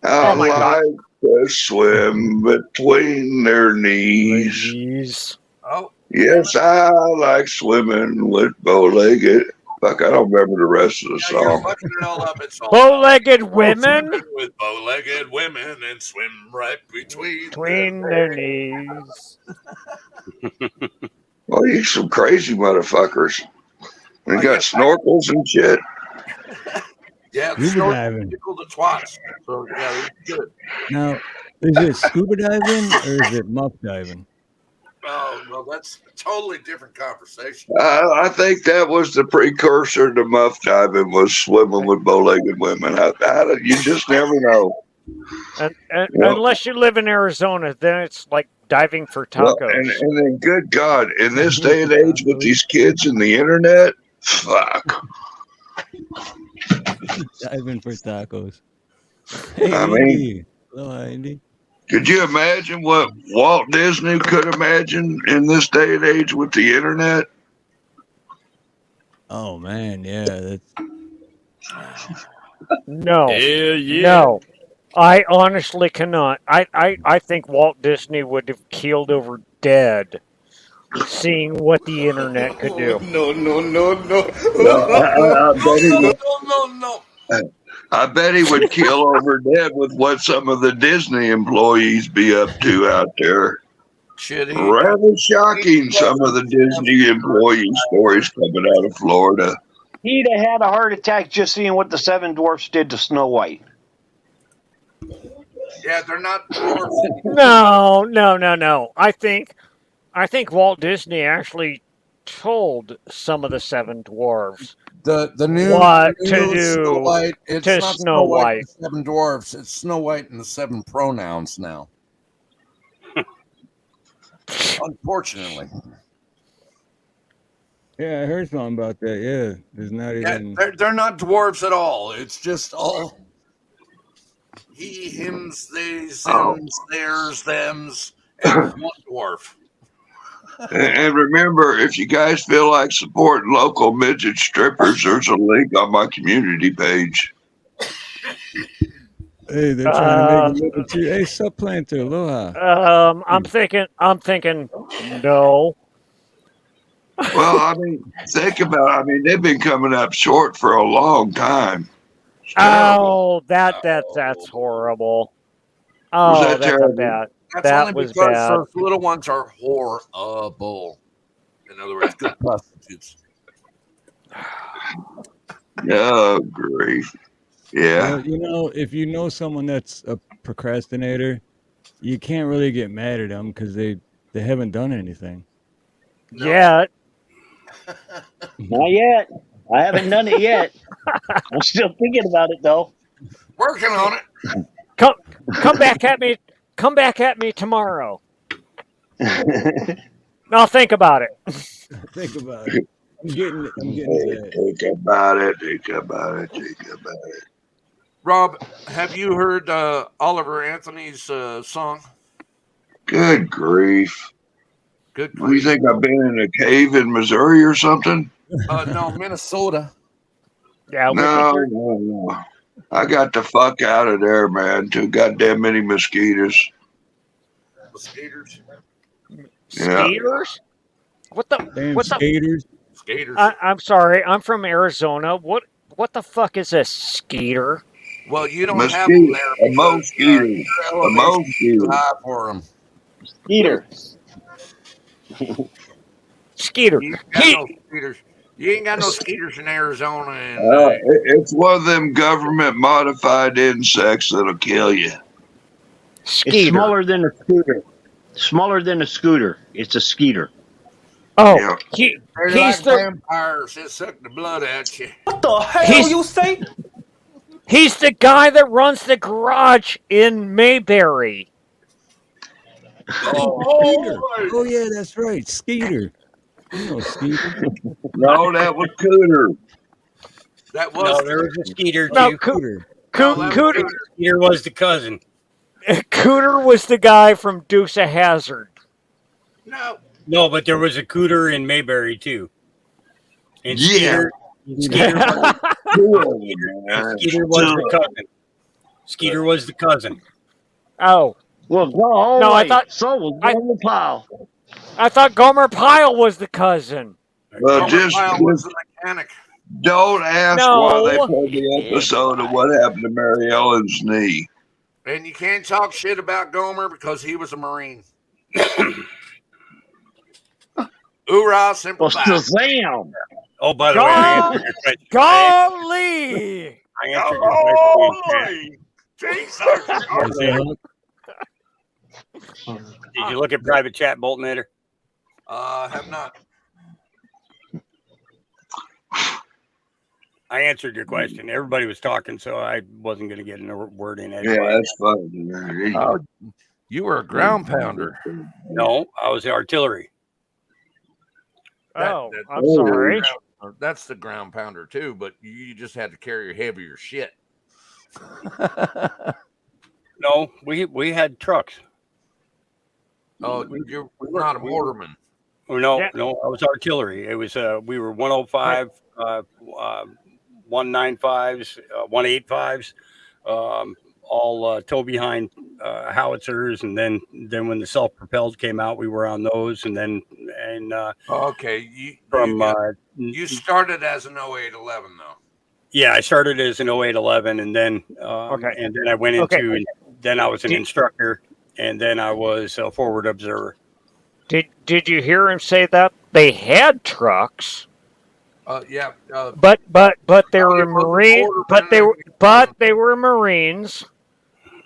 I Oh my god. like to swim between their knees. Ladies. Oh, Yes, I like swimming with bow-legged. Fuck, I don't remember the rest of the yeah, you're song. fucking it all up. It's all Bow-legged women swimming with bow-legged women and swim right between between their knees. Well, you some crazy motherfuckers. They got snorkels and shit. Yeah, Scuba snort diving. tickle the twats. So yeah, it's good. Now, is it scuba diving or is it muff diving? Oh well, that's a totally different conversation. I think that was the precursor to muff diving, was swimming with bow-legged women. You just never know. And Well, unless you live in Arizona, then it's like diving for well, tacos. and then, good God, in this day and age with these kids and the internet, fuck. Diving for tacos. Hey, I mean, Indy. Hello, Indy. could you imagine what Walt Disney could imagine in this day and age with the internet? Oh man, yeah. That's No. Hell yeah. No. I honestly cannot. I think Walt Disney would have keeled over dead seeing what the internet could do. No. Well, I bet he would. No. I bet he would keel over dead with what some of the Disney employees be up to out there. Should he? Rather shocking, some of the Disney employee stories coming out of Florida. He'd have had a heart attack just seeing what the Seven Dwarfs did to Snow White. Yeah, they're not dwarfs. No. I think Walt Disney actually told some of the Seven Dwarfs The new what the to new do Snow White. It's to not Snow White. and the Seven Dwarfs. It's Snow White and the Seven Pronouns now. Unfortunately. yeah. I heard something about that. Yeah, there's not Yeah, even. they're not dwarfs at all. It's just all he, hims, they, sims, theirs, thems, and one dwarf. And remember, if you guys feel like supporting local midget strippers, there's a link on my community page. Hey, they're trying to make it look at you. Hey, supplanter, aloha. I'm thinking no. Well, I mean, think about it. I mean, they've been coming up short for a long time. Oh, that's horrible. Was Oh, that that's a terrible? bad. That's That only was because bad. first little ones are horrible. In other words, good prostitutes. Oh, grief. Yeah. Well, you know, if you know someone that's a procrastinator, you can't really get mad at them because they haven't done anything. Yeah. Not yet. I haven't done it yet. I'm still thinking about it though. Working on it. Come back at me. Come back at me tomorrow. Now think about it. Think about it. I'm getting to that. Think about it. Rob, have you heard Oliver Anthony's song? Good grief. Good What do you think? I've been in a cave in Missouri or something? No, Minnesota. Yeah. No. I got the fuck out of there, man. Too goddamn many mosquitoes. Skaters. Skaters? What the? Damn What the? skaters. Skaters. I'm sorry. I'm from Arizona. What the fuck is a skeeter? Well, you don't have them there A mosquito. your elevation is too high for them. Skeeter. Skeeter. You ain't got no skeeters in Arizona. And, It's one of them government modified insects that'll kill you. It's smaller than a scooter. Smaller than a scooter. It's a skeeter. Oh, Yeah. they're he's like the vampires that suck the blood out you. What the hell you say? he's the guy that runs the garage in Mayberry. Oh yeah, that's right, Skeeter. You know Skeeter. No, that was Cooter. That was No, there was a Skeeter No, too. Cooter. Skeeter was the cousin. Cooter was the guy from Dukes of Hazzard. No, but there was a Cooter in Mayberry too. And Yeah. Skeeter was the cousin. Skeeter was the cousin. Oh. Well, go all No, right. I thought So was Gomer Pyle. I thought Gomer Pyle was the cousin. Well, Gomer Pyle was the mechanic. don't ask why they No. played the episode of what happened to Mary Ellen's knee. And you can't talk shit about Gomer because he was a Marine. Hoorah, simple Well, Shazam! Oh, by the way, I answered your question. Golly! I answered your question. Jesus. Did you look at private chat, Boltonator? Have not. I answered your question. Everybody was talking, so I wasn't going to get a word in anyway. Yeah, that's funny. Oh, you were a ground pounder. No, I was the artillery. I'm sorry. That's the ground pounder too, but you just had to carry heavier shit. No, we had trucks. Oh, you're not a mortarman. No, I was artillery. It was we were 105, 195s, 185s, all tow behind howitzers, and then when the self-propelled came out, we were on those, okay, you started as an 0811 though. Yeah, I started as an 0811, and then and then I went into and then I was an instructor, and then I was a forward observer. Did you hear him say that they had trucks? Yeah. But they were Marine. But they were Marines.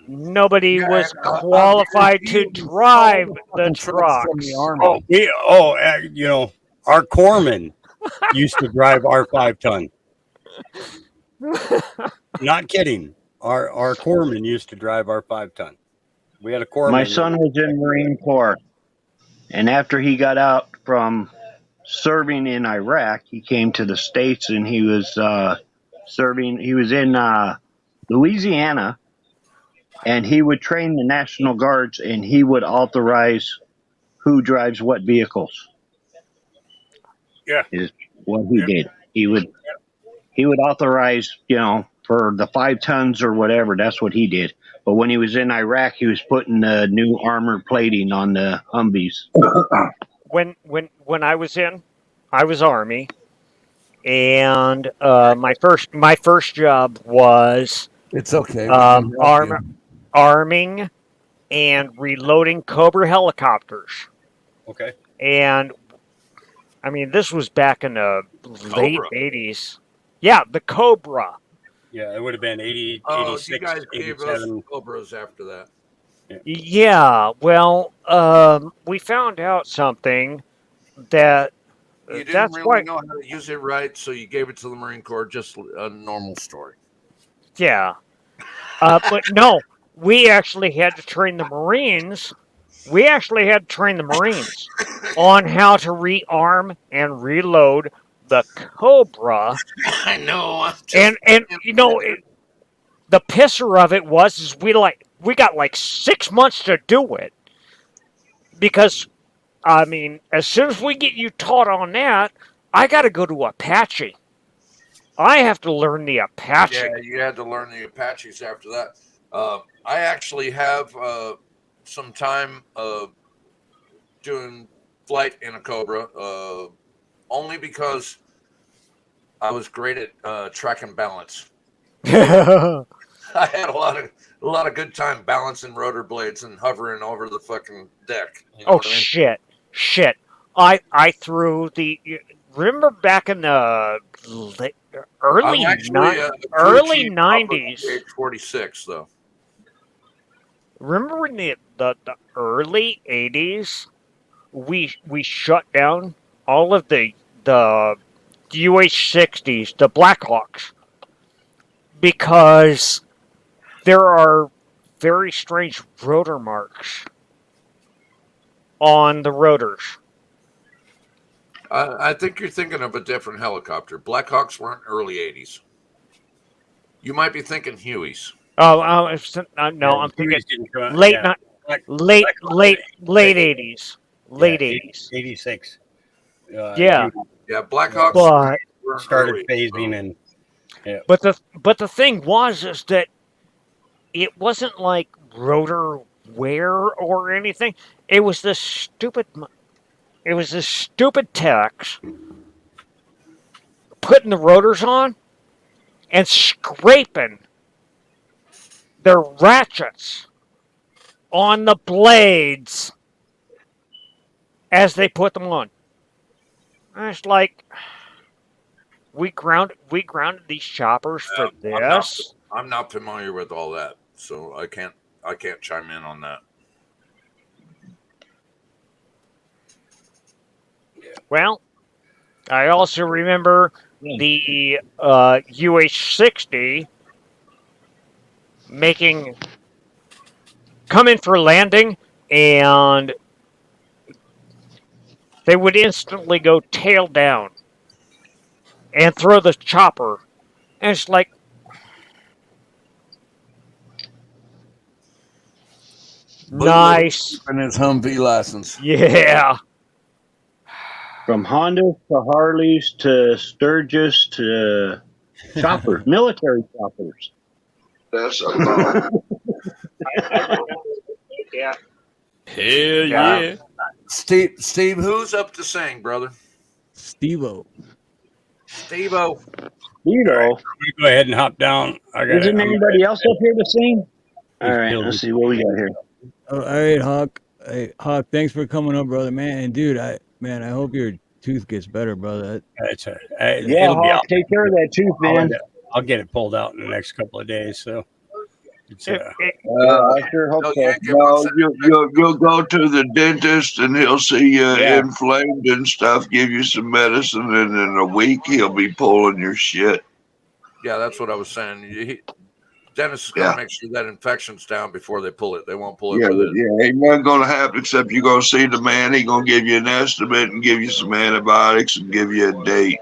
Nobody was qualified to drive the trucks. Our corpsman used to drive our 5-ton. Not kidding. Our corpsman used to drive our 5-ton. We had a corpsman. My son was in Marine Corps, and after he got out from serving in Iraq, he came to the States, and he was serving. He was in Louisiana, and he would train the National Guards, and he would authorize who drives what vehicles. Yeah, is what he did. He would authorize, for the 5 tons or whatever. That's what he did. But when he was in Iraq, he was putting the new armor plating on the Humvees. When I was in, I was Army, and my first job was it's okay. Arming and reloading Cobra helicopters. Okay. And I mean, this was back in the late 80s. Yeah, the Cobra. Yeah, it would have been 80, Oh, 86, you guys gave us 87. Cobras after that. Yeah, well, we found out something that You didn't that's really why. know how to use it right, so you gave it to the Marine Corps. Just a normal story. Yeah, but no, we actually had to train the Marines. We actually had to train the Marines on how to rearm and reload the Cobra. I know. And the pisser of it was we got like 6 months to do it, because I mean, as soon as we get you taught on that, I got to go to Apache. I have to learn the Apache. Yeah, you had to learn the Apaches after that. I actually have some time doing flight in a Cobra, only because I was great at track and balance. I had a lot of good time balancing rotor blades and hovering over the fucking deck. You know what I mean? Shit! I threw the. Remember back in the early 90s. 46 though. Remember in the early 80s, we shut down all of the UH-60s, the Blackhawks, because there are very strange rotor marks on the rotors. I think you're thinking of a different helicopter. Blackhawks weren't early 80s. You might be thinking Huey's. Oh, no, I'm thinking late yeah. late 80s, late Yeah, 80s. 86. Yeah, Yeah, Blackhawks but started early, phasing so. and yeah. but the thing was is that it wasn't like rotor wear or anything. It was this stupid. It was this stupid techs putting the rotors on and scraping their ratchets on the blades as they put them on. And it's like we grounded these choppers for this. I'm not familiar with all that, so I can't chime in on that. Well, I also remember the UH-60 come in for landing, and they would instantly go tail down and throw the chopper. And it's like, nice. And his Humvee license. Yeah. From Hondas to Harleys to Sturgis to choppers, military choppers. That's a lot. Yeah. Hell yeah. Steve, who's up to sing, brother? Steve-O. Steve-O. Steve-O. Go ahead and hop down. Isn't anybody else up here to sing? All right, let's see what we got here. Oh, all right, Hawk. Hey, Hawk, thanks for coming up, brother. Man, and dude, I hope your tooth gets better, brother. Yeah, Hawk, take care of that tooth, man. I'll get it pulled out in the next couple of days. So, it's, I sure hope so. No, you'll go to the dentist and he'll see you inflamed and stuff, give you some medicine, and in a week he'll be pulling your shit. Yeah, that's what I was saying. Dennis is going to make sure that infection's down before they pull it. They won't pull it with it. Yeah, ain't nothing going to happen except you're going to see the man. He's going to give you an estimate and give you some antibiotics and give you a date.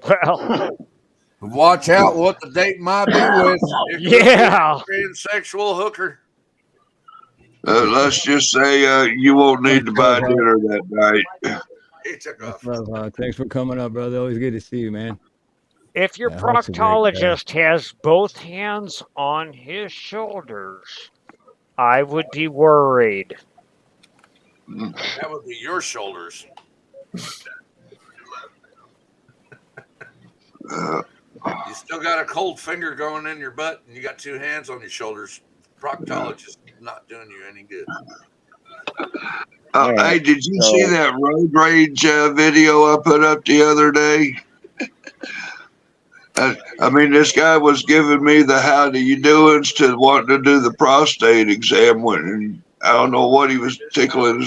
Well, watch out what the date might be with. Yeah. Transsexual hooker. Let's just say you won't need to buy dinner that night. He took off. Love, Hawk. Thanks for coming up, brother. Always good to see you, man. If your Hawk's a great guy. proctologist has both hands on his shoulders, I would be worried. That would be your shoulders. You still got a cold finger going in your butt, and you got two hands on your shoulders. Proctologist not doing you any good. Hey, did you see that road rage video I put up the other day? I mean, this guy was giving me the how do you doings to wanting to do the prostate exam when, and I don't know what he was tickling.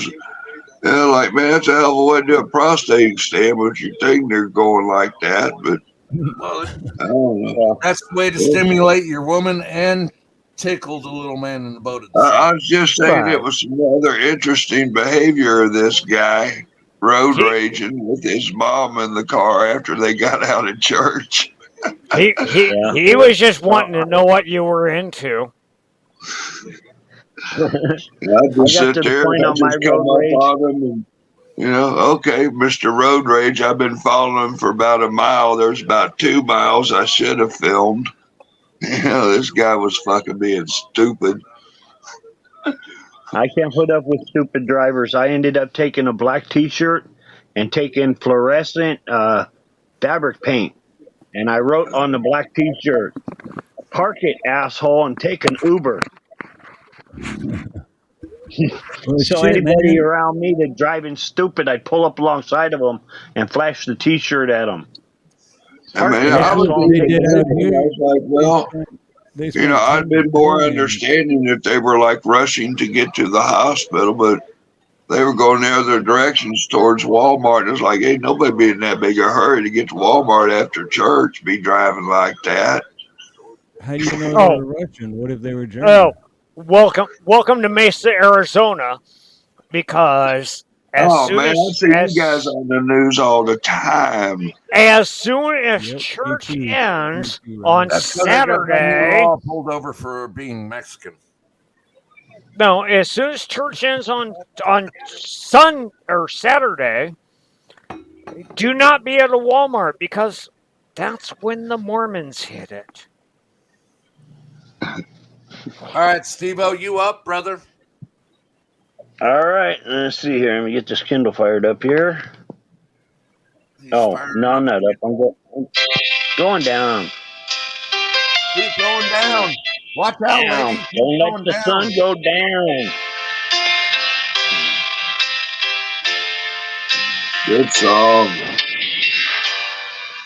Like, man, that's a hell of a way to do a prostate exam if you think they're going like that. But Well, I don't know. that's the way to stimulate your woman and tickle the little man in the boat. At the I same was just saying it was some other interesting behavior of this guy road raging with his mom in the car after they got out of church. He was just wanting to know what you were into. I just sit there and I just come up on him and, you know, okay, Mr. Road Rage, I've been following him for about a mile. There's about 2 miles I should have filmed. You know, this guy was fucking being stupid. I can't put up with stupid drivers. I ended up taking a black T-shirt and taking fluorescent fabric paint. And I wrote on the black T-shirt, "Park it, asshole, and take an Uber." So anybody around me that's driving stupid, I'd pull up alongside of them and flash the T-shirt at them. I mean, I was like, well, you know, I'd been more understanding if they were like rushing to get to the hospital, but they were going the other directions towards Walmart. It's like, ain't nobody be in that big a hurry to get to Walmart after church, be driving like that. How do you know they were Russian? What if they were German? Oh, welcome to Mesa, Arizona, because Oh man, I see you guys on the news all the time. as soon as Yep, me church too. Me ends too, on Rob. That's because I got Daniel Saturday. Law pulled over for being Mexican. No, as soon as church ends on Sun or Saturday, do not be at a Walmart because that's when the Mormons hit it. All right, Steve-O, you up, brother? All right, let's see here. Let me get this Kindle fired up here. Oh, no, I'm not up. I'm going down. Keep going down. Watch out, Down. lady. Keep Don't let going the sun down. go down. Good song.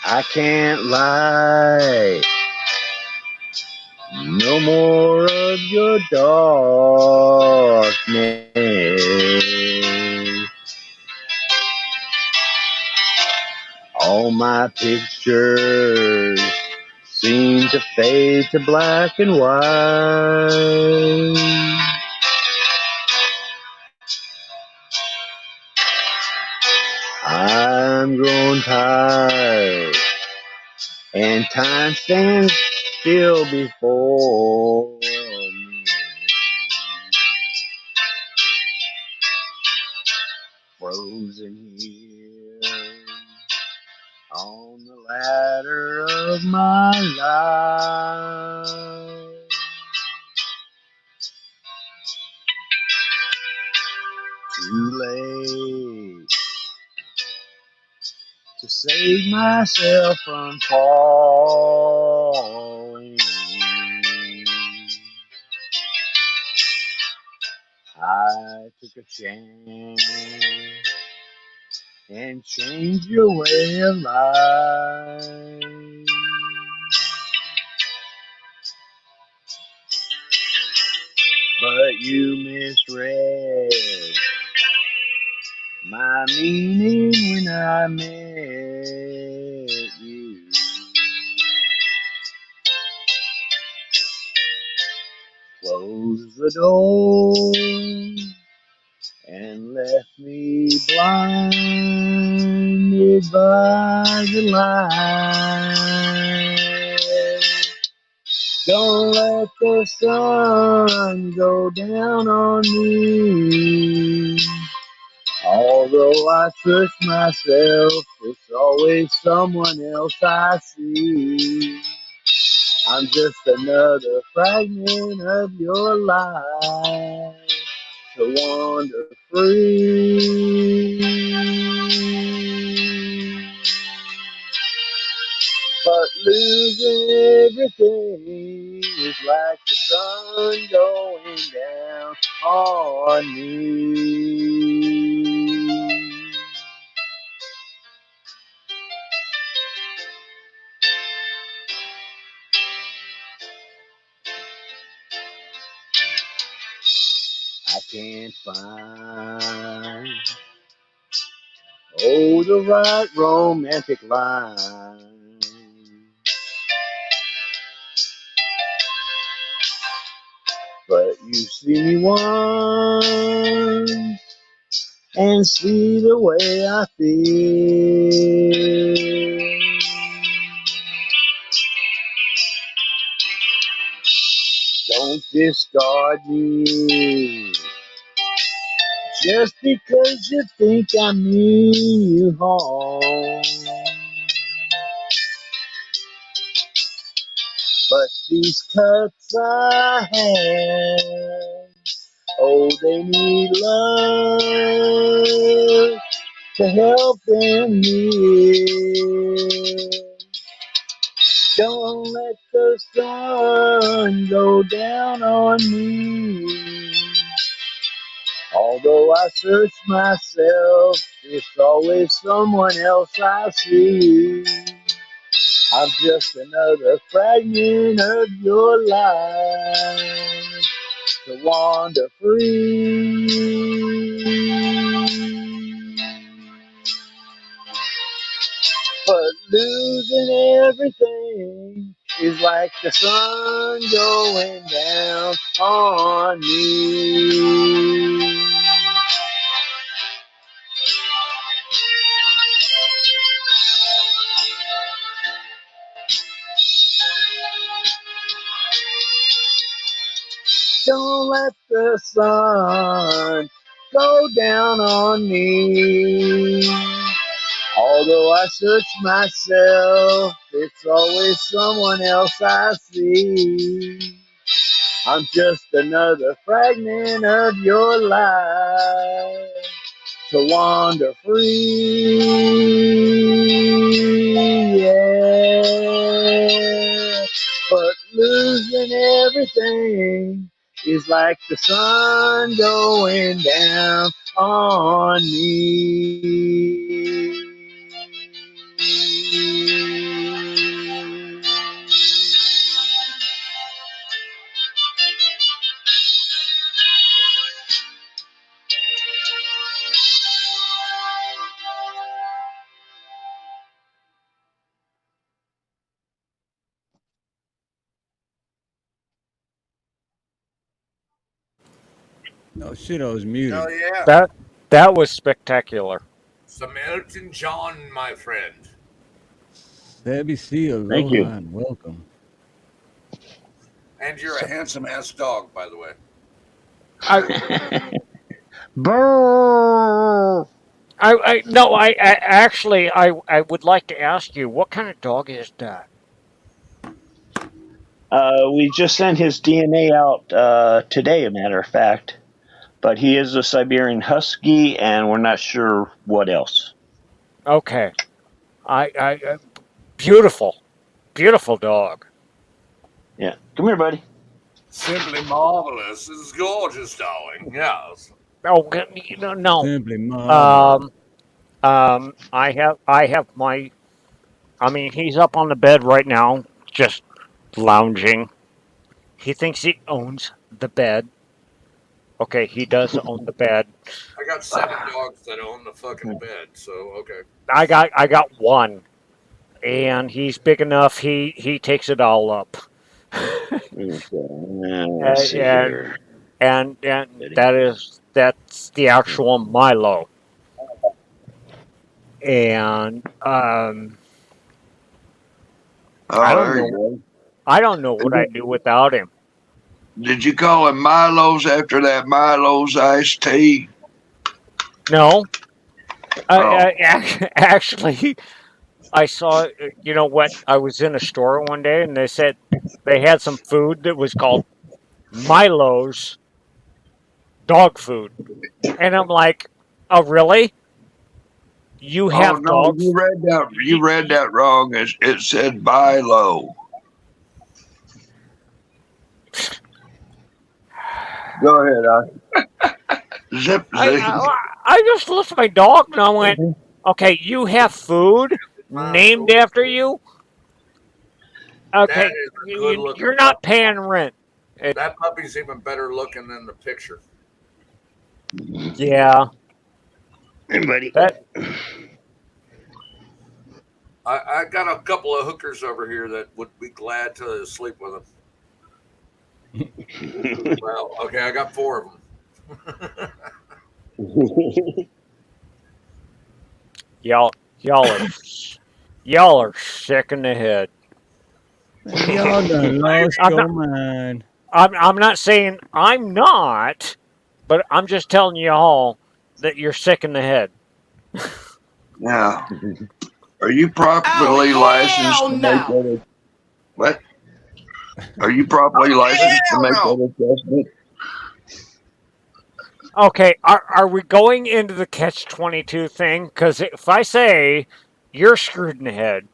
I can't lie. No more of your darkness. All my pictures seem to fade to black and white. I'm growing tired, and time stands still before me. Frozen here on the ladder of my life. Too late to save myself from falling. I took a chance and changed your way of life. But you misread my meaning when I met you. Close the door and left me blinded by the light. Don't let the sun go down on me. Although I trust myself, it's always someone else I see. I'm just another fragment of your life to wander free. But losing everything is like the sun going down on me. I can't find, oh, the right romantic line. But you see me once and see the way I feel. Don't discard me just because you think I mean you harm. But these cuts I have, oh, they need love to help them heal. Don't let the sun go down on me. Although I search myself, it's always someone else I see. I'm just another fragment of your life to wander free. But losing everything is like the sun going down on me. Don't let the sun go down on me. Although I search myself, it's always someone else I see. I'm just another fragment of your life to wander free. Yeah, but losing everything is like the sun going down on me. Oh shit, I was muted. Hell yeah. That was spectacular. Some Elton John, my friend. Sabby C, Thank aloha you. and welcome. And you're a handsome ass dog, by the way. Brrr. I actually I would like to ask you, what kind of dog is that? We just sent his DNA out today, a matter of fact. But he is a Siberian Husky, and we're not sure what else. Okay, beautiful dog. Yeah, come here, buddy. Simply marvelous. This is gorgeous, darling. Yes. Oh no. Simply marvelous. I have my. I mean, he's up on the bed right now, just lounging. He thinks he owns the bed. Okay, he does own the bed. I got 7 dogs that own the fucking bed, so okay. I got one, and he's big enough. He takes it all up. Let's see and here. and that's the actual Milo. And Oh, I don't there you know. go. I don't know what I'd do without him. Did you call him Milo's after that Milo's iced tea? No, Oh. actually, I saw. You know what? I was in a store one day, and they said they had some food that was called Milo's dog food, and I'm like, oh really? You Oh have no, dog? you read that wrong. It said buy low. Go ahead. Zip. I just looked at my dog and I went, okay, you have food named after you? Okay, That is a good looking you're not paying rent. That puppy's even better looking than the picture. Yeah. Hey, buddy. I got a couple of hookers over here that would be glad to sleep with him. Well, okay, I got 4 of them. Y'all are sick in the head. Y'all done lost your mind. I'm not saying I'm not, but I'm just telling y'all that you're sick in the head. Now, are you properly licensed to make that? What? Are you properly licensed to make that adjustment? Okay, are we going into the catch-22 thing? Because if I say you're screwed in the head,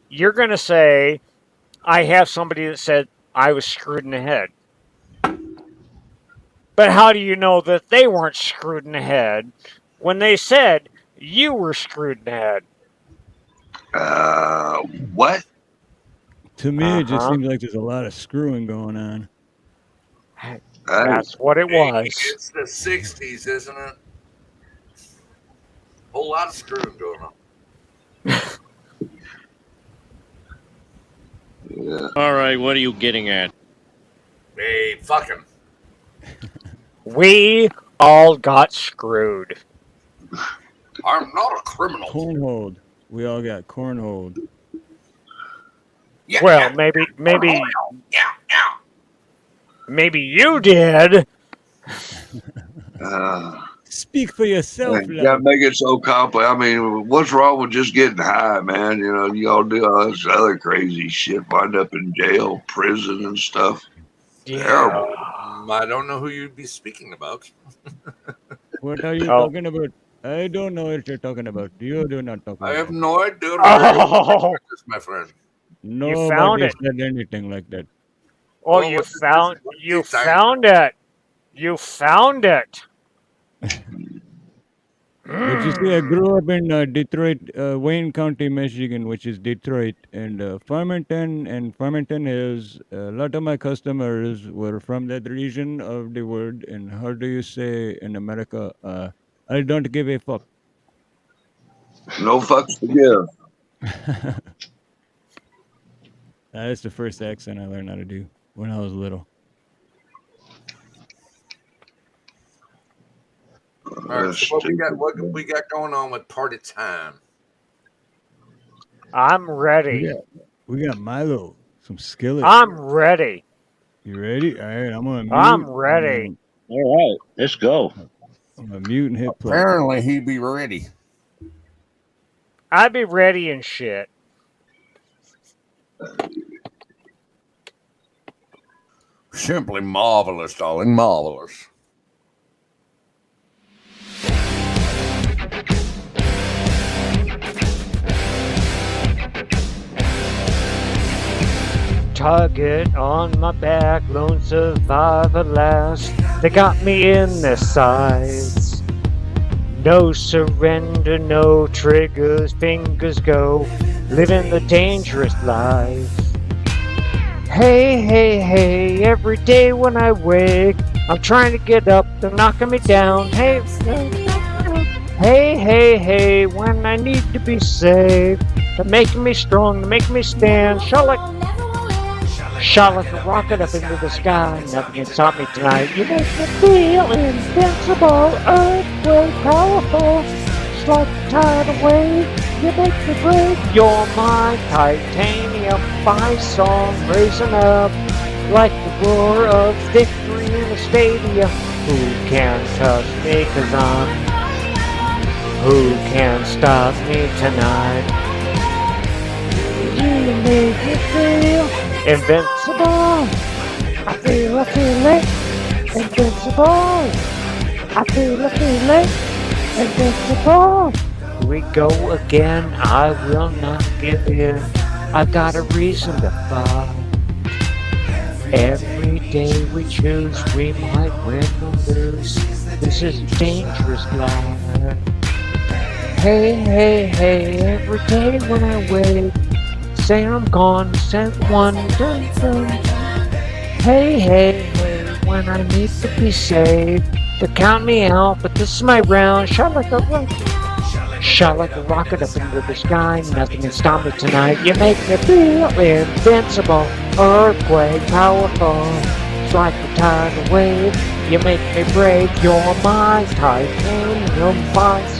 you're going to say I have somebody that said I was screwed in the head. But how do you know that they weren't screwed in the head when they said you were screwed in the head? What? To me, it just seems like there's a lot of screwing going on. That's what it was. It's the 60s, isn't it? Whole lot of screwing going on. Yeah. All right, what are you getting at? Hey, fuck him. We all got screwed. I'm not a criminal. Cornholed. We all got cornholed. Yeah, well, maybe. Maybe you did. Speak for yourself, You gotta love. make it so complex. I mean, what's wrong with just getting high, man? You know, you all do all this other crazy shit, wind up in jail, prison, and stuff. Terrible. I don't know who you'd be speaking about. What are you Oh. talking about? I don't know what you're talking about. You do not talk I like have that. no idea Oh. this, my friend. You found Nobody it. said anything like that. Oh, Well, you what's this found monkey time? it. You found it. But you see, I grew up in Detroit, Wayne County, Michigan, which is Detroit, and Farmington Hills. A lot of my customers were from that region of the world. And how do you say in America? I don't give a fuck. No fucks to give. That's the first accent I learned how to do when I was little. All right, so what we got going on with party time? I'm ready. We got Milo, some skillet. I'm ready. You ready? All right, I'm gonna mute. I'm ready. All right, let's go. I'm gonna mute and hit play. Apparently, he'd be ready. I'd be ready and shit. Simply marvelous, darling, marvelous. Target on my back, lone survivor last. They got me in their sights. No surrender, no triggers, fingers go. Living the dangerous life. Hey, hey, hey, every day when I wake, I'm trying to get up, they're knocking me down. Hey, hey, hey, hey, when I need to be saved, they're making me strong, they're making me stand. Shot like a rocket up into the sky. Nothing can stop me tonight. You make me feel invincible, earthquake powerful. Just like a tidal wave, you make me brave. You're my titanium song, raising up like the roar of victory in a stadium. Who can touch me? 'Cause who can stop me tonight? You make me feel invincible. I feel it. Invincible. I feel it. Invincible. Here we go again. I will not give in. I've got a reason to fight. Every day we choose, we might win or lose. This is a dangerous life. Hey, hey, hey, every day when I wake, say I'm gone, sent one, dun, dun. Hey, hey, hey, when I need to be saved, they count me out, but this is my round. Shot like a rocket up into the sky. Nothing can stop me tonight. You make me feel invincible, earthquake powerful. It's like a tidal wave. You make me brave. You're my titanium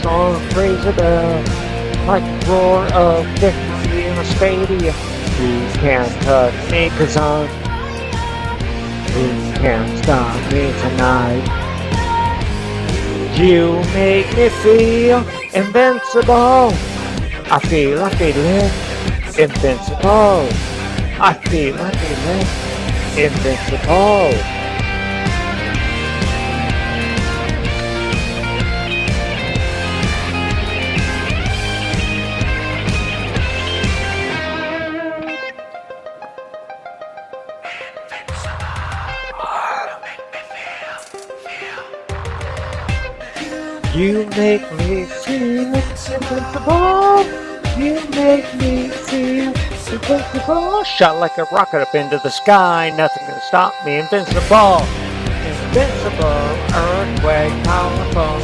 song, raise it up like the roar of victory in a stadium. Who can touch me? 'Cause who can stop me tonight? You make me feel invincible. I feel it. Invincible. I feel it. Invincible. You make me feel invincible. You make me feel invincible. Shot like a rocket up into the sky. Nothing can stop me. Invincible. Invincible. Earthquake powerful.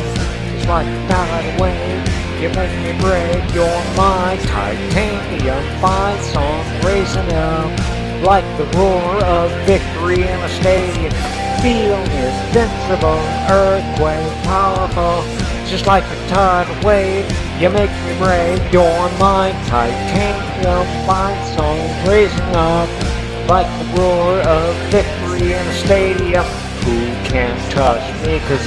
It's like a tidal wave. You make me brave. You're my titanium song, raising up like the roar of victory in a stadium. Feel invincible, earthquake powerful, just like a tidal wave. You make me brave. You're my titanium song, raising up like the roar of victory in a stadium. Who can't touch me, 'cause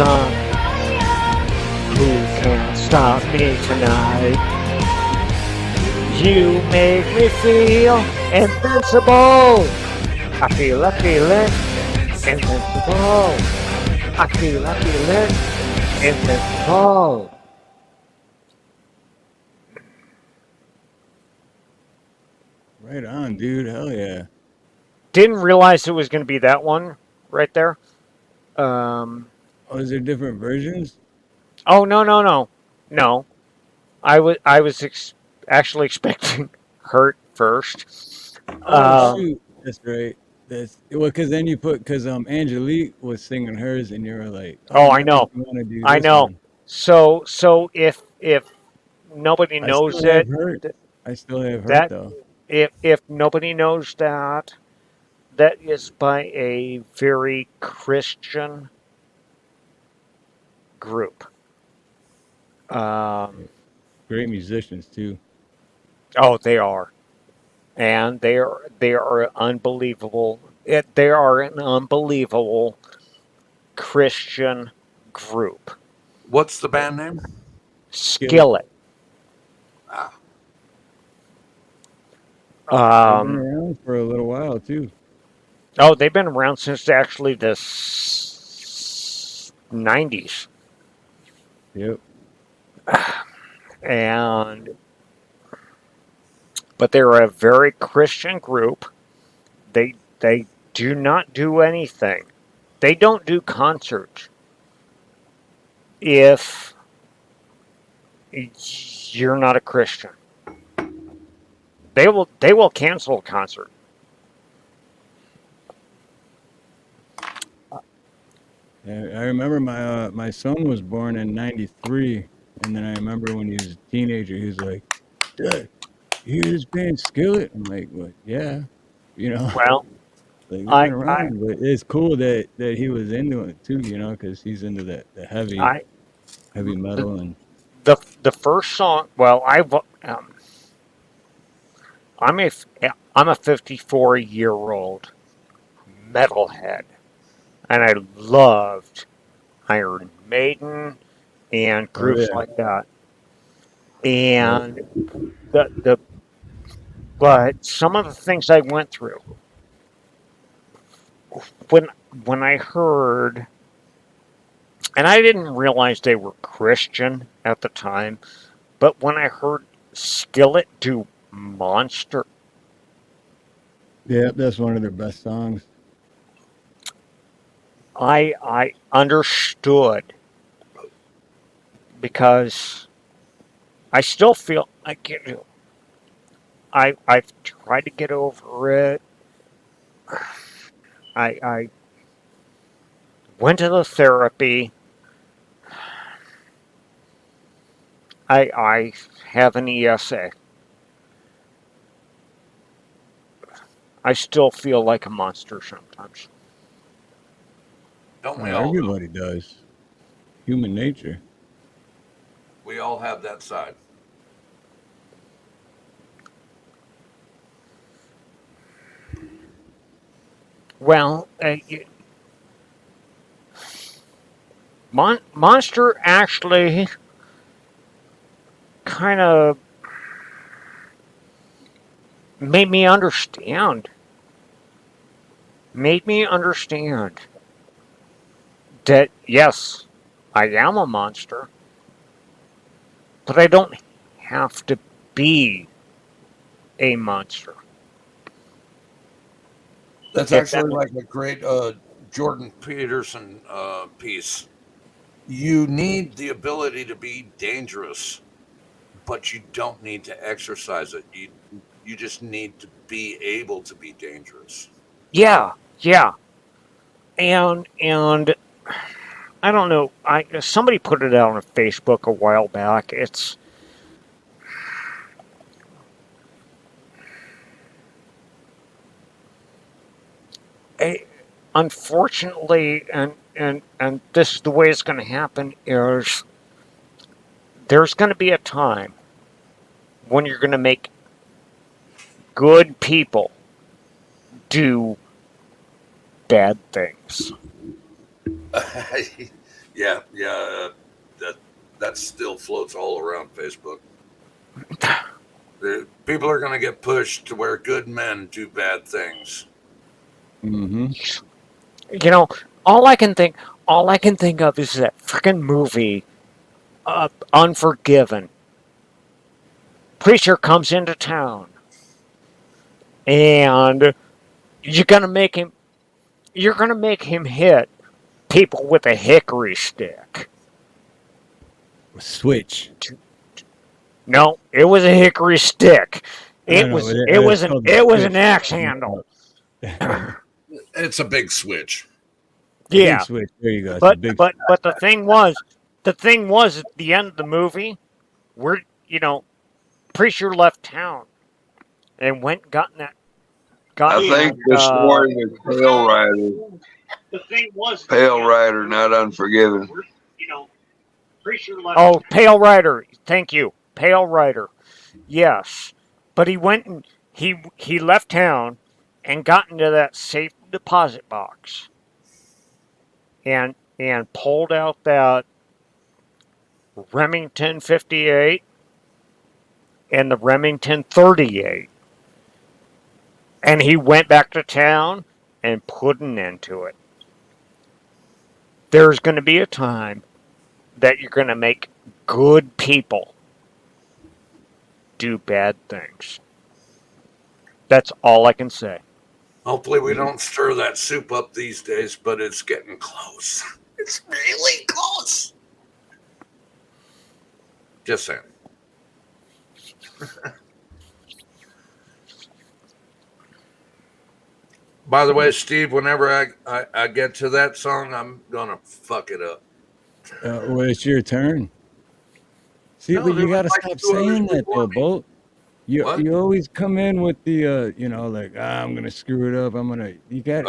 who can't stop me tonight? You make me feel invincible. I feel it, invincible. I feel it, invincible. Right on, dude. Hell yeah. Didn't realize it was going to be that one right there. Oh, is there different versions? Oh, no. I was actually expecting Hurt first. Oh shoot, that's right. That's well, because then you put because Angelique was singing hers, and you were like, oh, Oh, I now know, you want to do I this know. one. So if nobody I knows still have it, hurt. I still have hurt that though. if nobody knows that, that is by a very Christian group. Great musicians too. Oh, they are, and they are unbelievable. They are an unbelievable Christian group. What's the band name? Skillet. Ah. They've been around for a little while too. Oh, they've been around since actually the 90s. Yep. But they're a very Christian group. They do not do anything. They don't do concerts if you're not a Christian. They will cancel a concert. I remember my son was born in '93, and then I remember when he was a teenager, he was like, "Dad, you hear this band Skillet?" I'm like, "What? Yeah, you know." Well, Like they've been I around, but it's cool that he was into it too, you know, because he's into the heavy I metal and the first song. Well, I'm a 54-year-old metalhead, and I loved Iron Maiden and oh groups yeah, like that. yep. And but some of the things I went through when I heard, and I didn't realize they were Christian at the time, but when I heard Skillet do Monster, Yeah, that's one of their best songs. I understood, because I still feel I've tried to get over it. I went to the therapy. I have an ESA. I still feel like a monster sometimes. Don't we Oh, all, though? everybody does. Human nature. We all have that side. Well, Monster actually kind of made me understand. Made me understand that yes, I am a monster, but I don't have to be a monster. That's If that actually like a great Jordan Peterson piece. You need the ability to be dangerous, but you don't need to exercise it. You just need to be able to be dangerous. yeah, yeah, and I don't know. Somebody put it out on Facebook a while back. It's unfortunately, and this is the way it's going to happen. Is there's going to be a time when you're going to make good people do bad things. Yeah. That still floats all around Facebook. People are going to get pushed to where good men do bad things. Mm-hmm. You know, all I can think of is that freaking movie, Unforgiven. Preacher comes into town, and you're gonna make him hit people with a hickory stick. Switch. No, it was a hickory stick. I know, but it's called the It was an switch. axe handle. It's a big switch. Yeah. Big switch. There you go. It's a But big the thing was at the end of the movie, preacher left town and went and got in that. I think this morning is Pale Rider. The thing was Pale Rider, not Unforgiven. Oh, Pale Rider. Thank you, Pale Rider. Yes, but he went and he left town and got into that safe deposit box and pulled out that Remington 58 and the Remington 38. And he went back to town and put an end to it. There's going to be a time that you're going to make good people do bad things. That's all I can say. Hopefully we don't stir that soup up these days, but it's getting close. It's really close. Just saying. By the way, Steve, whenever I get to that song, I'm gonna fuck it up. Well, it's your turn. See, No, but you got to like stop two others saying that before though, me. Bolt. You What? you always come in with the like I'm gonna screw it up. You can't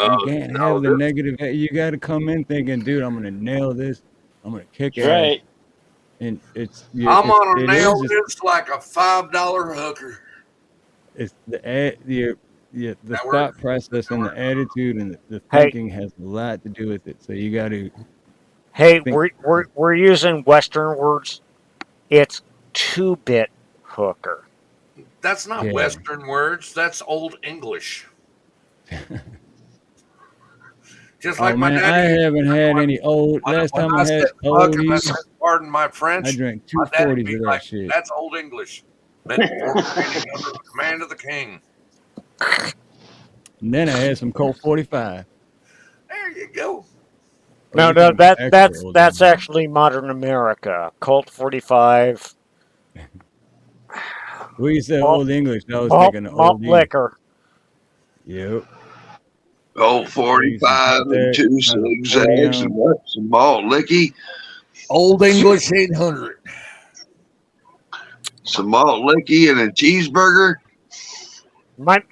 no, have the negative. You got to come in thinking, dude, I'm gonna nail this. I'm gonna kick That's ass. right. And I'm gonna it nail is this like a $5 hooker. it's the That thought work? process and the attitude and the Hey, thinking has a lot to do with it. So you got to hey, think. we're using Western words. It's 2-bit hooker. That's not Yeah. Western words. That's Old English. Just like Oh my man, I daddy. haven't had any old. Last When time I I had said fuck, and I oldies, said, pardon my French, I drank my dad'd 240s be of that like, shit. that's Old English. Meant for training under the command of the king. And then I had some Colt 45. There you go. No, You're talking about extra old that's ones. actually modern America. Colt 45. When you said Malt, old English, I was thinking of malt old E. liquor. Yep. Old I used to 45 get and that 2 out of 40 zigzags and ounce. what? Some malt licky. Old English 800. Some malt licky and a cheeseburger. Might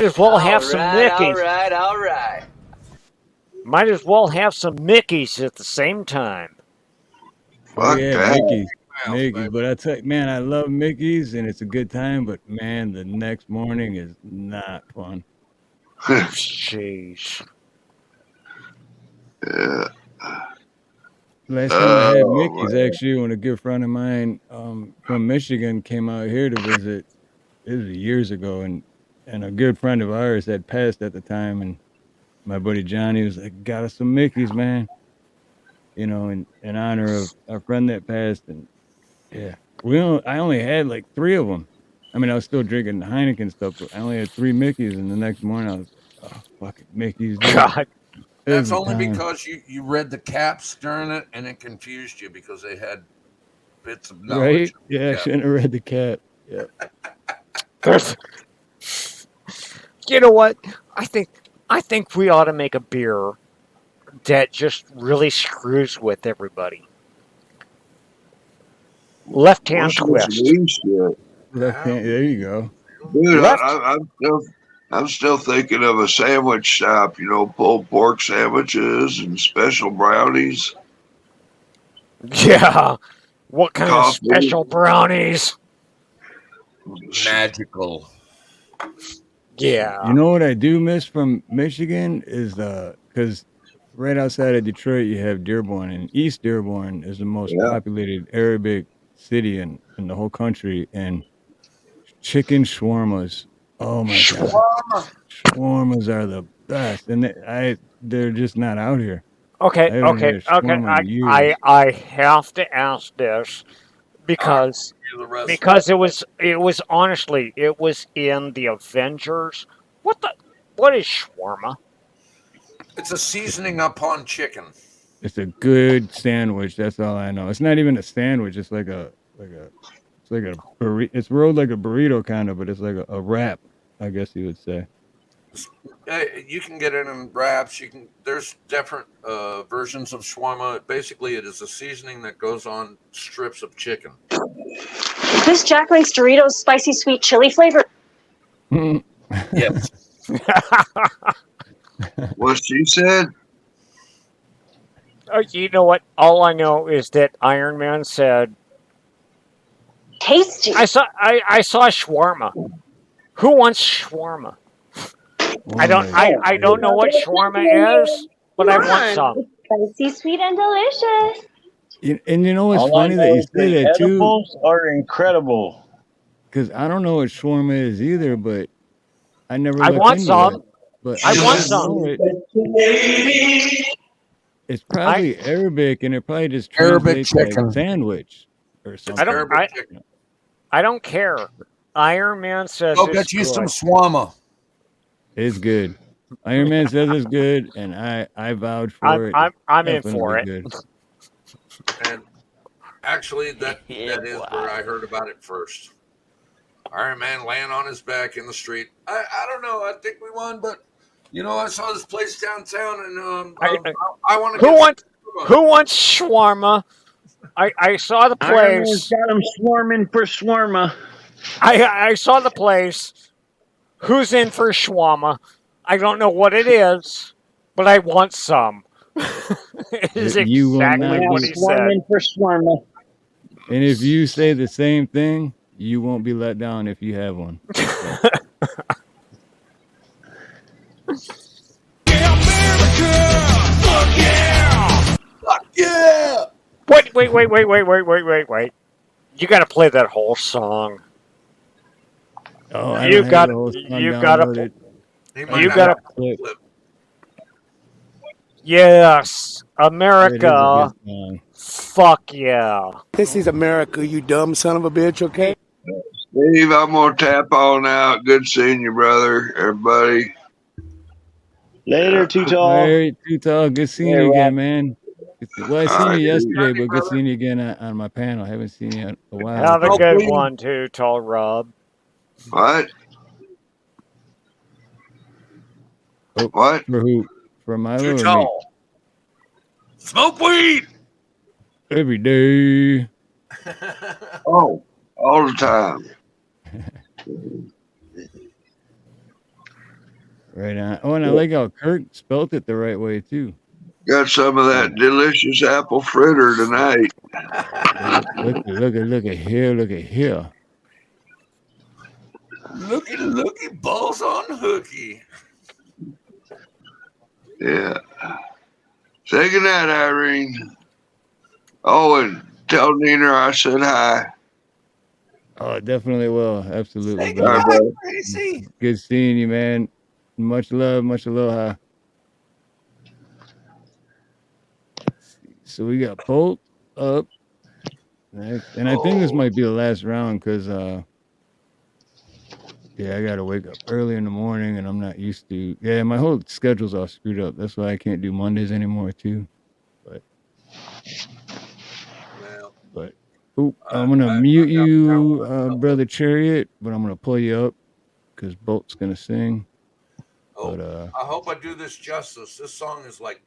as well have some Mickeys. All right. Might as well have some Mickeys at the same time. Oh Fuck yeah, that. Mickey's. But I tell you, man, I love Mickey's and it's a good time. But man, the next morning is not fun. Jeez. Yeah. Last time I had Oh, Mickey's, man. actually, when a good friend of mine from Michigan came out here to visit, it was years ago, and a good friend of ours had passed at the time, and my buddy Johnny was like, "Got us some Mickey's, man," in honor of our friend that passed, and yeah, I only had like 3 of them. I mean, I was still drinking the Heineken stuff, but I only had 3 Mickey's, and the next morning I was like, "Oh, fucking Mickey's, dude." God. That's Every only time. because you read the caps during it and it confused you because they had bits of knowledge. Right? Yeah, I shouldn't have read the cap. Yeah. You know what? I think we ought to make a beer that just really screws with everybody. Left hand What's twist. this shit? Left hand. There you go. Dude, Left. I'm still thinking of a sandwich shop, pulled pork sandwiches and special brownies. Yeah. What kind Coffee. of special brownies? Magical. Yeah. You know what I do miss from Michigan is because right outside of Detroit you have Dearborn, and East Dearborn is the most Yeah. populated Arabic city in the whole country, and chicken shawarmas. Oh my god, shawarmas are the best, and they're just not out here. Okay, I haven't had okay, a okay. shawarma in years. I have to ask this because The rest. because it was honestly it was in the Avengers. What is shawarma? It's a seasoning upon chicken. It's a good sandwich. That's all I know. It's not even a sandwich. It's like a it's like a burrito. It's rolled like a burrito kind of, but it's like a wrap, I guess you would say. You can get it in wraps. There's different versions of shawarma. Basically, it is a seasoning that goes on strips of chicken. Is this Jack Link's Doritos spicy sweet chili flavor? Yes. What she said? You know what? All I know is that Iron Man said, "Tasty." I saw shawarma. Who wants shawarma? I don't know what shawarma is, but I want some. Spicy sweet and delicious. And you know what's All funny I that know you is say the that too? edibles are incredible. Because I don't know what shawarma is either, but I never I looked want into some. it. But I want just know some. it's probably Arabic, and it probably just Arabic translates like chicken. sandwich or something. I don't care. Iron Man says Go it's get you good. some shawarma. It's good. Iron Man says it's good, and I vouch for it. I'm It's in for definitely it. good. And actually, that is where I heard about it first. Iron Man laying on his back in the street. I don't know. I think we won, but I saw this place downtown, and I want to. Who wants shawarma? I saw the Iron Man's place. got them swarming for shawarma. I saw the place. Who's in for shawarma? I don't know what it is, but I want some. Is You will exactly not what be he said. Swarming for shawarma. And if you say the same thing, you won't be let down if you have one. So. Fuck yeah! Fuck yeah! Wait. You got to play that whole song. Oh, I You don't got have the whole song you got downloaded. to you got to. Yes, It is a America. good song. Fuck yeah. This is America, you dumb son of a bitch, okay? Steve, I'm gonna tap on out. Good seeing you, brother. Everybody. Later, Too Tall. All right, Too Tall. Good seeing you again, man. Well, I seen you yesterday, but good brother. seeing you again on my panel. I haven't seen you in a while. Have a good one too, Tall Rob. What? Oh, what? For who? For Milo Too or me? tall. Smoke weed. Every day. Oh, all the time. Right on. Oh, and I like how Kirk spelt it the right way too. Got some of that delicious apple fritter tonight. Look at here. Looky, balls on hooky. Yeah. Say goodnight, Irene. Oh, and tell Nina I said hi. Oh, definitely will. Absolutely. Say brother. goodbye, Gracie. Good seeing you, man. Much love, much aloha. So we got Bolt up. And I think this might be the last round because I gotta wake up early in the morning and I'm not used to my whole schedule's all screwed up. That's why I can't do Mondays anymore too. But I'm gonna mute you, brother Chariot, but I'm gonna pull you up because Bolt's gonna sing. Oh, But I hope I do this justice. This song is like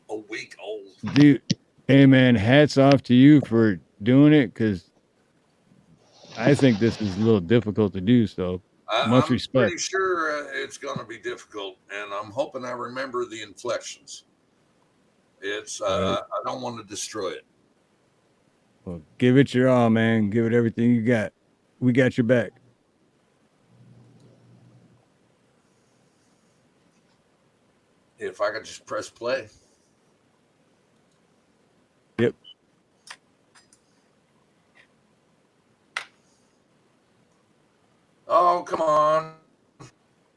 a week old. dude, hey man, hats off to you for doing it because I think this is a little difficult to do. So much I'm respect. pretty sure it's going to be difficult, and I'm hoping I remember the inflections. It's I don't want to destroy it. Well, give it your all, man. Give it everything you got. We got your back. If I could just press play. Yep. Oh, come on.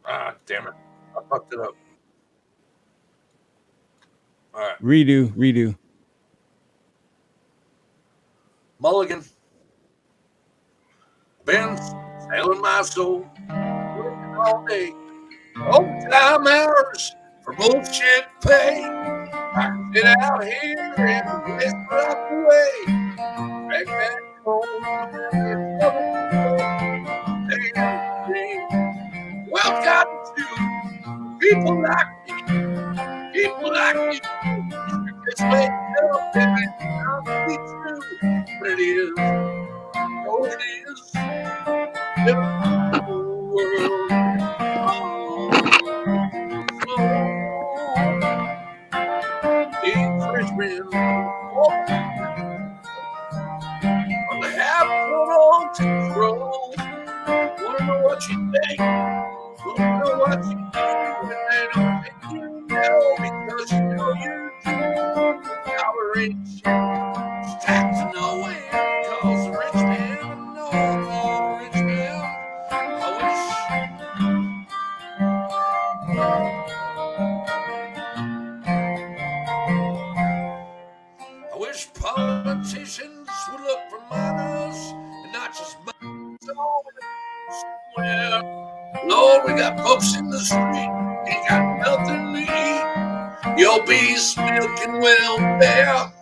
Ah, damn it. I fucked it up. All right. Redo. Mulligan. Been selling my soul, working all day, overtime hours for bullshit pay. I can sit out here and waste my life away. Drag back home and get trouble damn thing. Well, it's gotten to people like me, people like you. Just wake up and I'll be true. But it is, oh, it is. Living in the world. These Frenchmen on the have total control. Wanna know what you think? Wanna know what you do when they don't make you know because you know you do. Tolerate shit. It's tax no end cause the rich man know the rich man. I wish. I wish politicians would look for minors and not just somewhere. Lord, we got folks in the street, ain't got nothing to eat. Your beast milking welfare.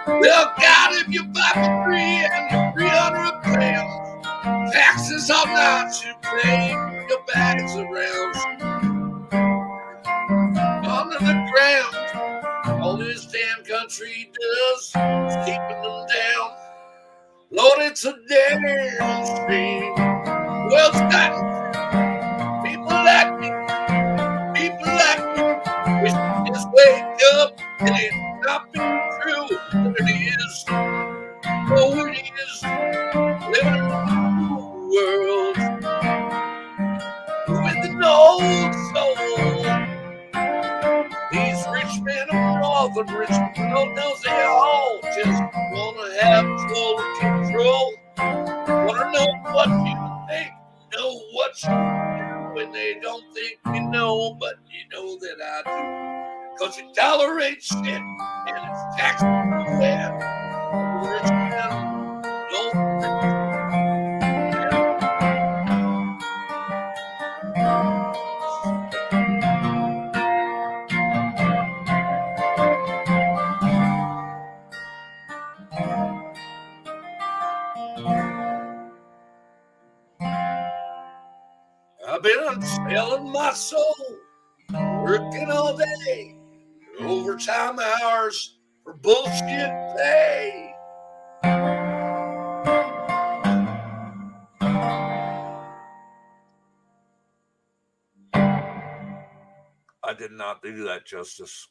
Well, God, if you buy for $3 and you're 300 pounds, taxes are not to pay. Your bags around under the ground. All this damn country does is keeping them down. Lord, it's a damn shame. Well, it's gotten people like me, wish you just wake up and it's not been true, but it is. Oh, it is. Living in the world with an old soul. These rich men of northern Richmond don't know they all just wanna have total control. Wanna know what you think, know what you do, when they don't think you know, but you know that I do. Cause you tolerate shit and it's taxed nowhere. Rich men don't. I've been selling my soul, working all day, overtime hours for bullshit pay. I did not do that justice.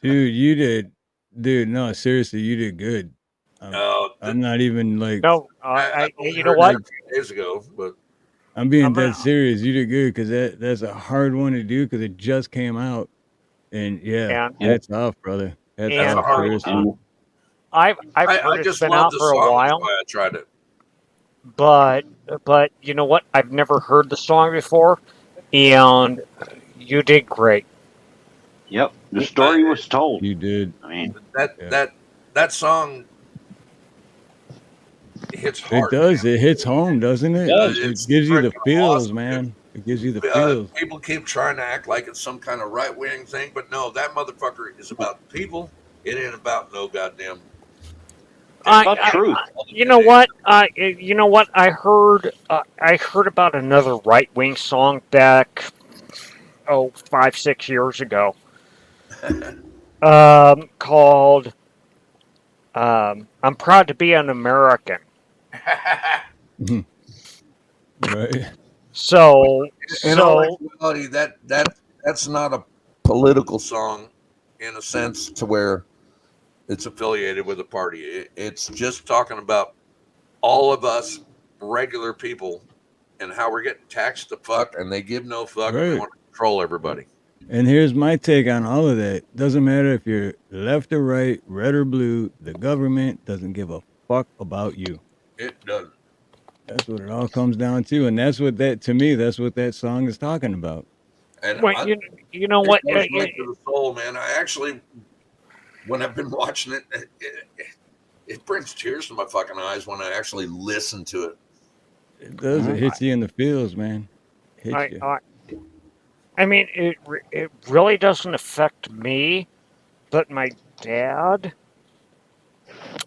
Dude, you did. Dude, no, seriously, you did good. I'm not even like. No, I you know what? A few days ago, but I'm being dead serious. You did good because that's a hard one to do because it just came out, and yeah, And- that's off, brother. That's And, off. Seriously. I've I heard it's just been love out the for a song. while, That's why I tried it. but you know what? I've never heard the song before, and you did great. Yep, the story was told. You did. I mean, that song hits hard. It does. It hits home, doesn't it? It gives you the feels, awesome, man. It gives you the feels. People keep trying to act like it's some kind of right wing thing, but no, that motherfucker is about people. It ain't about no goddamn. truth. You know what? You know what? I heard about another right wing song back 5-6 years ago. Called "I'm Proud to Be an American." Right. So, in all actuality, that's not a political song in a sense to where it's affiliated with a party. It's just talking about all of us regular people and how we're getting taxed to fuck, and they give no fuck, and they Right. want to control everybody. And here's my take on all of that. Doesn't matter if you're left or right, red or blue, the government doesn't give a fuck about you. It does. That's what it all comes down to. And that's what that, to me, that's what that song is talking about. And Well, you know what? it goes right to the soul, man. I actually, when I've been watching it, it brings tears to my fucking eyes when I actually listen to it. It does. It hits you in the feels, man. Hits you. I mean, it really doesn't affect me, but my dad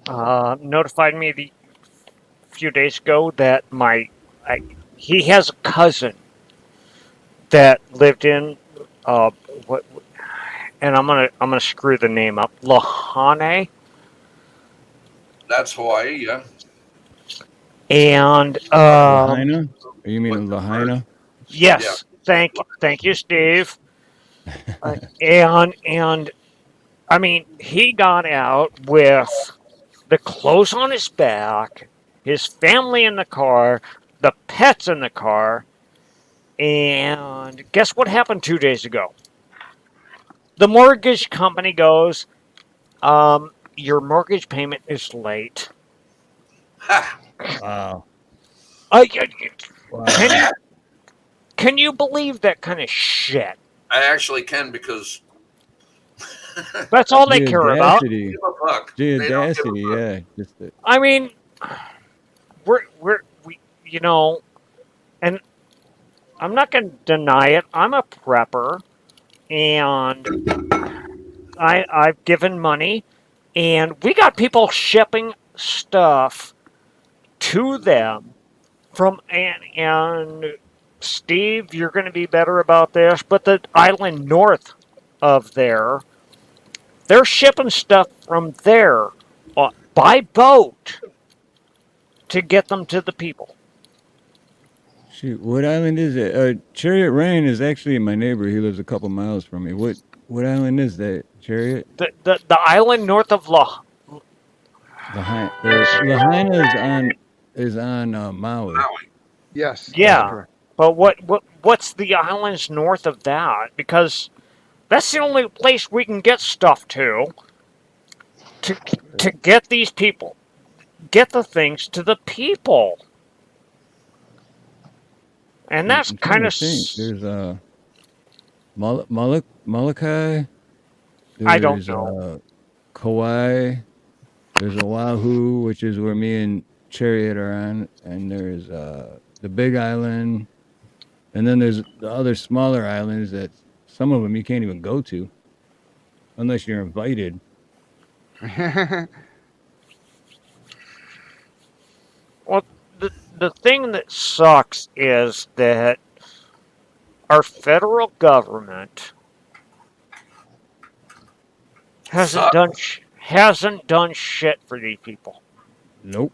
notified me a few days ago that he has a cousin that lived in what, and I'm gonna screw the name up, Lahane. That's Hawaii, yeah. And Lahaina? Or you mean Lahaina? yes, thank you, Steve. And I mean, he got out with the clothes on his back, his family in the car, the pets in the car, and guess what happened 2 days ago? The mortgage company goes, your mortgage payment is late. Wow. Can you believe that kind of shit? I actually can, because that's all they care about. Give a fuck. The They don't give a audacity, fuck. yeah. Just I mean, we you know, and I'm not going to deny it. I'm a prepper, and I've given money, and we got people shipping stuff to them from and Steve, you're going to be better about this, but the island north of there, they're shipping stuff from there by boat to get them to the people. Shoot, what island is it? Chariot Rain is actually my neighbor. He lives a couple miles from me. What island is that? Chariot? The island north of Lahaina is on Maui. Yes. Yeah, but what's the islands north of that? Because that's the only place we can get stuff to get these people, get the things to the people, and that's kind of. There's Molokai. I don't know. Kauai. There's Oahu, which is where me and Chariot are on, and there's the Big Island, and then there's the other smaller islands that some of them you can't even go to unless you're invited. Well, the thing that sucks is that our federal government hasn't done shit for these people. Nope.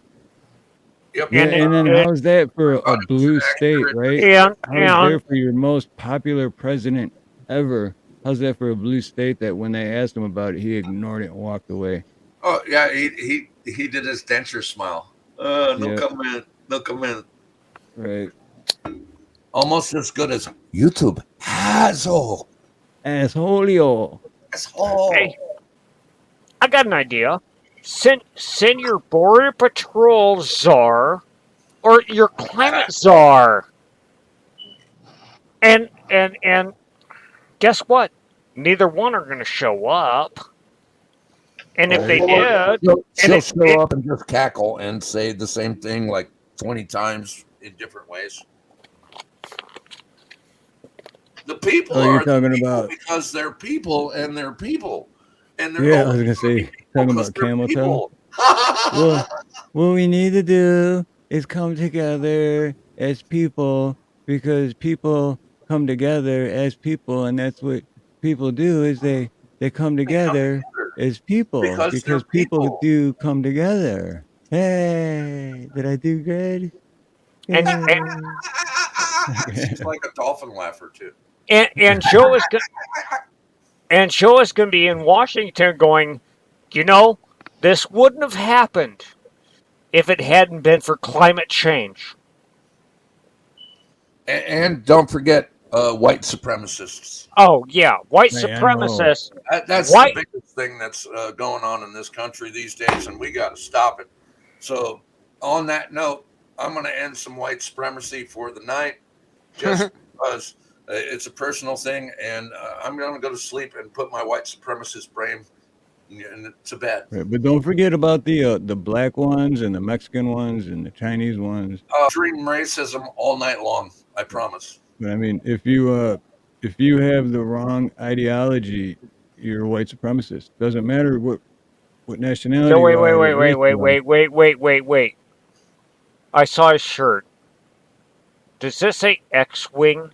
Yep. Yeah, and then how's that for a blue state, right? How's there for your most popular president ever? How's that for a blue state that when they asked him about it, he ignored it and walked away? Oh yeah, he did his denture smile. No comment. No comment. Right. Almost as good as YouTube. Asshole. Assholeo. Asshole. Hey, I got an idea. Send your border patrol czar or your climate czar. And guess what? Neither one are going to show up. And if they did, she'll show up and just cackle and say the same thing like 20 times in different ways. The people are talking about because they're people and they're people. And they're I was gonna say talking about camel toe. Well, what we need to do is come together as people because people come together as people, and that's what people do is they come together as people because people do come together. Hey, did I do good? And she's like a dolphin laugher too. And Joe is going to be in Washington going, you know, this wouldn't have happened if it hadn't been for climate change. And don't forget White supremacists. Oh yeah, white Man, I know. supremacists. That's White. the biggest thing that's going on in this country these days, and we got to stop it. So, on that note, I'm going to end some white supremacy for the night, just because it's a personal thing, and I'm going to go to sleep and put my white supremacist brain to bed. Right, but don't forget about the black ones and the Mexican ones and the Chinese ones. Extreme racism all night long. I promise. But I mean, if you have the wrong ideology, you're a white supremacist. Doesn't matter what nationality No, you wait, are. wait, what wait, race wait, you wait, are. wait, wait, wait, wait. I saw his shirt. Does this say X-Wing?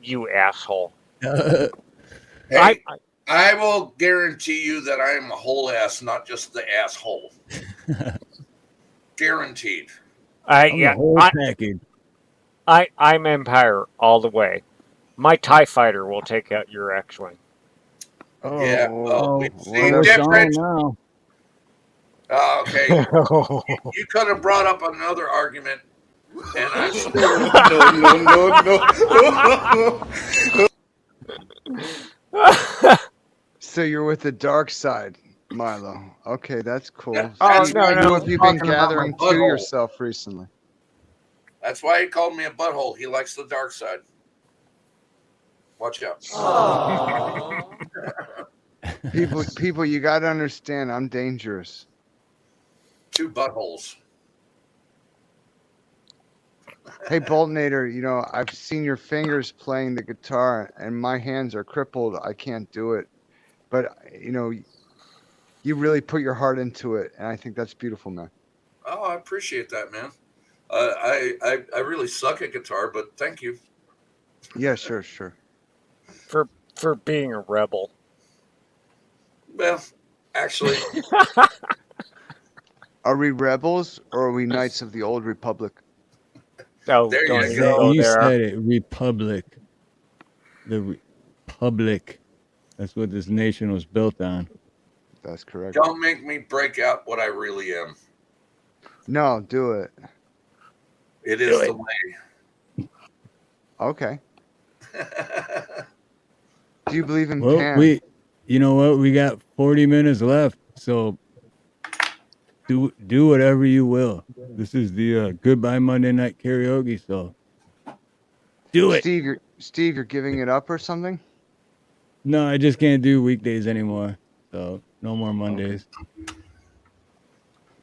you asshole. Hey, I will guarantee you that I am a whole ass, not just the asshole. Guaranteed. I'm the whole package. I'm Empire all the way. My TIE fighter will take out your X-Wing. Yeah, we've seen well, different. now. Okay, you could have brought up another argument, and I So you're with the dark side, Milo. Okay, that's cool. That's why Who have you been talking about my gathering to butthole. yourself recently? That's why he called me a butthole. He likes the dark side. Watch out. People, you got to understand, I'm dangerous. 2 buttholes. Hey, Boltonator, you know, I've seen your fingers playing the guitar, and my hands are crippled. I can't do it. But, you know, you really put your heart into it, and I think that's beautiful, man. Oh, I appreciate that, man. I really suck at guitar, but thank you. Yeah, sure. For being a rebel. Well, actually, Are we rebels or are we knights of the old republic? Oh, there don't you even go. go You there. said it. Republic. The republic. That's what this nation was built on. That's correct. Don't make me break out what I really am. No, do it. It is the way. Okay. Do you believe in Well, Pan? you know what? We got 40 minutes left, so do whatever you will. This is the Goodbye Monday Night Karaoke, so do it. Steve, you're giving it up or something? No, I just can't do weekdays anymore, so no more Mondays.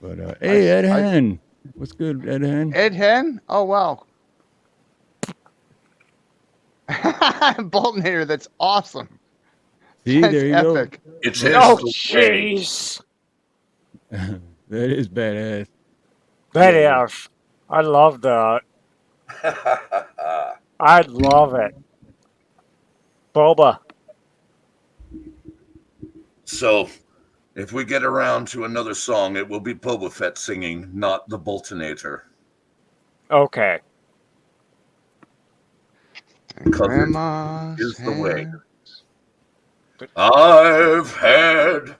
But hey, Ed Hen, what's good, Ed Hen? Ed Hen? Oh wow. Boltonator, that's awesome. See, That's there you epic. go. It's Oh, jeez. That is badass. That is. I love that. I love it. Boba. So, if we get around to another song, it will be Boba Fett singing, not the Boltonator. Okay. Grandma's Is the way. hand. I've had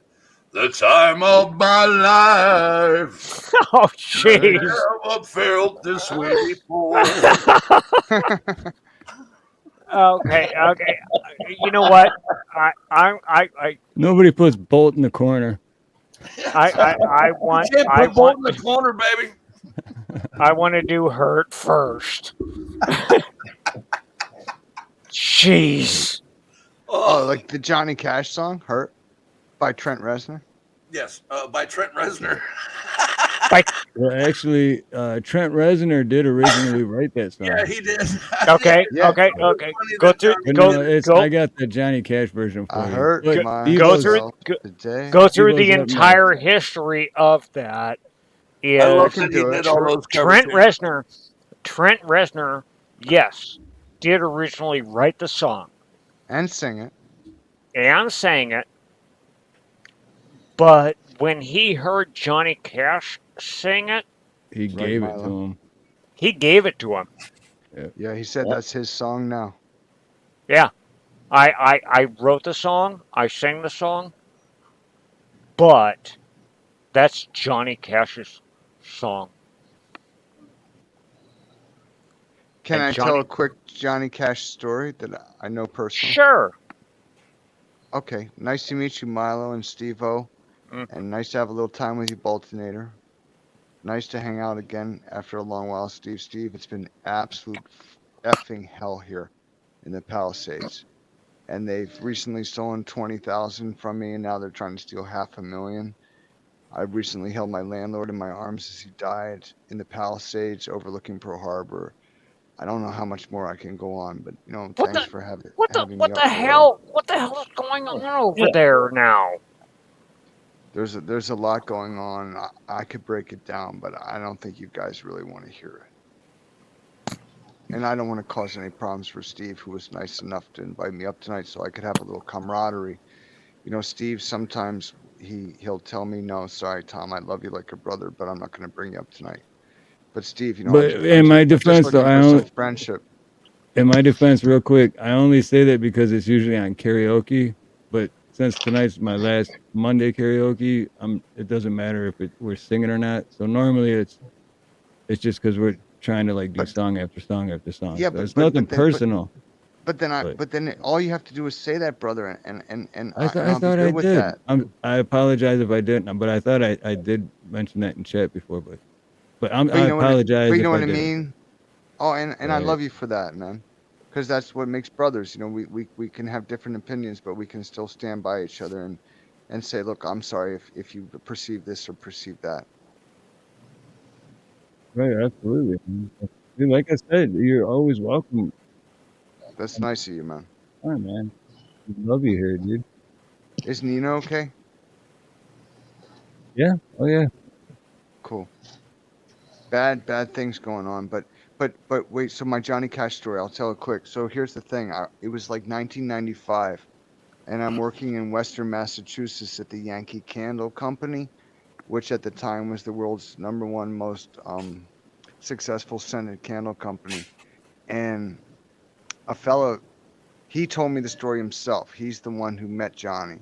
the time of my life. Oh, jeez. I never felt this way before. Okay. You know what? I Nobody puts Bolt in the corner. I want. You can't put Bolt in the corner, baby. I want to do Hurt first. Jeez. Oh, like the Johnny Cash song, Hurt, by Trent Reznor? Yes, by Trent Reznor. Well, actually, Trent Reznor did originally write that song. Yeah, he did. Okay. Go through. I got the Johnny Cash version for I you. hurt But Go Devo's- through the Devo's up entire history of that. Is I love that he did all those covers. Trent Reznor, yes, did originally write the song And sing it. and sang it, but when he heard Johnny Cash sing it, He gave it to him. he gave it to him. Yeah, he said that's his song now. Yeah, I wrote the song, I sang the song, but that's Johnny Cash's song. Can And I tell Johnny, a quick Johnny Cash story that I know personally? sure. Okay. Nice to meet you, Milo and Steve-O. And nice to have a little time with you, Boltonator. Nice to hang out again after a long while, Steve. Steve, it's been absolute effing hell here in the Palisades. And they've recently stolen 20,000 from me, and now they're trying to steal $500,000. I recently held my landlord in my arms as he died in the Palisades overlooking Pearl Harbor. I don't know how much more I can go on, but What thanks the for having me what up, the brother. hell? What the hell is going on over there now? There's a lot going on. I could break it down, but I don't think you guys really want to hear it. And I don't want to cause any problems for Steve, who was nice enough to invite me up tonight so I could have a little camaraderie. Steve, sometimes he'll tell me, no, sorry, Tom, I love you like a brother, but I'm not going to bring you up tonight. But Steve, But in my I'm just defense, though, looking for some friendship. in my defense, real quick, I only say that because it's usually on karaoke. But since tonight's my last Monday karaoke, it doesn't matter if we're singing or not. So normally it's just because we're trying to like do song after song after song. Yeah, So it's nothing personal. But then all you have to do is say that, brother, and I I'll be thought I good with did. that. I apologize if I didn't, but I thought I did mention that in chat before. But I But you know apologize if I what I didn't. mean? Oh, and I Right. love you for that, man. Because that's what makes brothers. We can have different opinions, but we can still stand by each other and say, look, I'm sorry if you perceive this or perceive that. Right, absolutely. Dude, like I said, you're always welcome. That's nice of you, man. All right, man. Love you here, dude. Is Nina okay? Yeah. Oh, yeah. Cool. Bad things going on, but wait. So my Johnny Cash story, I'll tell it quick. So here's the thing. It was like 1995, and I'm working in Western Massachusetts at the Yankee Candle Company, which at the time was the world's #1 most successful scented candle company. And a fellow, he told me the story himself. He's the one who met Johnny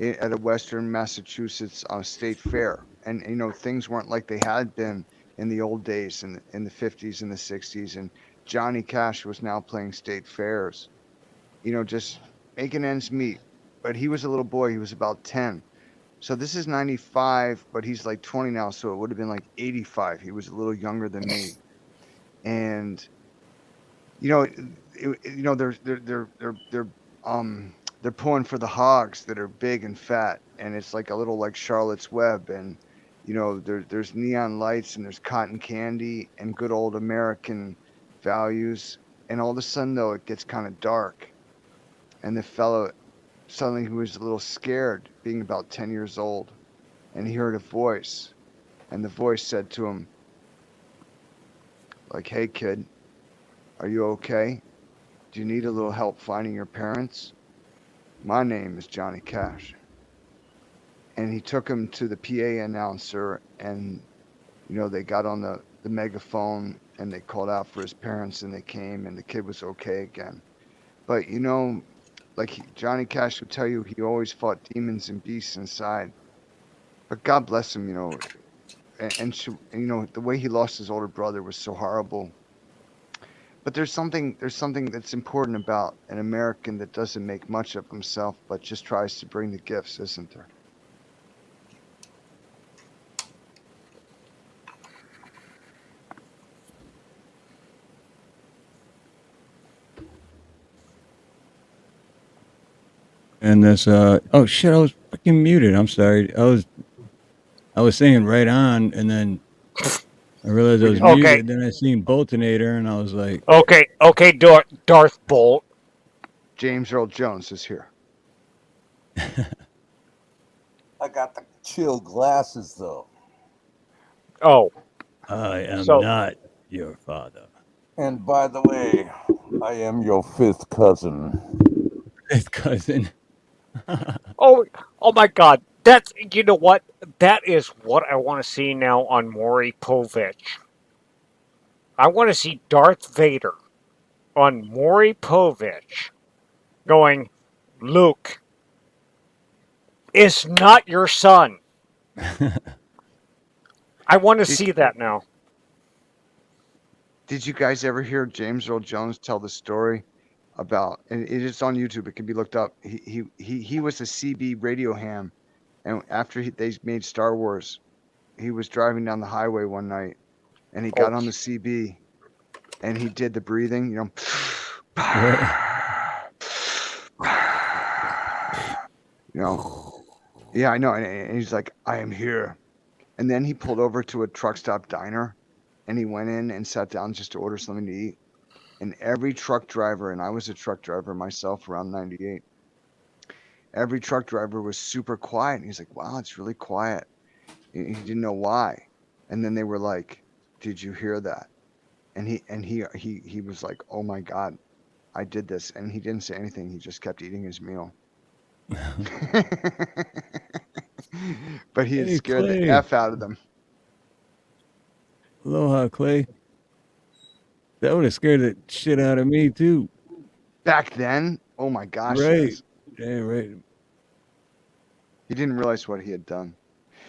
at a Western Massachusetts state fair. And, things weren't like they had been in the old days in the 50s and the 60s. And Johnny Cash was now playing state fairs, just making ends meet. But he was a little boy. He was about 10. So this is 95, but he's like 20 now. So it would have been like 85. He was a little younger than me. And, they're pulling for the hogs that are big and fat, and it's like a little like Charlotte's Web, and there's neon lights and there's cotton candy and good old American values, and all of a sudden though it gets kind of dark, and the fellow suddenly, who was a little scared, being about 10 years old, and he heard a voice, and the voice said to him, like, hey kid, are you okay? Do you need a little help finding your parents? My name is Johnny Cash. And he took him to the PA announcer, and, they got on the megaphone, and they called out for his parents, and they came, and the kid was okay again. But, Johnny Cash would tell you, he always fought demons and beasts inside. But God bless him, and the way he lost his older brother was so horrible. But there's something that's important about an American that doesn't make much of himself, but just tries to bring the gifts, isn't there? And this, oh shit, I was fucking muted. I'm sorry. I was saying right on, and then I realized I was Okay. muted. Then I seen Boltonator, and I was like, Okay, Darth Bolt. James Earl Jones is here. I got the chill glasses though. Oh. I am So- not your father. And by the way, I am your fifth cousin. Fifth cousin. Oh my God. That's, you know what? That is what I want to see now on Maury Povich. I want to see Darth Vader on Maury Povich going, Luke, it's not your son. I want to see that now. Did you guys ever hear James Earl Jones tell the story about? And it is on YouTube. It can be looked up. He was a CB radio ham, and after they made Star Wars, he was driving down the highway one night, and he got on the CB, and he did the breathing. You know. You know, yeah, I know. And he's like, I am here. And then he pulled over to a truck stop diner and he went in and sat down just to order something to eat. And every truck driver, and I was a truck driver myself around 98, every truck driver was super quiet. And he's like, wow, it's really quiet. And he didn't know why. And then they were like, did you hear that? And he was like, oh my God, I did this. And he didn't say anything. He just kept eating his meal. But he had scared the F out of them. Aloha, Clay. That would have scared the shit out of me too. Back then? Oh my gosh. Right. Yes. Yeah, right. He didn't realize what he had done.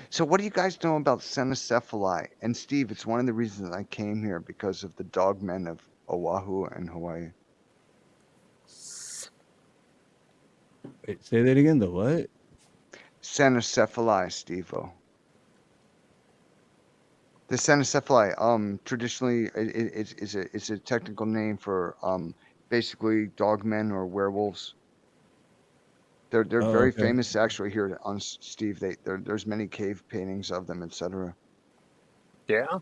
So what do you guys know about Senocephali? And Steve, it's one of the reasons I came here because of the dogmen of Oahu and Hawaii. Wait, say that again. The what? Senocephali, Steve-o. The Senocephali, traditionally, it's a technical name for basically dogmen or werewolves. They're very famous actually here on Steve. There's many cave paintings of them, etc. Yeah.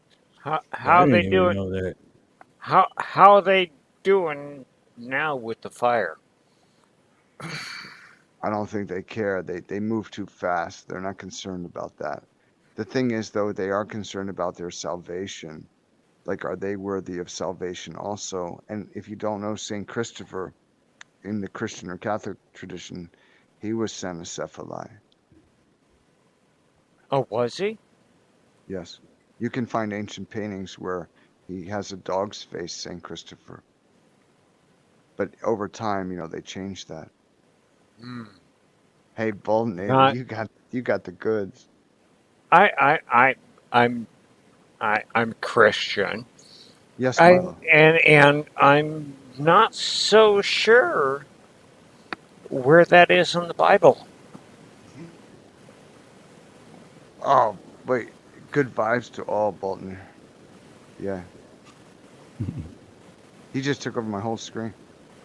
How they doing? Know that. How are they doing now with the fire? I don't think they care. They move too fast. They're not concerned about that. The thing is, though, they are concerned about their salvation. Like, are they worthy of salvation also? And if you don't know St. Christopher, in the Christian or Catholic tradition, he was Senocephali. Oh, was he? Yes. You can find ancient paintings where he has a dog's face, St. Christopher. But over time, they changed that. Mm. Hey, Bolton, you got the goods. I'm Christian. Yes, Milo. And I'm not so sure where that is in the Bible. Oh, wait. Good vibes to all, Bolton. Yeah. He just took over my whole screen.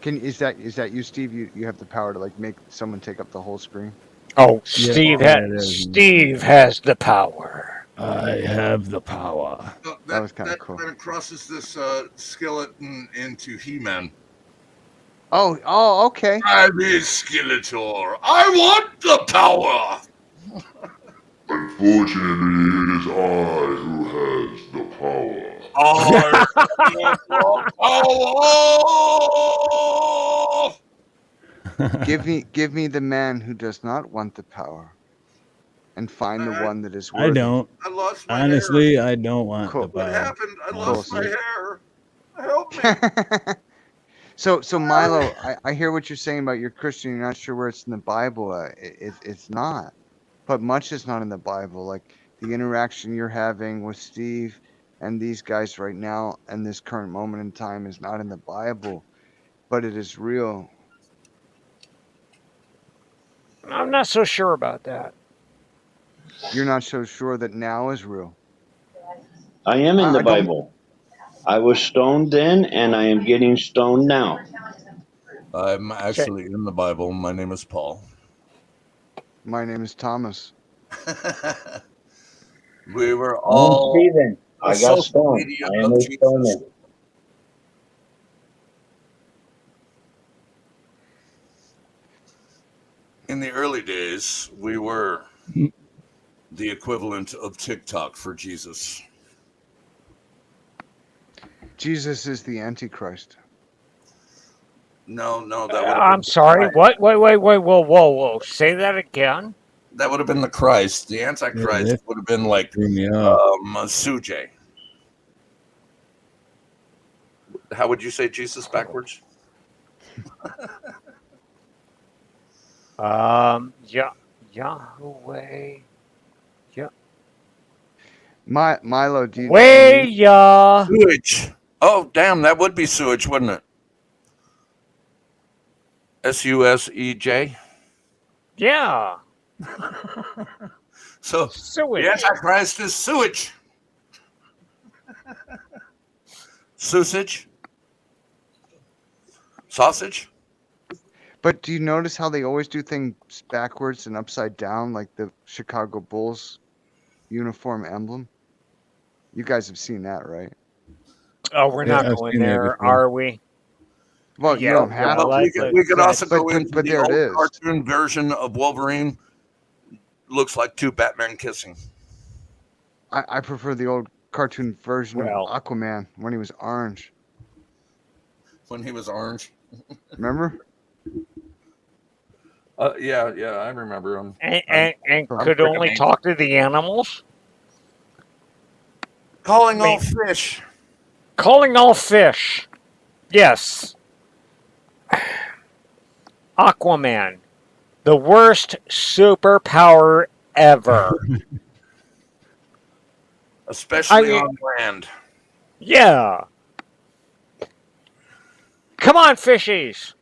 Is that you, Steve? You have the power to make someone take up the whole screen? Oh, Steve has the power. I have the power. That was kind of cool. That crosses this skeleton into He-Man. Oh, okay. I'm his Skeletor. I want the power. Unfortunately, it is I who has the power. Give me the man who does not want the power, and find the one that is worthy. I don't. I lost my Honestly, hair. I don't want the power. What happened? I lost my hair. Help me. So Milo, I hear what you're saying about you're Christian. You're not sure where it's in the Bible. It's not. But much is not in the Bible. Like the interaction you're having with Steve and these guys right now and this current moment in time is not in the Bible, but it is real. I'm not so sure about that. You're not so sure that now is real. I am in the Bible. I was stoned then, and I am getting stoned now. I'm actually in the Bible. My name is Paul. My name is Thomas. We were all Stephen. I got stoned. I am a stoner. In the early days, we were the equivalent of TikTok for Jesus. Jesus is the Antichrist. No, I'm sorry. What? Wait, whoa. Say that again. That would have been the Christ. The Antichrist would have been like Suje. How would you say Jesus backwards? Yahweh. Yeah. Milo, do you? Way ya. Oh, damn, that would be sewage, wouldn't it? SUSEJ. Yeah. So Sewage. the Antichrist is sewage. Sausage. Sausage. But do you notice how they always do things backwards and upside down, like the Chicago Bulls uniform emblem? You guys have seen that, right? Oh, we're not going there, are we? Well, you don't have to. We could also but, go into but the there old it is. cartoon version of Wolverine. Looks like two Batmen kissing. I prefer the old cartoon version of Aquaman when he was orange. When he was orange. Remember? Yeah, I remember him. And could only talk to the animals? Calling all fish. Calling all fish. Yes. Aquaman. The worst superpower ever. Especially on land. Yeah. Come on, fishies.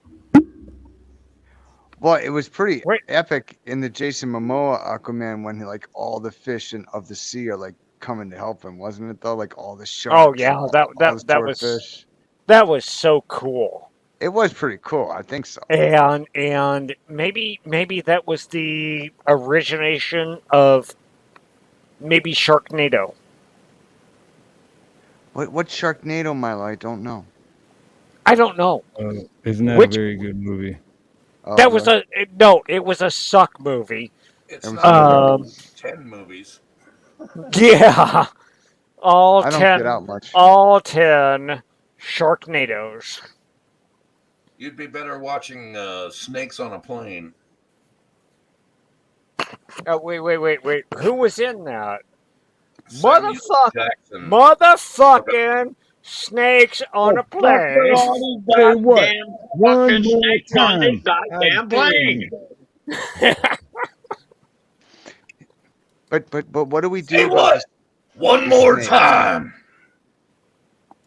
Well, it was pretty epic in the Jason Momoa Aquaman when like all the fish of the sea are like coming to help him, wasn't it though? Like all the sharks. Oh yeah, that was swordfish. that was so cool. It was pretty cool. I think so. And maybe that was the origination of maybe Sharknado. What's Sharknado, Milo? I don't know. I don't know. Isn't that a very good movie? That was it was a suck movie. It's not 10 movies. Yeah. I don't get out much. All 10 Sharknadoes. You'd be better watching Snakes on a Plane. Oh, wait. Who was in that? Samuel Jackson. Motherfucking Snakes on a Plane. Say what? One more time. Goddamn plane. But what do we do? Say what? One more time.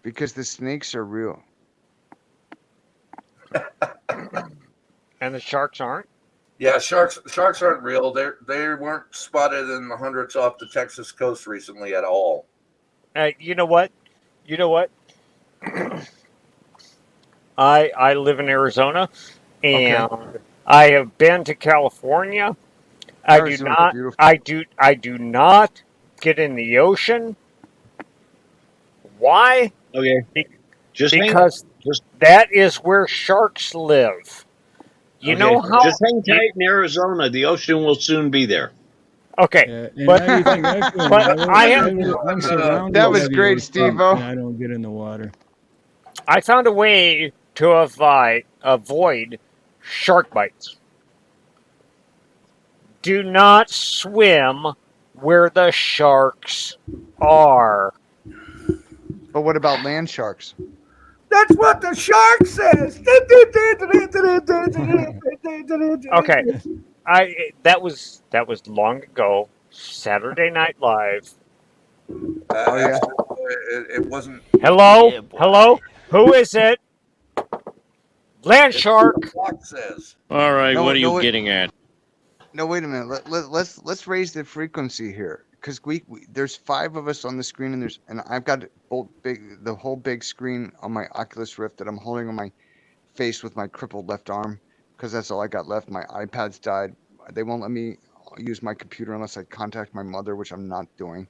Because the snakes are real. And the sharks aren't? Yeah, sharks aren't real. They weren't spotted in the hundreds off the Texas coast recently at all. You know what? I live in Arizona, and I have been to California. I do not get in the ocean. Why? Okay. Because that is where sharks live. You know how? Just hang tight in Arizona. The ocean will soon be there. Okay, but I am. That was great, Steve-O. I don't get in the water. I found a way to avoid shark bites. Do not swim where the sharks are. But what about land sharks? That's what the shark says. Okay, that was long ago. Saturday Night Live. It wasn't. Hello. Who is it? Land shark. Says. All right, what are you getting at? No, wait a minute. Let's raise the frequency here, because we there's 5 of us on the screen, and I've got the whole big screen on my Oculus Rift that I'm holding on my face with my crippled left arm, because that's all I got left. My iPad's died. They won't let me use my computer unless I contact my mother, which I'm not doing.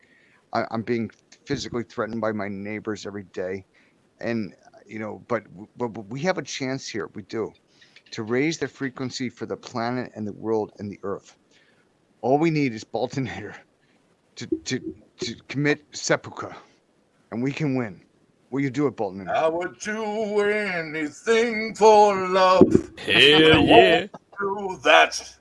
I'm being physically threatened by my neighbors every day, and but we have a chance here. We do. To raise the frequency for the planet and the world and the earth. All we need is Boltonator to commit seppuku, and we can win. Will you do it, Boltonator? I would do anything for love. Hell yeah. Do that.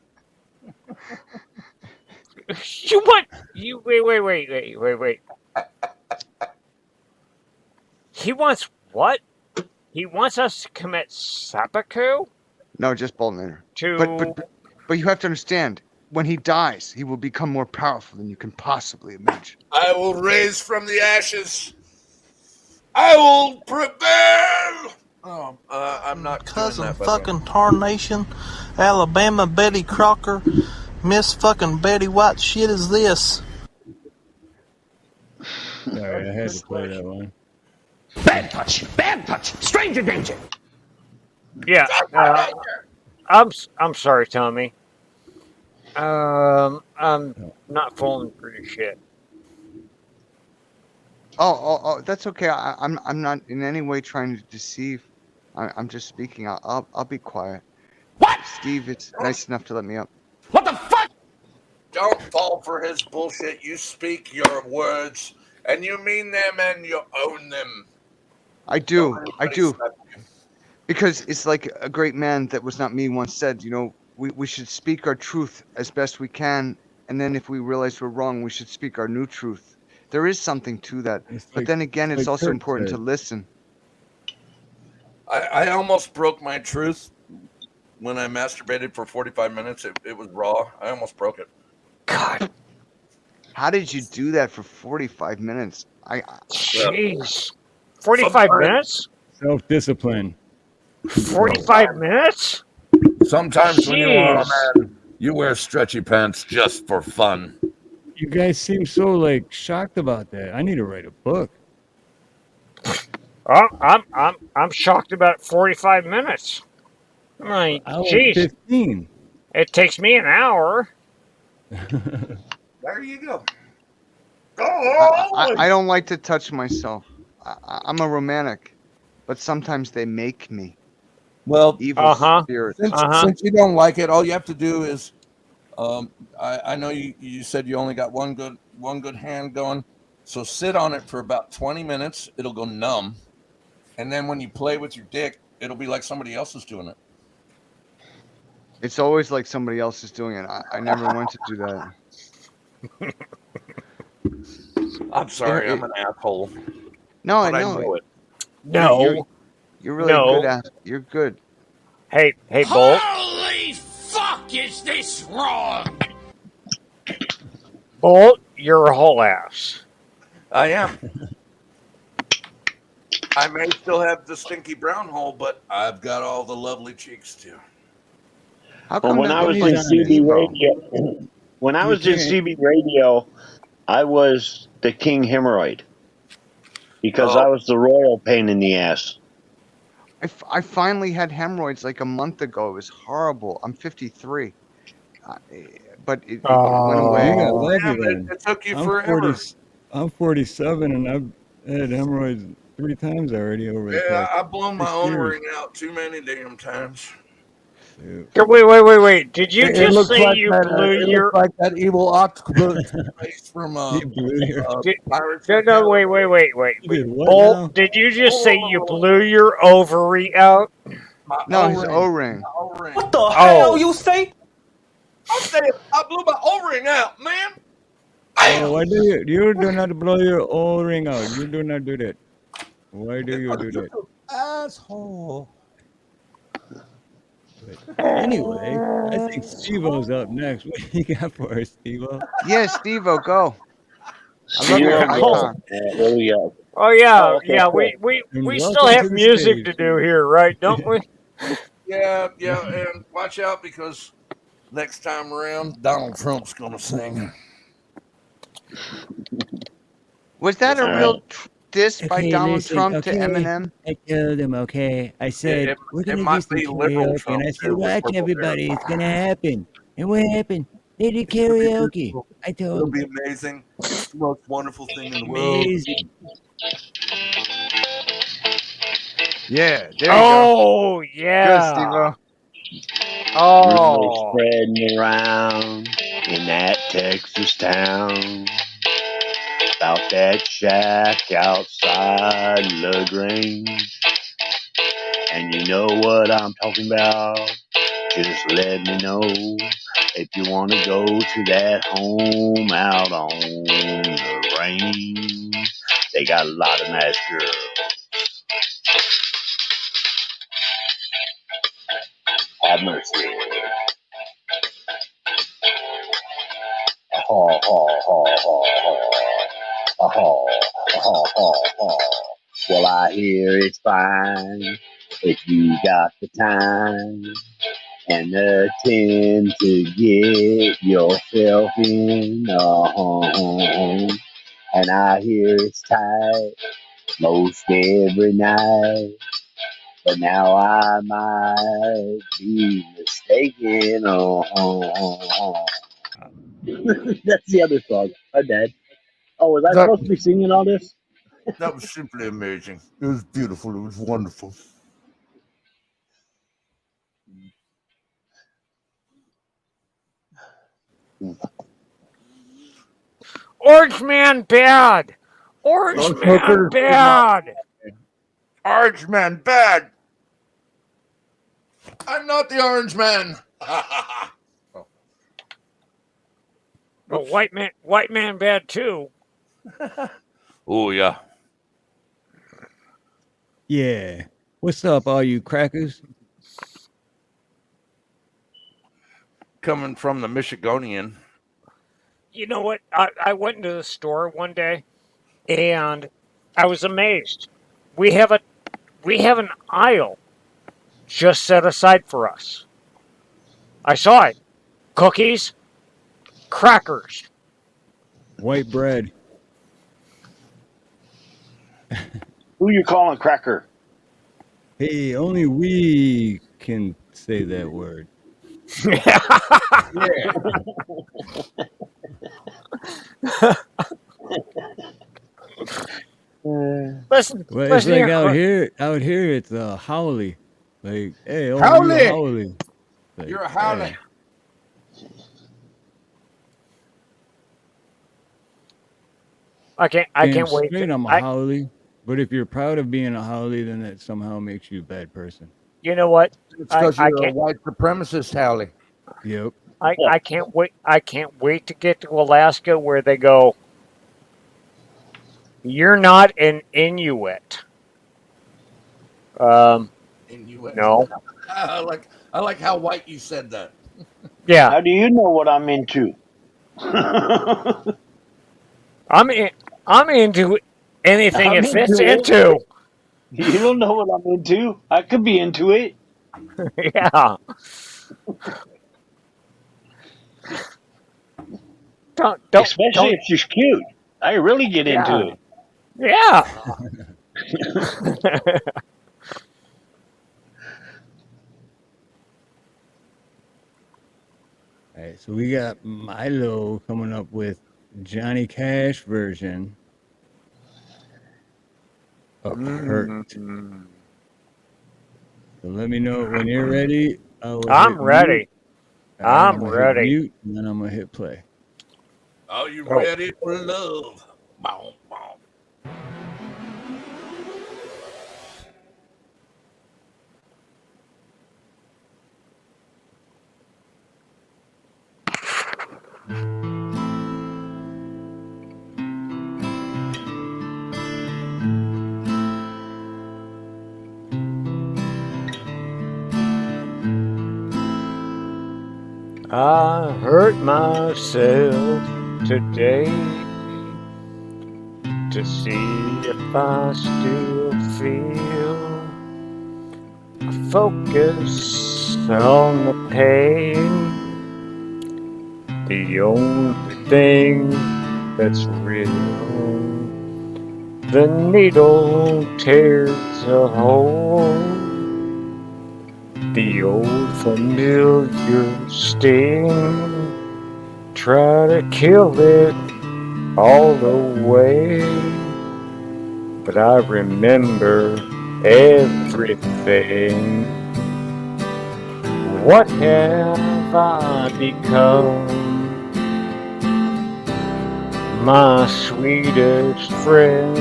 Wait. He wants what? He wants us to commit seppuku? No, just Boltonator. To... But you have to understand, when he dies, he will become more powerful than you can possibly imagine. I will raise from the ashes. I will prevail. Oh, I'm not Cousin doing that, by the way. fucking tarnation, Alabama Betty Crocker, Miss fucking Betty White shit is this? Sorry, I had to play that one. Bad touch, stranger danger. Yeah. I'm sorry, Tommy. I'm not falling for your shit. Oh, that's okay. I'm not in any way trying to deceive. I'm just speaking. I'll be quiet. What? Steve, it's nice enough to let me up. What the fuck? Don't fall for his bullshit. You speak your words, and you mean them, and you own them. I do. Because it's like a great man that was not me once said, we should speak our truth as best we can, and then if we realize we're wrong, we should speak our new truth. There is something to that. But then again, it's also important to listen. I almost broke my truth when I masturbated for 45 minutes. It was raw. I almost broke it. God. How did you do that for 45 minutes? Jeez. 45 minutes? Self-discipline. 45 minutes? Sometimes when you are a man, you wear stretchy pants just for fun. You guys seem so shocked about that. I need to write a book. I'm shocked about 45 minutes. I'm like, geez. 15. It takes me an hour. There you go. I don't like to touch myself. I'm a romantic, but sometimes they make me. Well, evil spirits. Since you don't like it, all you have to do is, I know you said you only got one good hand going, so sit on it for about 20 minutes. It'll go numb, and then when you play with your dick, it'll be like somebody else is doing it. It's always like somebody else is doing it. I never want to do that. I'm sorry, I'm an asshole. No, But I I know know it. No. You're really good at it. You're good. Hey, Bolt. Holy fuck, is this wrong? Bolt, you're a whole ass. I am. I may still have the stinky brown hole, but I've got all the lovely cheeks too. Well, when I was in CB radio, I was the king hemorrhoid because I was the royal pain in the ass. I finally had hemorrhoids like a month ago. It was horrible. I'm 53. But it went away. You got lucky then. It took you I'm forever. I'm 47 and I've had hemorrhoids 3 times already over the Yeah, past I've blown my 6 own years. ring out too many damn times. Wait. Did you It just looks say like you that, blew it your... looks like that evil octopus face from Pirates of the No, wait. did what Bolt, now? did you just say you blew your ovary out? No, his O-ring. What the hell you say? I said I blew my O-ring out, man. Oh, why do you do not blow your O-ring out? You do not do that. Why do you do that? Asshole. But anyway, I think Steve-O's up next. What do you got for us, Steve-O? Yeah, Steve-O, go. I love your icon. Here we go. Oh, yeah, Okay, cool. we And still welcome have to the music stage. to do here, right? Don't we? Yeah, and watch out because next time around, Donald Trump's gonna sing. Was that a real diss by Okay, Donald listen, Trump okay. to Eminem? I told him, okay. I said, we're it going to do might some be liberal karaoke. Trump And I said, too, with watch purple everybody. hair. It's going to happen. And what happened? They did karaoke. I It'll told be them. amazing. It's the most wonderful thing in the world. Amazing. Yeah, there you go. Oh, Good, yeah. Steve-O. Rumors Oh. spreading around in that Texas town about that shack outside LaGrange. And you know what I'm talking about. Just let me know if you want to go to that home out on the range. They got a lot of nice girls. Have mercy. Ha ha ha ha ha. Ha ha ha ha ha. Well, I hear it's fine if you got the time and the tin to get yourself in. And I hear it's tight most every night. But now I might be mistaken. That's the other song. My bad. Oh, was I supposed to be singing all this? That was simply amazing. It was beautiful. It was wonderful. Orange Man bad. Orange Man bad. Orange Man bad. I'm not the Orange Man. But white man bad too. Oh yeah. Yeah. What's up, all you crackers? Coming from the Michigonian. You know what? I went into the store one day and I was amazed. We have an aisle just set aside for us. I saw it. Cookies, crackers, white bread. Who you calling cracker? Hey, only we can say that word. Listen, well, it's like out here, it's howley. Like, hey, oh, howley. You howley. Like, you're a howley. Hey. I can't wait. I'm a howley. But if you're proud of being a howley, then that somehow makes you a bad person. You know what? It's because you're a white supremacist, howley. Yep. I can't wait. I can't wait to get to Alaska where they go. You're not an Inuit. Inuit. No. I like how white you said that. Yeah. How do you know what I'm into? I'm into anything it fits into. You don't know what I'm into. I could be into it. Yeah. Especially if she's cute. I really get into it. Yeah. All right, so we got Milo coming up with Johnny Cash version of Hurt. So let me know when you're ready. I'm ready. I'm ready. Mute, and then I'm gonna hit play. Are you ready for love? Bow, bow. I hurt myself today to see if I still feel. I focus on the pain, the only thing that's real. The needle tears a hole. The old familiar sting, try to kill it all away. But I remember everything. What have I become? My sweetest friend.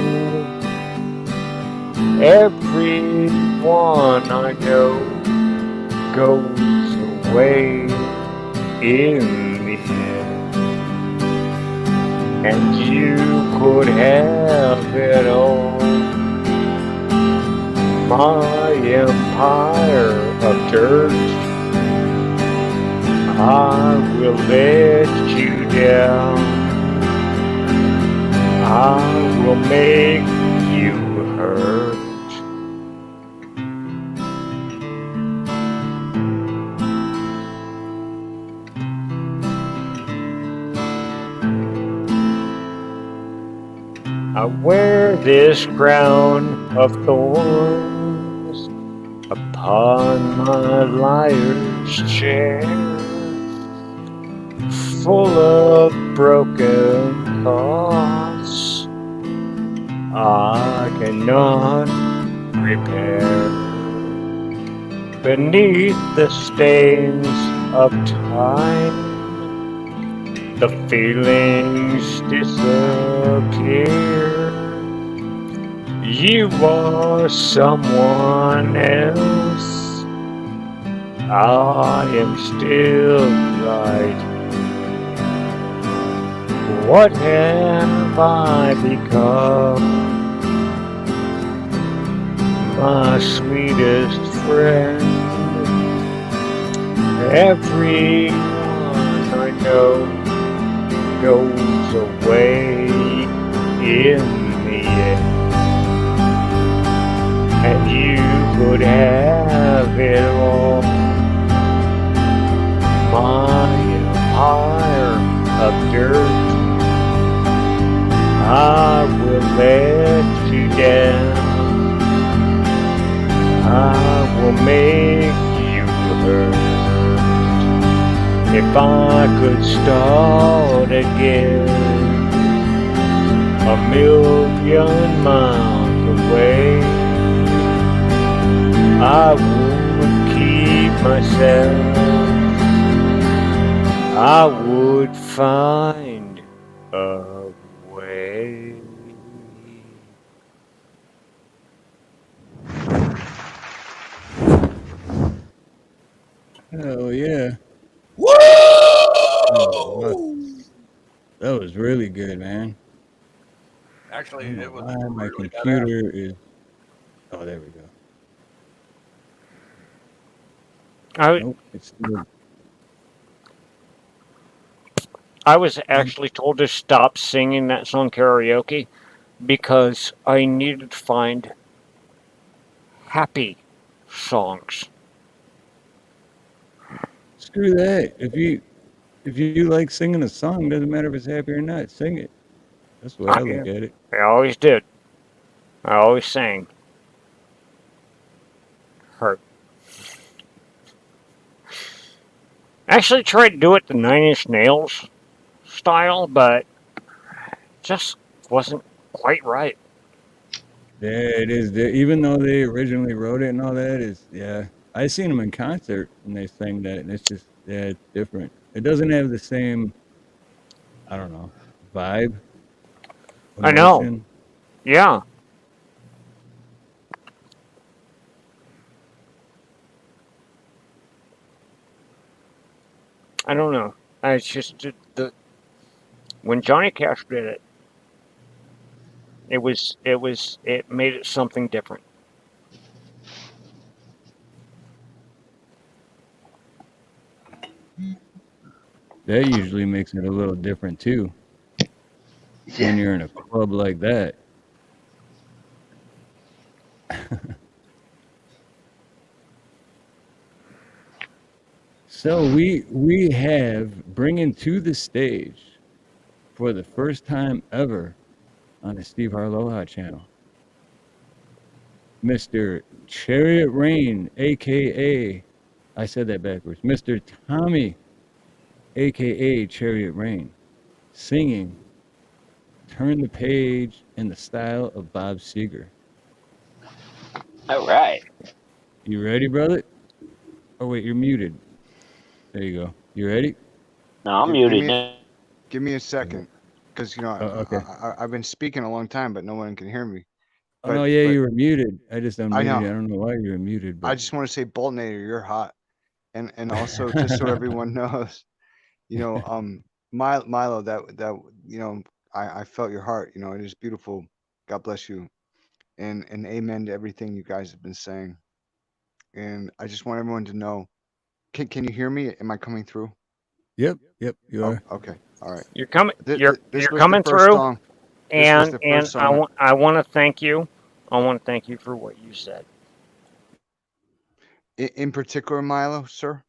Everyone I know goes away in the end, and you could have it all. My empire of dirt, I will let you down. I will make you hurt. I wear this crown of thorns upon my liar's chair, full of broken thoughts I cannot repair. Beneath the stains of time, the feelings disappear. You are someone else. I am still right. What have I become? My sweetest friend. Everyone I know goes away in the end. And you could have it all. My empire of dirt, I will let you down. I will make you hurt. If I could start again, a million miles away, I would keep myself. I would find a way. Oh yeah. Woo! That was really good, man. Actually, I don't know it was why my really badass. computer is. Oh, there we go. Nope, it's still. I was actually told to stop singing that song karaoke because I needed to find happy songs. Screw that. If you like singing a song, doesn't matter if it's happy or not. Sing it. That's the way I look at it. I always did. I always sang. Hurt. Actually tried to do it the Nine Inch Nails style, but just wasn't quite right. Yeah, it is. Even though they originally wrote it and all that, is yeah. I seen them in concert and they sang that, and it's just it's different. It doesn't have the same, I don't know, vibe, I know. emotion. Yeah. I don't know. It's just the when Johnny Cash did it, it made it something different. That usually makes it a little different too. When you're in a club like that. So we have bringing to the stage for the first time ever on the Steve Harloha channel, Mr. Chariot Rain, aka I said that backwards, Mr. Tommy, aka Chariot Rain, singing "Turn the Page" in the style of Bob Seger. All right. You ready, brother? Oh wait, you're muted. There you go. You ready? No, I'm muted. Give me a second, because okay. I've been speaking a long time, but no one can hear me. Oh no, yeah, you were muted. I just unmuted I know. you. I don't know why you were muted, but I just want to say, Boltonator, you're hot, and also just so everyone knows, Milo, that I felt your heart. It is beautiful. God bless you, and amen to everything you guys have been saying. And I just want everyone to know. Can you hear me? Am I coming through? Yep, you are. Okay, all right. You're coming. This You're was coming the first through, song. and This was the first I song. want to thank you I want to thank you for what you said. In particular, Milo, sir?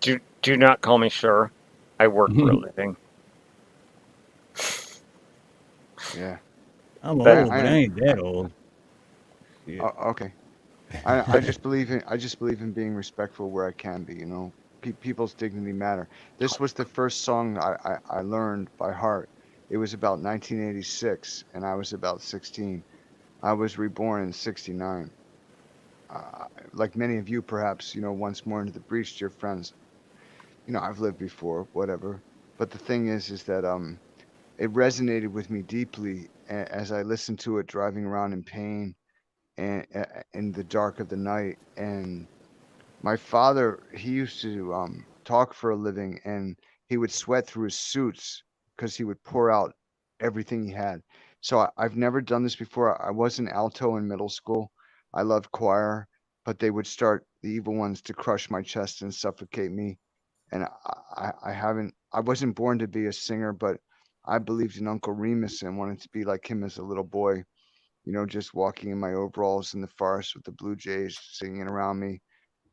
Do not call me sir. I work for a living. Yeah. I'm old, but I ain't that old. Yeah. Okay. I just believe in being respectful where I can be. You know, people's dignity matter. This was the first song I learned by heart. It was about 1986, and I was about 16. I was reborn in '69. Like many of you, perhaps, you know, once more into the breach, dear friends. You know, I've lived before, whatever. But the thing is that it resonated with me deeply as I listened to it driving around in pain and in the dark of the night. And my father, he used to talk for a living, and he would sweat through his suits because he would pour out everything he had. So I've never done this before. I was an alto in middle school. I loved choir, but they would start, the evil ones, to crush my chest and suffocate me. And I wasn't born to be a singer, but I believed in Uncle Remus and wanted to be like him as a little boy. You know, just walking in my overalls in the forest with the blue jays singing around me.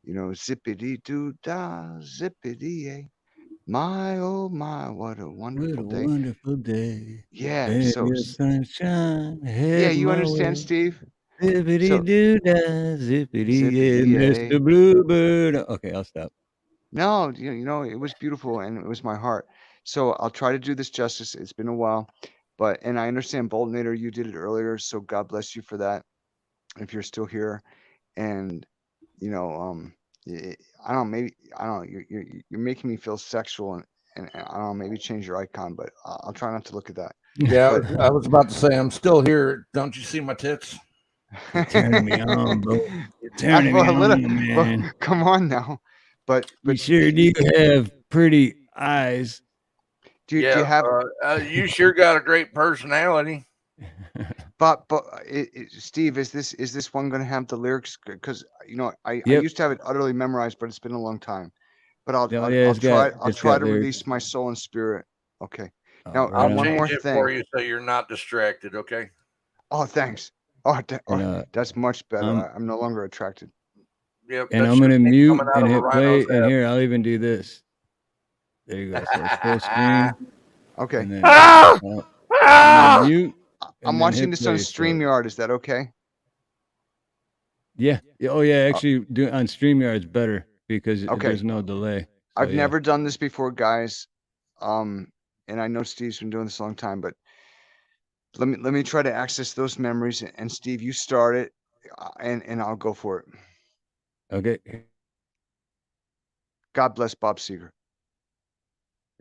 You know, zippity doo dah, zippity yay. My oh my, what a What wonderful a day. wonderful day. Yeah, And so your sunshine yeah, head you my understand, way. Steve? Zippity So doo dah, zippity yeah, zippity yay. Mr. Bluebird. Okay, I'll stop. No, you know, it was beautiful and it was my heart. So I'll try to do this justice. It's been a while, and I understand Boltonator, you did it earlier, so God bless you for that. If you're still here, and you know, I don't know, maybe I don't know, you're making me feel sexual, and I don't know, maybe change your icon, but I'll try not to look at that. Yeah, But I was about to say I'm still here. Don't you see my tits? You're turning me on, bro. You're turning me well, on, well, man. come on now. But You sure do have pretty eyes. do you Yeah, have you sure got a great personality. but Steve, is this one going to have the lyrics? Because you know, I Yep. used to have it utterly memorized, but it's been a long time. But Oh, yeah, I'll try it's got to lyrics. release my soul and spirit. Okay. Now Right I'll one on. more change it thing. for you so you're not distracted. Okay. Oh, thanks. Oh, And that's much better. I'm I'm no longer attracted. Yep. and That's I'm gonna just me mute coming out and of a hit play. rhino's And head. here, I'll even do this. There you go. So it's full screen. Okay. And then I'm gonna mute I'm and then watching hit this on play. So StreamYard. Is that okay? yeah. Oh yeah. Actually, do on StreamYard's better because Okay. there's no delay. So I've yeah. never done this before, guys. And I know Steve's been doing this a long time, but let me try to access those memories. And Steve, you start it, and I'll go for it. Okay. God bless Bob Seger.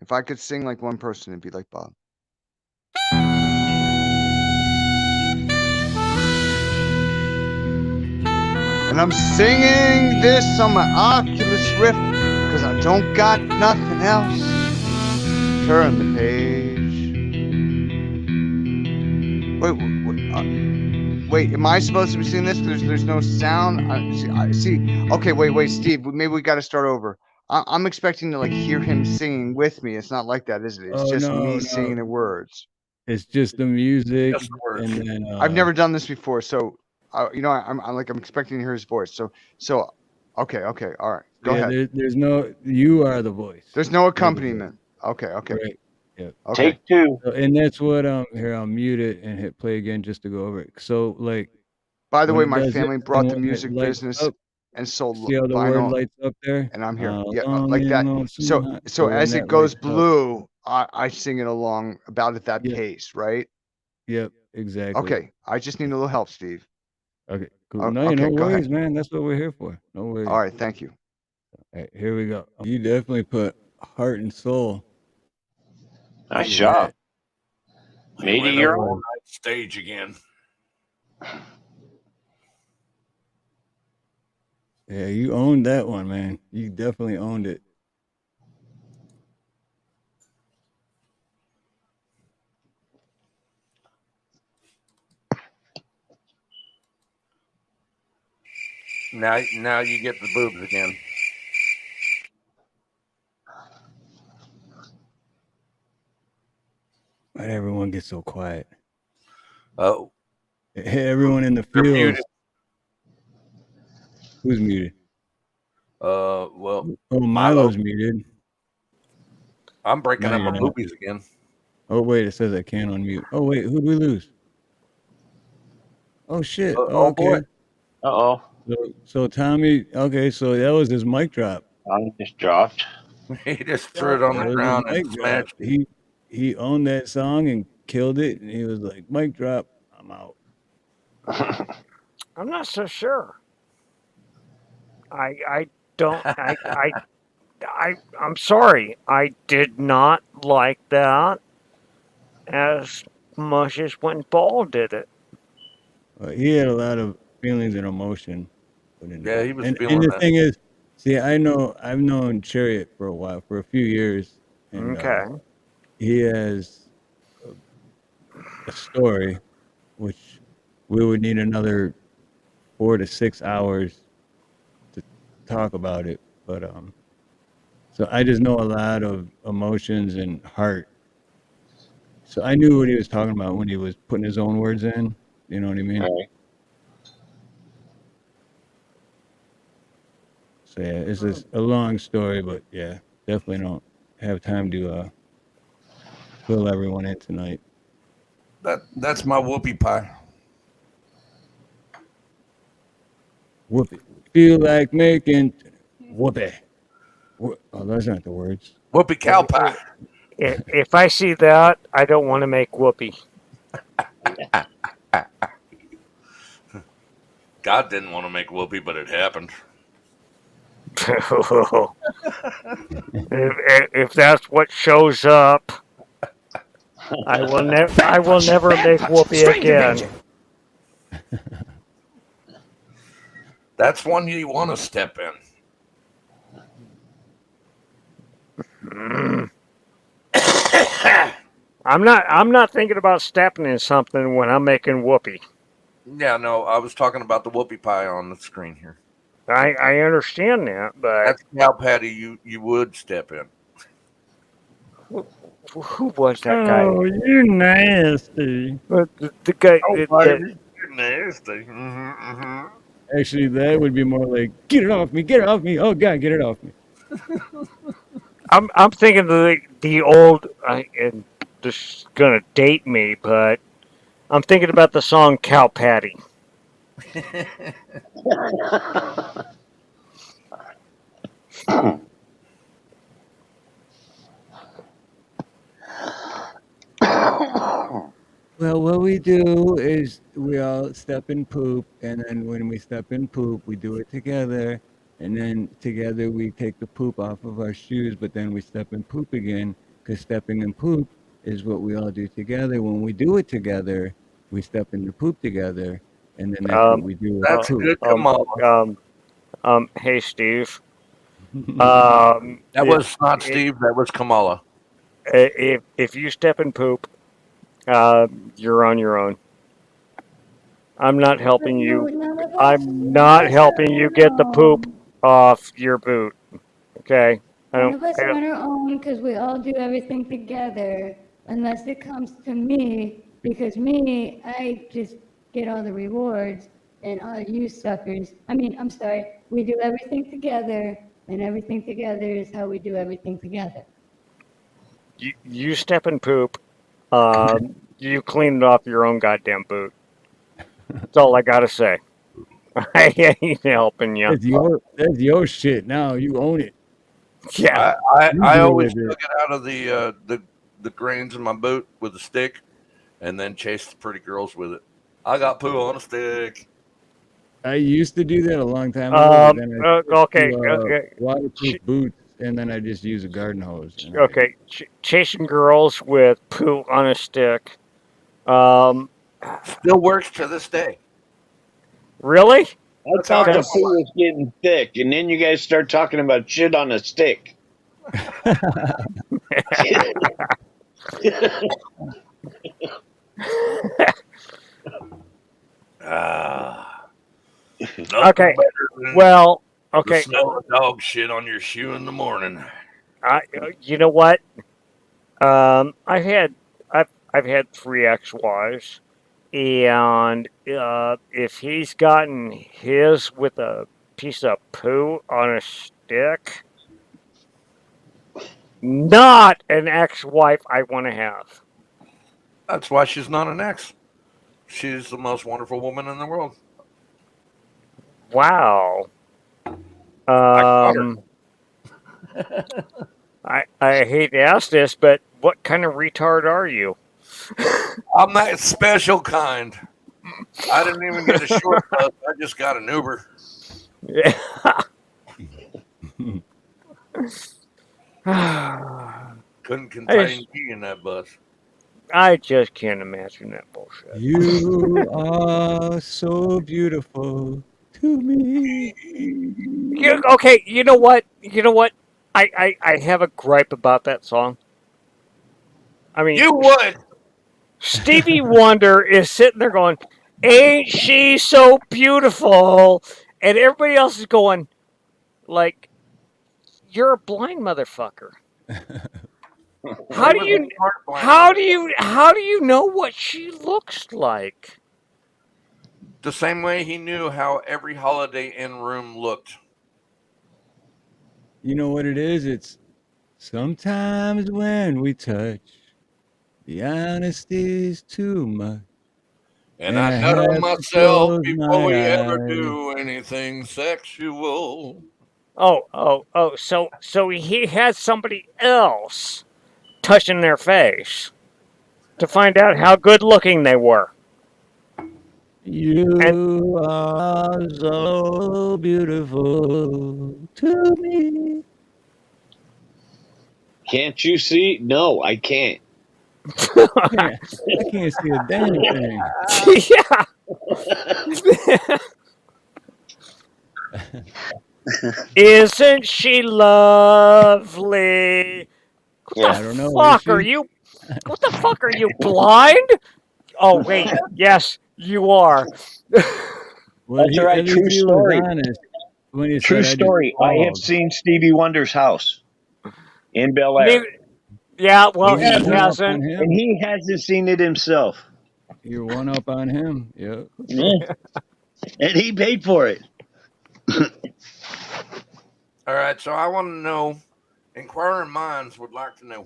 If I could sing like one person, it'd be like Bob. And I'm singing this on my Oculus Rift because I don't got nothing else. Turn the page. Wait, am I supposed to be singing this? There's no sound. I see. Okay, wait, Steve. Maybe we got to start over. I'm expecting to like hear him singing with me. It's not like that, is it? It's Oh just no, me singing the words. It's just the music, Just the words. and then I've never done this before, so you know, I'm expecting to hear his voice. So, okay, all right, go ahead. There's no. You are the voice. There's no You're the voice. accompaniment. Okay. Right. Yep. Okay. Take two. So, and that's what here. I'll mute it and hit play again just to go over it. So like, By the when way, it my does family this, brought and the when it music lights business up, and sold see how the word vinyl, lights up there? and I'm here. Yeah, Long like that. and So lonesome. So when as it that goes lights up, blue, I sing it along about at that Yep. pace, right? Yep. Exactly. Okay. I just need a little help, Steve. Okay. Cool. No, Okay, no go worries, ahead. man. That's what we're here for. No worries. All right, thank you. All right, here we go. You definitely put heart and soul. Nice into job. that. Made it Went your up own. on that stage again. Yeah, you owned that one, man. You definitely owned it. Now you get the boobs again. Why did everyone get so quiet? Oh, Everyone in the they're fields. muted. Who's muted? Well, Oh, Milo's muted. I'm breaking No, up you're my not. boobies again. Oh wait, it says I can't unmute. Oh wait, who did we lose? Oh shit. Oh, Oh boy. okay. Uh-oh. So Tommy, okay, so that was his mic drop. I just dropped. He just threw it on That the was his ground and mic drop. smashed it. He owned that song and killed it, and he was like, mic drop, I'm out. I'm not so sure. I don't. I'm sorry. I did not like that as much as when Ball did it. He had a lot of feelings and emotion. Yeah, he was and feeling the that. thing is, see, I've known Chariot for a while, for a few years, and Okay. he has a story, which we would need another 4 to 6 hours to talk about it. But so I just know a lot of emotions and heart. So I knew what he was talking about when he was putting his own words in. You know what I mean? Right. So yeah, it's just a long story, but yeah, definitely don't have time to fill everyone in tonight. That's my whoopie pie. Whoopee. Feel like making whoopee. Oh, those aren't the words. Whoopie cow pie. If I see that, I don't want to make whoopee. God didn't want to make whoopee, but it happened. if that's what shows up, I will never make whoopee again. That's one you want to step in. I'm not thinking about stepping in something when I'm making whoopee. Yeah, no, I was talking about the whoopie pie on the screen here. I understand that, but That's cow patty you would step in. who was that guy? Oh, you nasty. The guy. Oh, baby, you're nasty. Mm-hmm. Actually, that would be more like, get it off me, get it off me. Oh God, get it off me. I'm thinking the old. And this is gonna date me, but I'm thinking about the song "Cow Patty." Well, what we do is we all step in poop, and then when we step in poop, we do it together, and then together we take the poop off of our shoes, but then we step in poop again, because stepping in poop is what we all do together. When we do it together, we step in the poop together, and then that's what we do with That's poop. good, Kamala. Hey, Steve. That was not Steve. That was Kamala. If you step in poop, you're on your own. I'm not helping you. I'm not helping you get the poop off your boot. Okay. None of us are on our own because we all do everything together, unless it comes to me, because I just get all the rewards, and all you suckers, I'm sorry, we do everything together, and everything together is how we do everything together. You step in poop. You clean it off your own goddamn boot. That's all I gotta say. I ain't helping you. That's your shit now. You own it. Yeah. I always took it out of the grains in my boot with a stick, and then chase the pretty girls with it. I got poo on a stick. I used to do that a long time ago. But then I okay. waterproof boots, and then I just use a garden hose. Okay, chasing girls with poo on a stick. Still works to this day. Really? I thought the poo was getting thick, and then you guys start talking about shit on a stick. Okay. Well, okay. The smell of dog shit on your shoe in the morning. You know what? I've I've had 3 ex-wives, and if he's gotten his with a piece of poo on a stick, not an ex-wife I want to have. That's why she's not an ex. She's the most wonderful woman in the world. Wow. I hate to ask this, but what kind of retard are you? I'm that special kind. I didn't even get a short bus. I just got an Uber. Yeah. Couldn't contain me in that bus. I just can't imagine that bullshit. You are so beautiful to me. Okay, you know what? I have a gripe about that song. I mean, you would. Stevie Wonder is sitting there going, "Ain't she so beautiful?" And everybody else is going, like, "You're a blind motherfucker." How do you know what she looks like? The same way he knew how every Holiday Inn room looked. You know what it is? It's sometimes when we touch, the honesty's too much. And I have nut on to myself close before my we ever eyes. do anything sexual. So he had somebody else touching their face to find out how good looking they were. You are so beautiful to me. Can't you see? No, I can't. I can't see a damn thing. Isn't she lovely? What Yeah, the I don't know. fuck are you? What the fuck are you, blind? Oh wait, yes, you are. Well, That's all right. at least True he was story. honest when he True said I just story. I have called. seen Stevie Wonder's house in Bel Air. Yeah, well, You're he one up on hasn't. And him. he hasn't seen it himself. You're one up on him. Yep. Yeah. And he paid for it. All right, so I want to know, inquiring minds would like to know,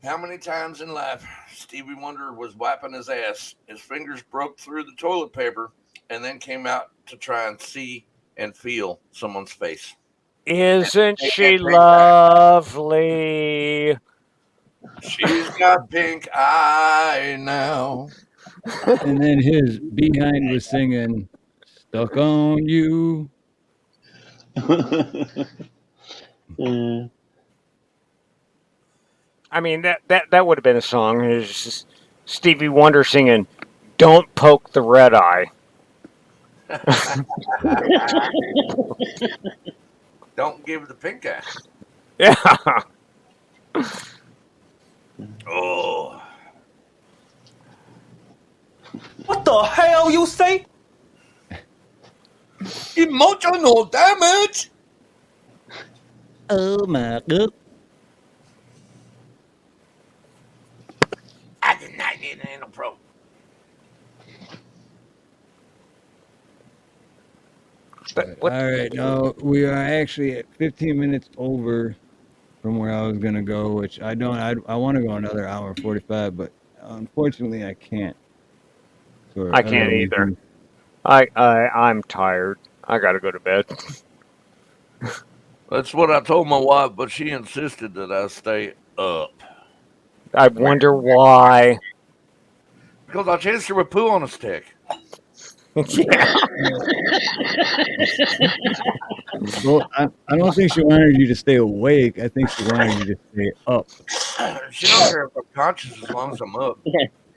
how many times in life Stevie Wonder was wiping his ass, his fingers broke through the toilet paper, and then came out to try and see and feel someone's face. Isn't she lovely? She's got pink eye now. And then his behind was singing, "Stuck on You." I mean, that would have been a song. It's just Stevie Wonder singing, "Don't Poke the Red Eye." Don't give the pink eye. Yeah. Oh. What the hell you say? Emotional damage. Oh my god. I did not need an anal probe. All right, now we are actually at 15 minutes over from where I was gonna go, which I want to go another hour 45, but unfortunately I can't. For I can't other either. reasons. I'm tired. I gotta go to bed. That's what I told my wife, but she insisted that I stay up. I wonder why. Because I chased her with poo on a stick. Yeah. Well, I don't think she wanted you to stay awake. I think she wanted you to stay up. She don't care if I'm conscious as long as I'm up.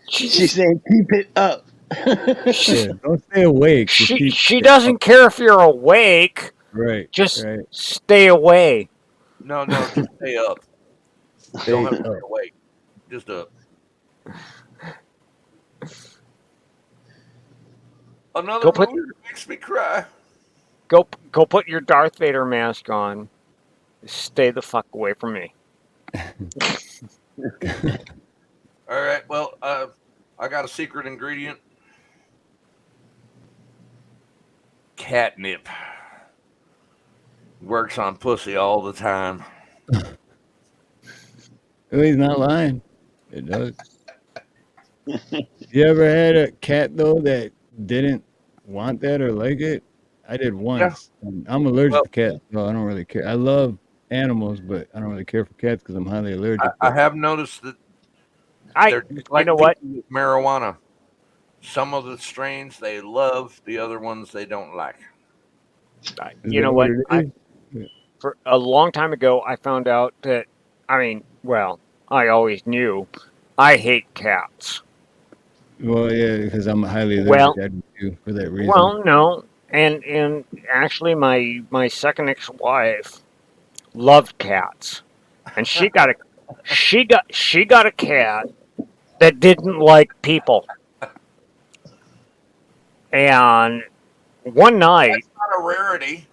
She's saying, keep it up. Yeah, don't stay awake. Just keep She it doesn't up. care if you're awake. Right. Just right. stay away. No, just stay up. Stay Don't have to up. stay awake. Just up. Another movie that makes me cry. Go put your Darth Vader mask on. Stay the fuck away from me. All right. Well, I got a secret ingredient. Catnip. Works on pussy all the time. Oh, he's not lying. It does. You ever had a cat though that didn't want that or like it? I did once. And I'm allergic Well, to cats, so I don't really care. I love animals, but I don't really care for cats because I'm highly allergic. I have noticed that they're just like you know what? people with marijuana. Some of the strains they love, the other ones they don't like. You know what? For a long time ago, I found out that, I mean, well, I always knew I hate cats. Well, yeah, because I'm highly Well, allergic. I do for that reason. well, no, and actually, my second ex-wife loved cats, and she got a cat that didn't like people, and one night. That's not a rarity.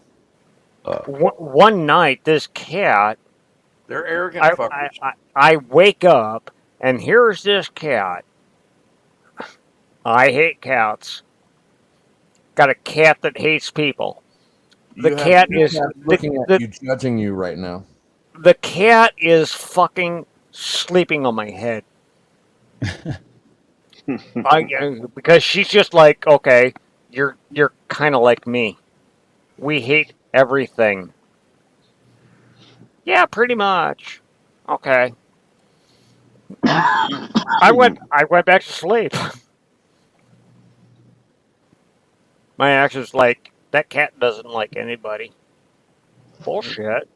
One night, this cat. They're arrogant fuckers. I wake up and here's this cat. I hate cats. Got a cat that hates people. The You have cat your is cat looking at you, judging you right now. The cat is fucking sleeping on my head. Because she's just like, okay, you're kind of like me. We hate everything. Yeah, pretty much. Okay. I went back to sleep. My ex is like, that cat doesn't like anybody. Bullshit.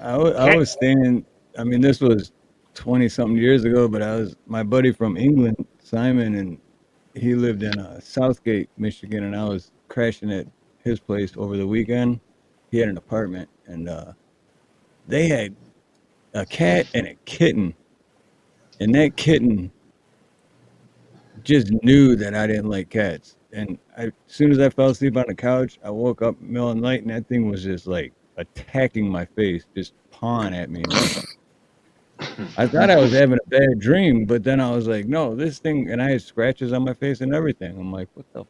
I was staying. I mean, this was 20-something years ago, but my buddy from England, Simon, and he lived in Southgate, Michigan, and I was crashing at his place over the weekend. He had an apartment, and they had a cat and a kitten, and that kitten just knew that I didn't like cats. And as soon as I fell asleep on the couch, I woke up middle of the night, and that thing was just like attacking my face, just pawing at me. I thought I was having a bad dream, but then I was like, no, this thing, and I had scratches on my face and everything. I'm like, what the?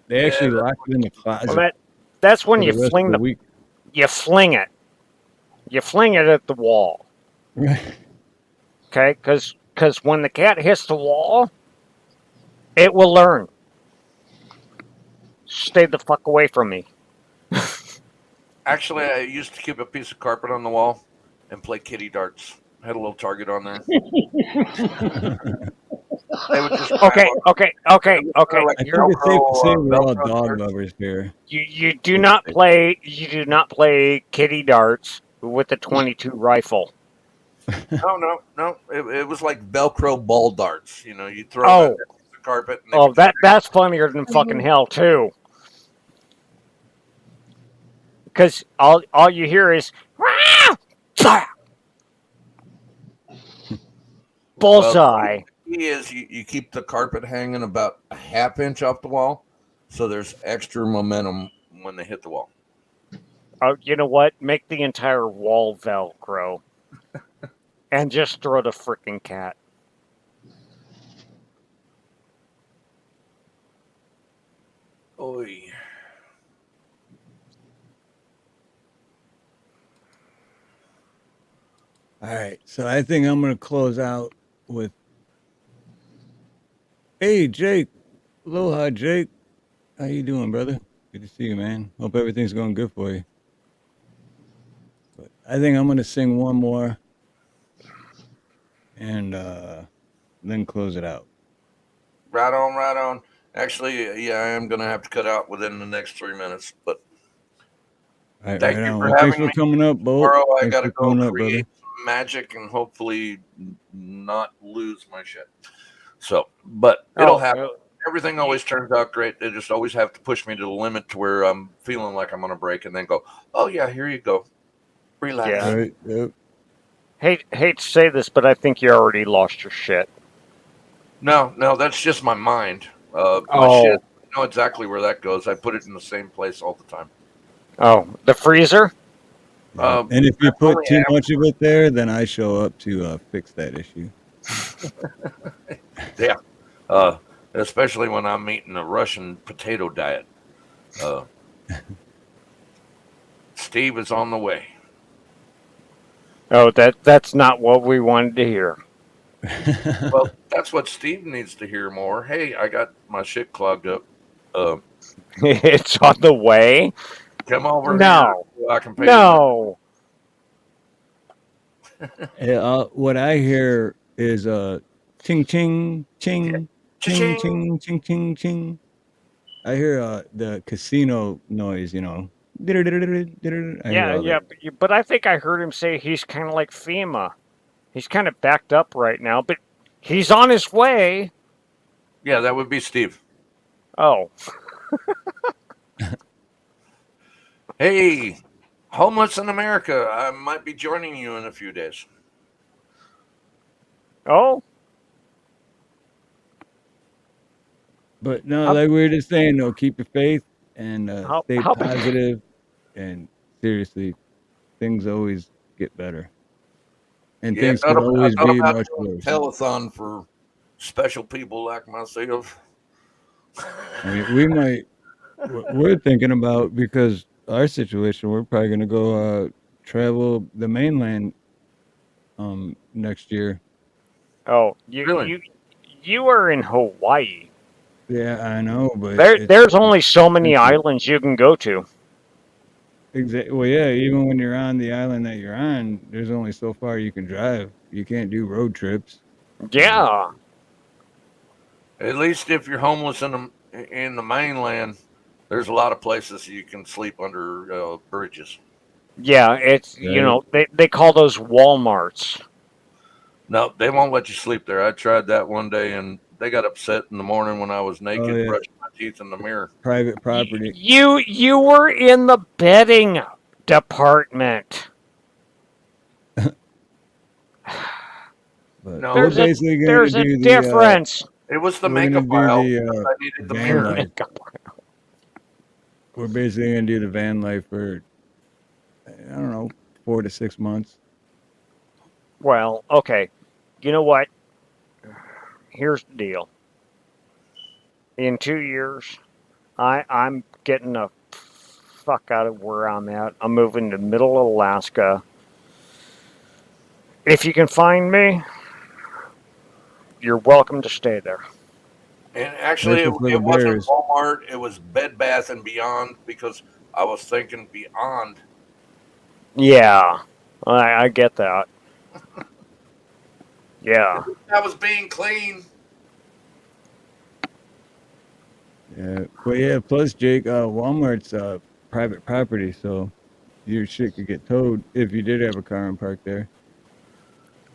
They actually locked it in the closet. Well, that's when you for the rest fling of the week. you fling it. You fling it at the wall. Right. Okay, because when the cat hits the wall, it will learn. Stay the fuck away from me. Actually, I used to keep a piece of carpet on the wall and play kitty darts. I had a little target on there. They would just Okay. Like I think it's safe to say we're all dog lovers here. You do not play kitty darts with the 22 rifle. No. It was like Velcro ball darts. You know, you throw them at the carpet. And That's funnier than fucking hell too. Because all you hear is bullseye. Well, the key is you keep the carpet hanging about a half inch off the wall, so there's extra momentum when they hit the wall. Oh, you know what? Make the entire wall Velcro, and just throw the freaking cat. Oy. All right, so I think I'm gonna close out with, hey Jake, aloha Jake, how you doing, brother? Good to see you, man. Hope everything's going good for you. But I think I'm gonna sing one more, and then close it out. Right on. Actually, yeah, I am going to have to cut out within the next 3 minutes, but All right, thank right you on. for Well, having thanks for me. coming up, Bo. Tomorrow I Thanks got to for go coming up, create brother. some magic and hopefully not lose my shit. So, but it'll happen. Everything always turns out great. They just always have to push me to the limit to where I'm feeling like I'm on a break and then go, oh, yeah, here you go. Relax. Yeah. Right, yep. Hate to say this, but I think you already lost your shit. No, that's just my mind. My shit, I know exactly where that goes. I put it in the same place all the time. Oh, the freezer? And if you put too much of it there, then I show up to fix that issue. Yeah. Especially when I'm eating a Russian potato diet. Steve is on the way. Oh, that's not what we wanted to hear. Well, that's what Steve needs to hear more. Hey, I got my shit clogged up. It's on the way. Come over No. here so I can pay No. What I hear is ching ching ching ching Cha-ching. ching ching ching ching. I hear the casino noise, you know. I hear all Yeah, that. but I think I heard him say he's kind of like FEMA. He's kind of backed up right now, but he's on his way. Yeah, that would be Steve. Oh. Hey, homeless in America. I might be joining you in a few days. Oh. But no, like we were just saying, though, keep your faith and stay how- positive. And seriously, things always get better. And Yeah, things could always I thought be about much doing a worse. telethon for special people like myself. I mean, we might. We're thinking about, because our situation, we're probably gonna go travel the mainland next year. Oh, Really? you are in Hawaii. Yeah, I know, but There's only so many islands you can go to. Exactly. Well, yeah, even when you're on the island that you're on, there's only so far you can drive. You can't do road trips. Yeah. At least if you're homeless in the mainland, there's a lot of places you can sleep under bridges. Yeah, it's they call those Walmarts. No, they won't let you sleep there. I tried that one day, and they got upset in the morning when I was naked, yeah. brushing my teeth in the mirror. Private property. You were in the bedding department. But No, we're basically going there's to a do difference. It was the we're gonna makeup do aisle the because I needed the van mirror. life. We're basically going to do the van life for, I don't know, 4 to 6 months. Well, okay. You know what? Here's the deal. In 2 years, I'm getting the fuck out of where I'm at. I'm moving to middle of Alaska. If you can find me, you're welcome to stay there. And actually, Especially for the it wasn't bears. Walmart. It was Bed Bath and Beyond because I was thinking beyond. Yeah, I get that. Yeah. I was being clean. Yeah. But yeah, plus Jake, Walmart's private property, so your shit could get towed if you did have a car and parked there.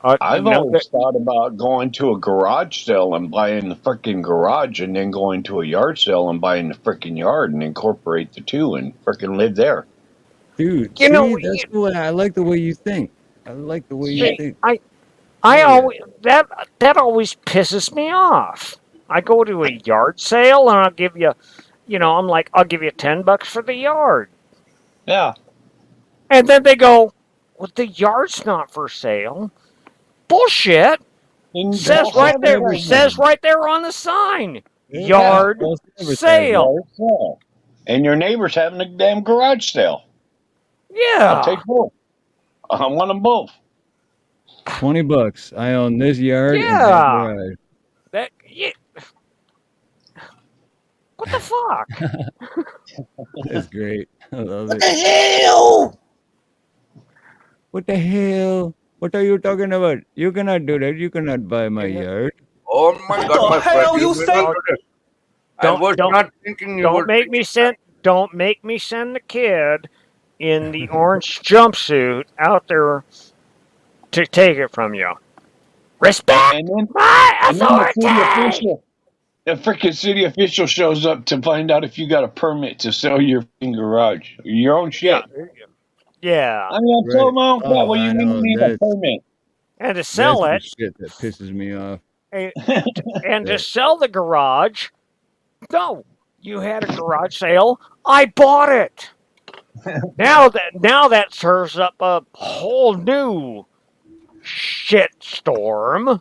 I've always thought about going to a garage sale and buying the freaking garage, and then going to a yard sale and buying the freaking yard, and incorporate the two and freaking live there. Dude, that's the way I like the way you think. I like the way you think. I always that always pisses me off. I go to a yard sale and I'll give you, I'm like, I'll give you $10 for the yard. Yeah. And then they go, well, the yard's not for sale. Bullshit. Says right there on the sign. Yard sale. Yard sale. And your neighbor's having a damn garage sale. Yeah. I'll take both. I want them both. $20. I own this yard and that Yeah. garage. What the fuck? That's great. I love What it. the hell? What the hell? What are you talking about? You cannot do that. You cannot buy my yard. Oh my What God, the my hell friend, you will say? not do this. I was not thinking you were. Don't make me send the kid in the orange jumpsuit out there to take it from you. Respect And then my the city authority. official, the freaking city official shows up to find out if you got a permit to sell your garage, your own shit. Yeah. I mean, I told my own cat, well, I you know. need a permit. And to That's sell the it, shit that pisses me off. and to sell the garage, no, you had a garage sale. I bought it. Now that serves up a whole new shit storm.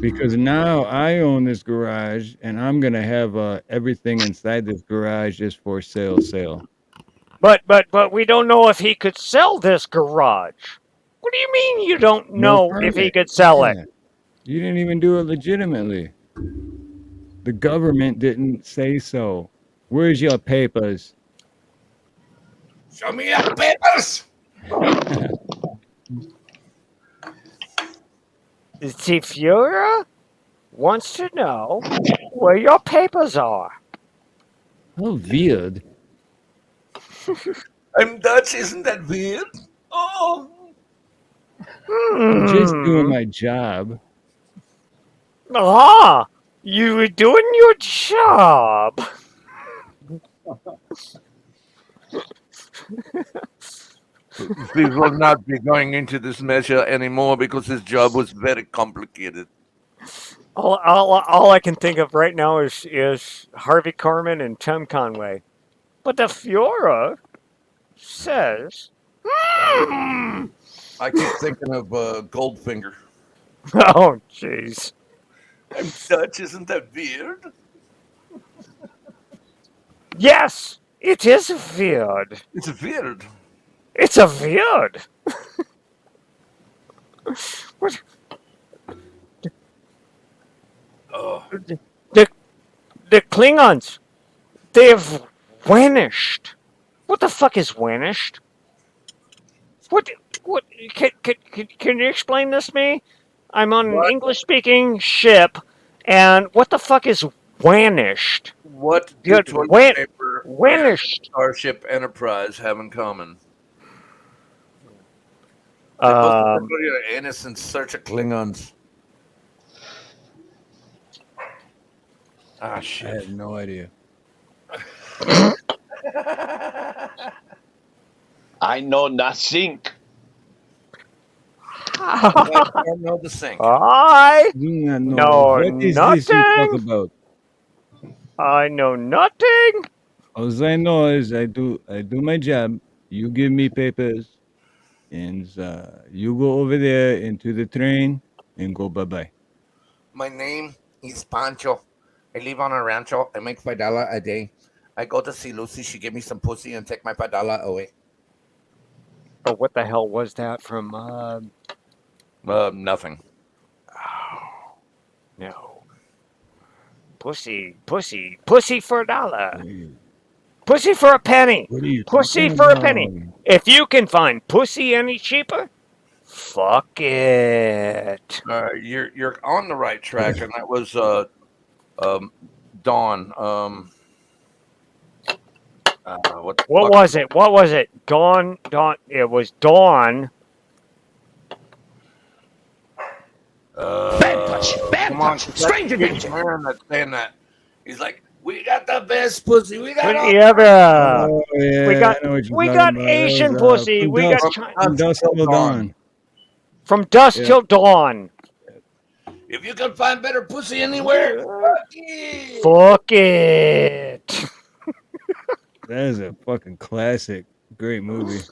Because now I own this garage, and I'm gonna have everything inside this garage is for sale. But we don't know if he could sell this garage. What do you mean you don't No know if he permit. could sell it? Yeah. You didn't even do it legitimately. The government didn't say so. Where's your papers? Show me your papers. Tifura wants to know where your papers are. How weird. I'm Dutch. Isn't that weird? Oh. I'm just doing my job. Ah, you were doing your job. We will not be going into this measure anymore because his job was very complicated. All I can think of right now is Harvey Korman and Tim Conway. But the Fiora says, I keep thinking of Goldfinger. oh, jeez. I'm Dutch. Isn't that weird? Yes, it is weird. It's weird. It's a weird. What? Oh. The Klingons, they've vanished. What the fuck is vanished? What can you explain this to me? I'm on an English-speaking ship, and what the fuck is vanished? What do toilet paper vanished? and Starship Enterprise have in common? They both go to your anus in search of Klingons. Ah, shit. I have no idea. I know nothing. I don't know the sink. I know what is nothing. this you talk about? I know nothing. All I know is I do my job. You give me papers, and you go over there into the train and go bye-bye. My name is Pancho. I live on a rancho. I make $5 a day. I go to see Lucy. She give me some pussy and take my $5 away. Oh, what the hell was that from? Nothing. Oh, no. Pussy for $1. Pussy for a penny. What are you Pussy talking for a about? penny. If you can find pussy any cheaper, fuck it. You're on the right track, and that was Dawn. What was it? What was it? Dawn. It was Dawn. Bad touch. Stranger danger. Man that's saying that. He's like, we got the best pussy. We got all we got Asian pussy. We got from dusk till dawn. From dusk till dawn. If you can find better pussy anywhere, fuck it. Fuck it. That is a fucking classic. Great movie.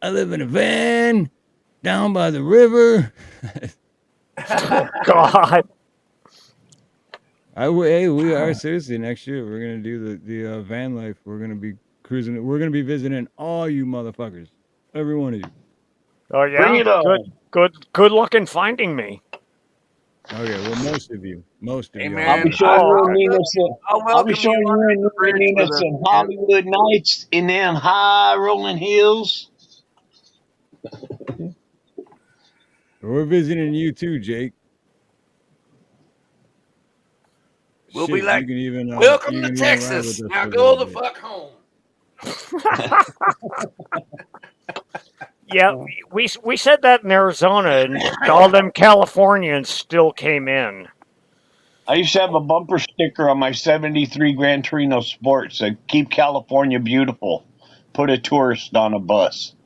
I live in a van down by the river. Oh, God. Hey, we are seriously next year. We're gonna do the van life. We're gonna be cruising. We're gonna be visiting all you motherfuckers, every one of you. Oh yeah. Bring it on. Good luck in finding me. Okay, well, most of you. I'll be showing you and Nina I'll be showing you and Nina some Hollywood nights in them high rolling hills. We're visiting you too, Jake. We'll Shit, be like, you can even, welcome you to can even ride Texas. with us Now for a go little the bit. fuck home. Yeah, we said that in Arizona, and all them Californians still came in. I used to have a bumper sticker on my 73 Gran Torino Sport that keep California beautiful. Put a tourist on a bus.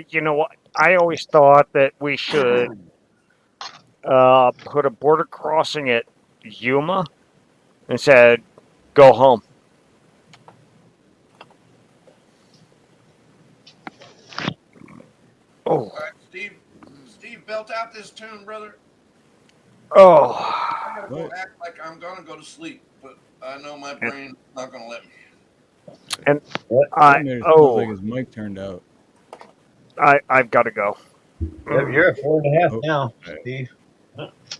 You know what? I always thought that we should put a border crossing at Yuma and said, "Go home." Oh, All right, Steve. belt out this tune, brother? Oh. I gotta go act like I'm gonna go to sleep, but I know my brain's not gonna let me. And Sounds like his mic turned out. I've got to go. You're at 4.5 now, Steve.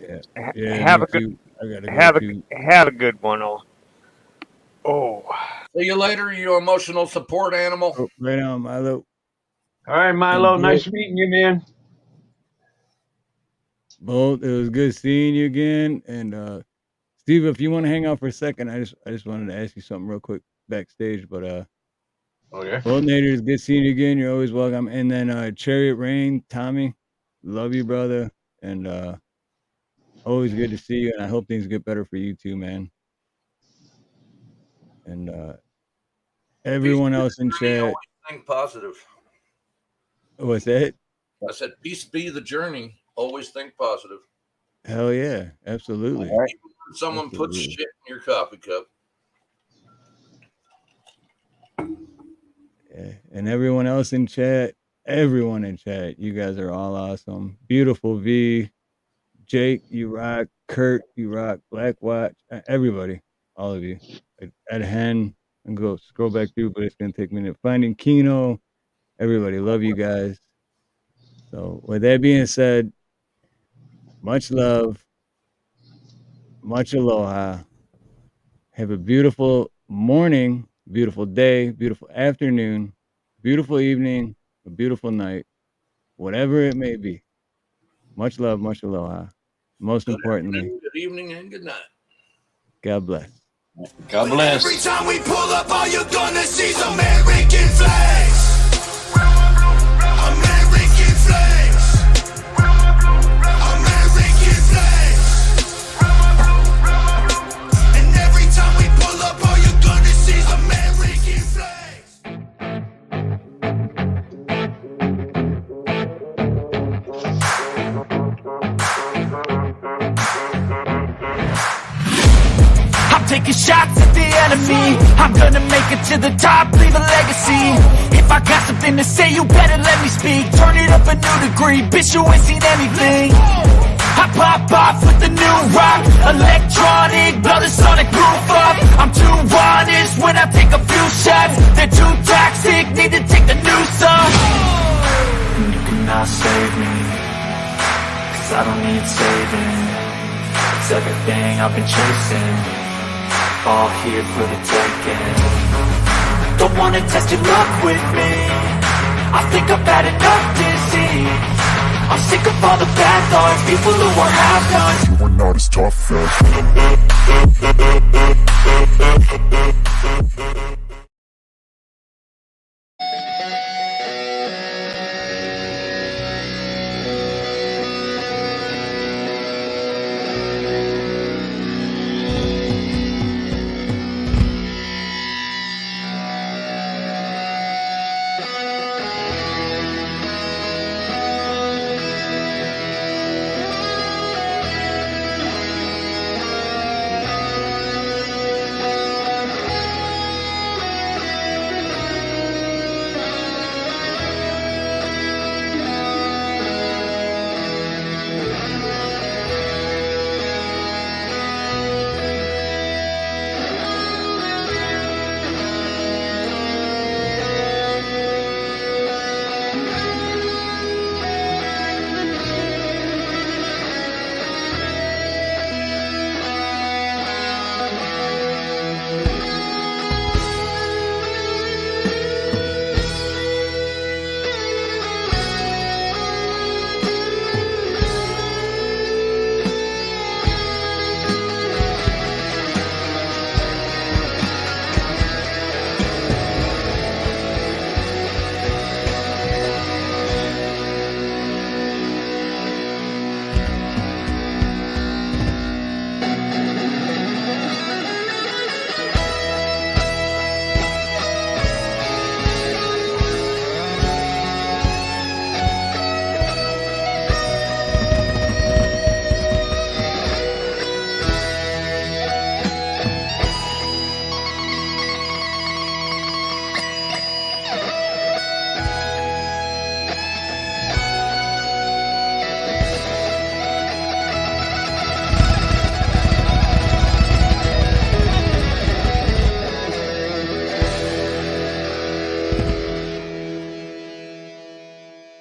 Yeah. Have me a good. too. I gotta go too. Have a good one, all. Oh. See you later, you emotional support animal. Oh, right on, Milo. All right, Milo. Nice meeting you, man. Bolt, it was good seeing you again. And Steve, if you want to hang out for a second, I just wanted to ask you something real quick backstage. But okay. Bolt Nader, it's good seeing you again. You're always welcome. And then Chariot Rain, Tommy, love you, brother. And always good to see you. And I hope things get better for you too, man. And everyone else in chat. Always think positive. What's that? I said, peace be the journey. Always think positive. Hell yeah, absolutely. Even when someone puts shit in your coffee cup. Yeah. And everyone else in chat, everyone in chat, you guys are all awesome. Beautiful V, Jake, you rock. Kurt, you rock. Black Watch, everybody, all of you. Ed Hen, and go scroll back through, but it's gonna take a minute. Finding Kino, everybody, love you guys. So with that being said, much love, much aloha. Have a beautiful morning, beautiful day, beautiful afternoon, beautiful evening, a beautiful night, whatever it may be. Much love, much aloha. Most importantly, Good evening and good night. God bless. God bless. Every time we pull up, all you're gonna see is American flags. American flags. American flags. And every time we pull up, all you're gonna see is American flags. I'm taking shots at the enemy. I'm gonna make it to the top, leave a legacy. If I got something to say, you better let me speak. Turn it up a new degree, bitch, you ain't seen anything. I pop off with the new rock, electronic, blow the sonic roof up. I'm too honest when I take a few shots. They're too toxic, need to take the noose off. And you cannot save me, 'cause I don't need saving. It's everything I've been chasing, all here for the taking. Don't wanna test your luck with me, I think I've had enough disease. I'm sick of all the bad thoughts, people who are half-nots. You are not as tough as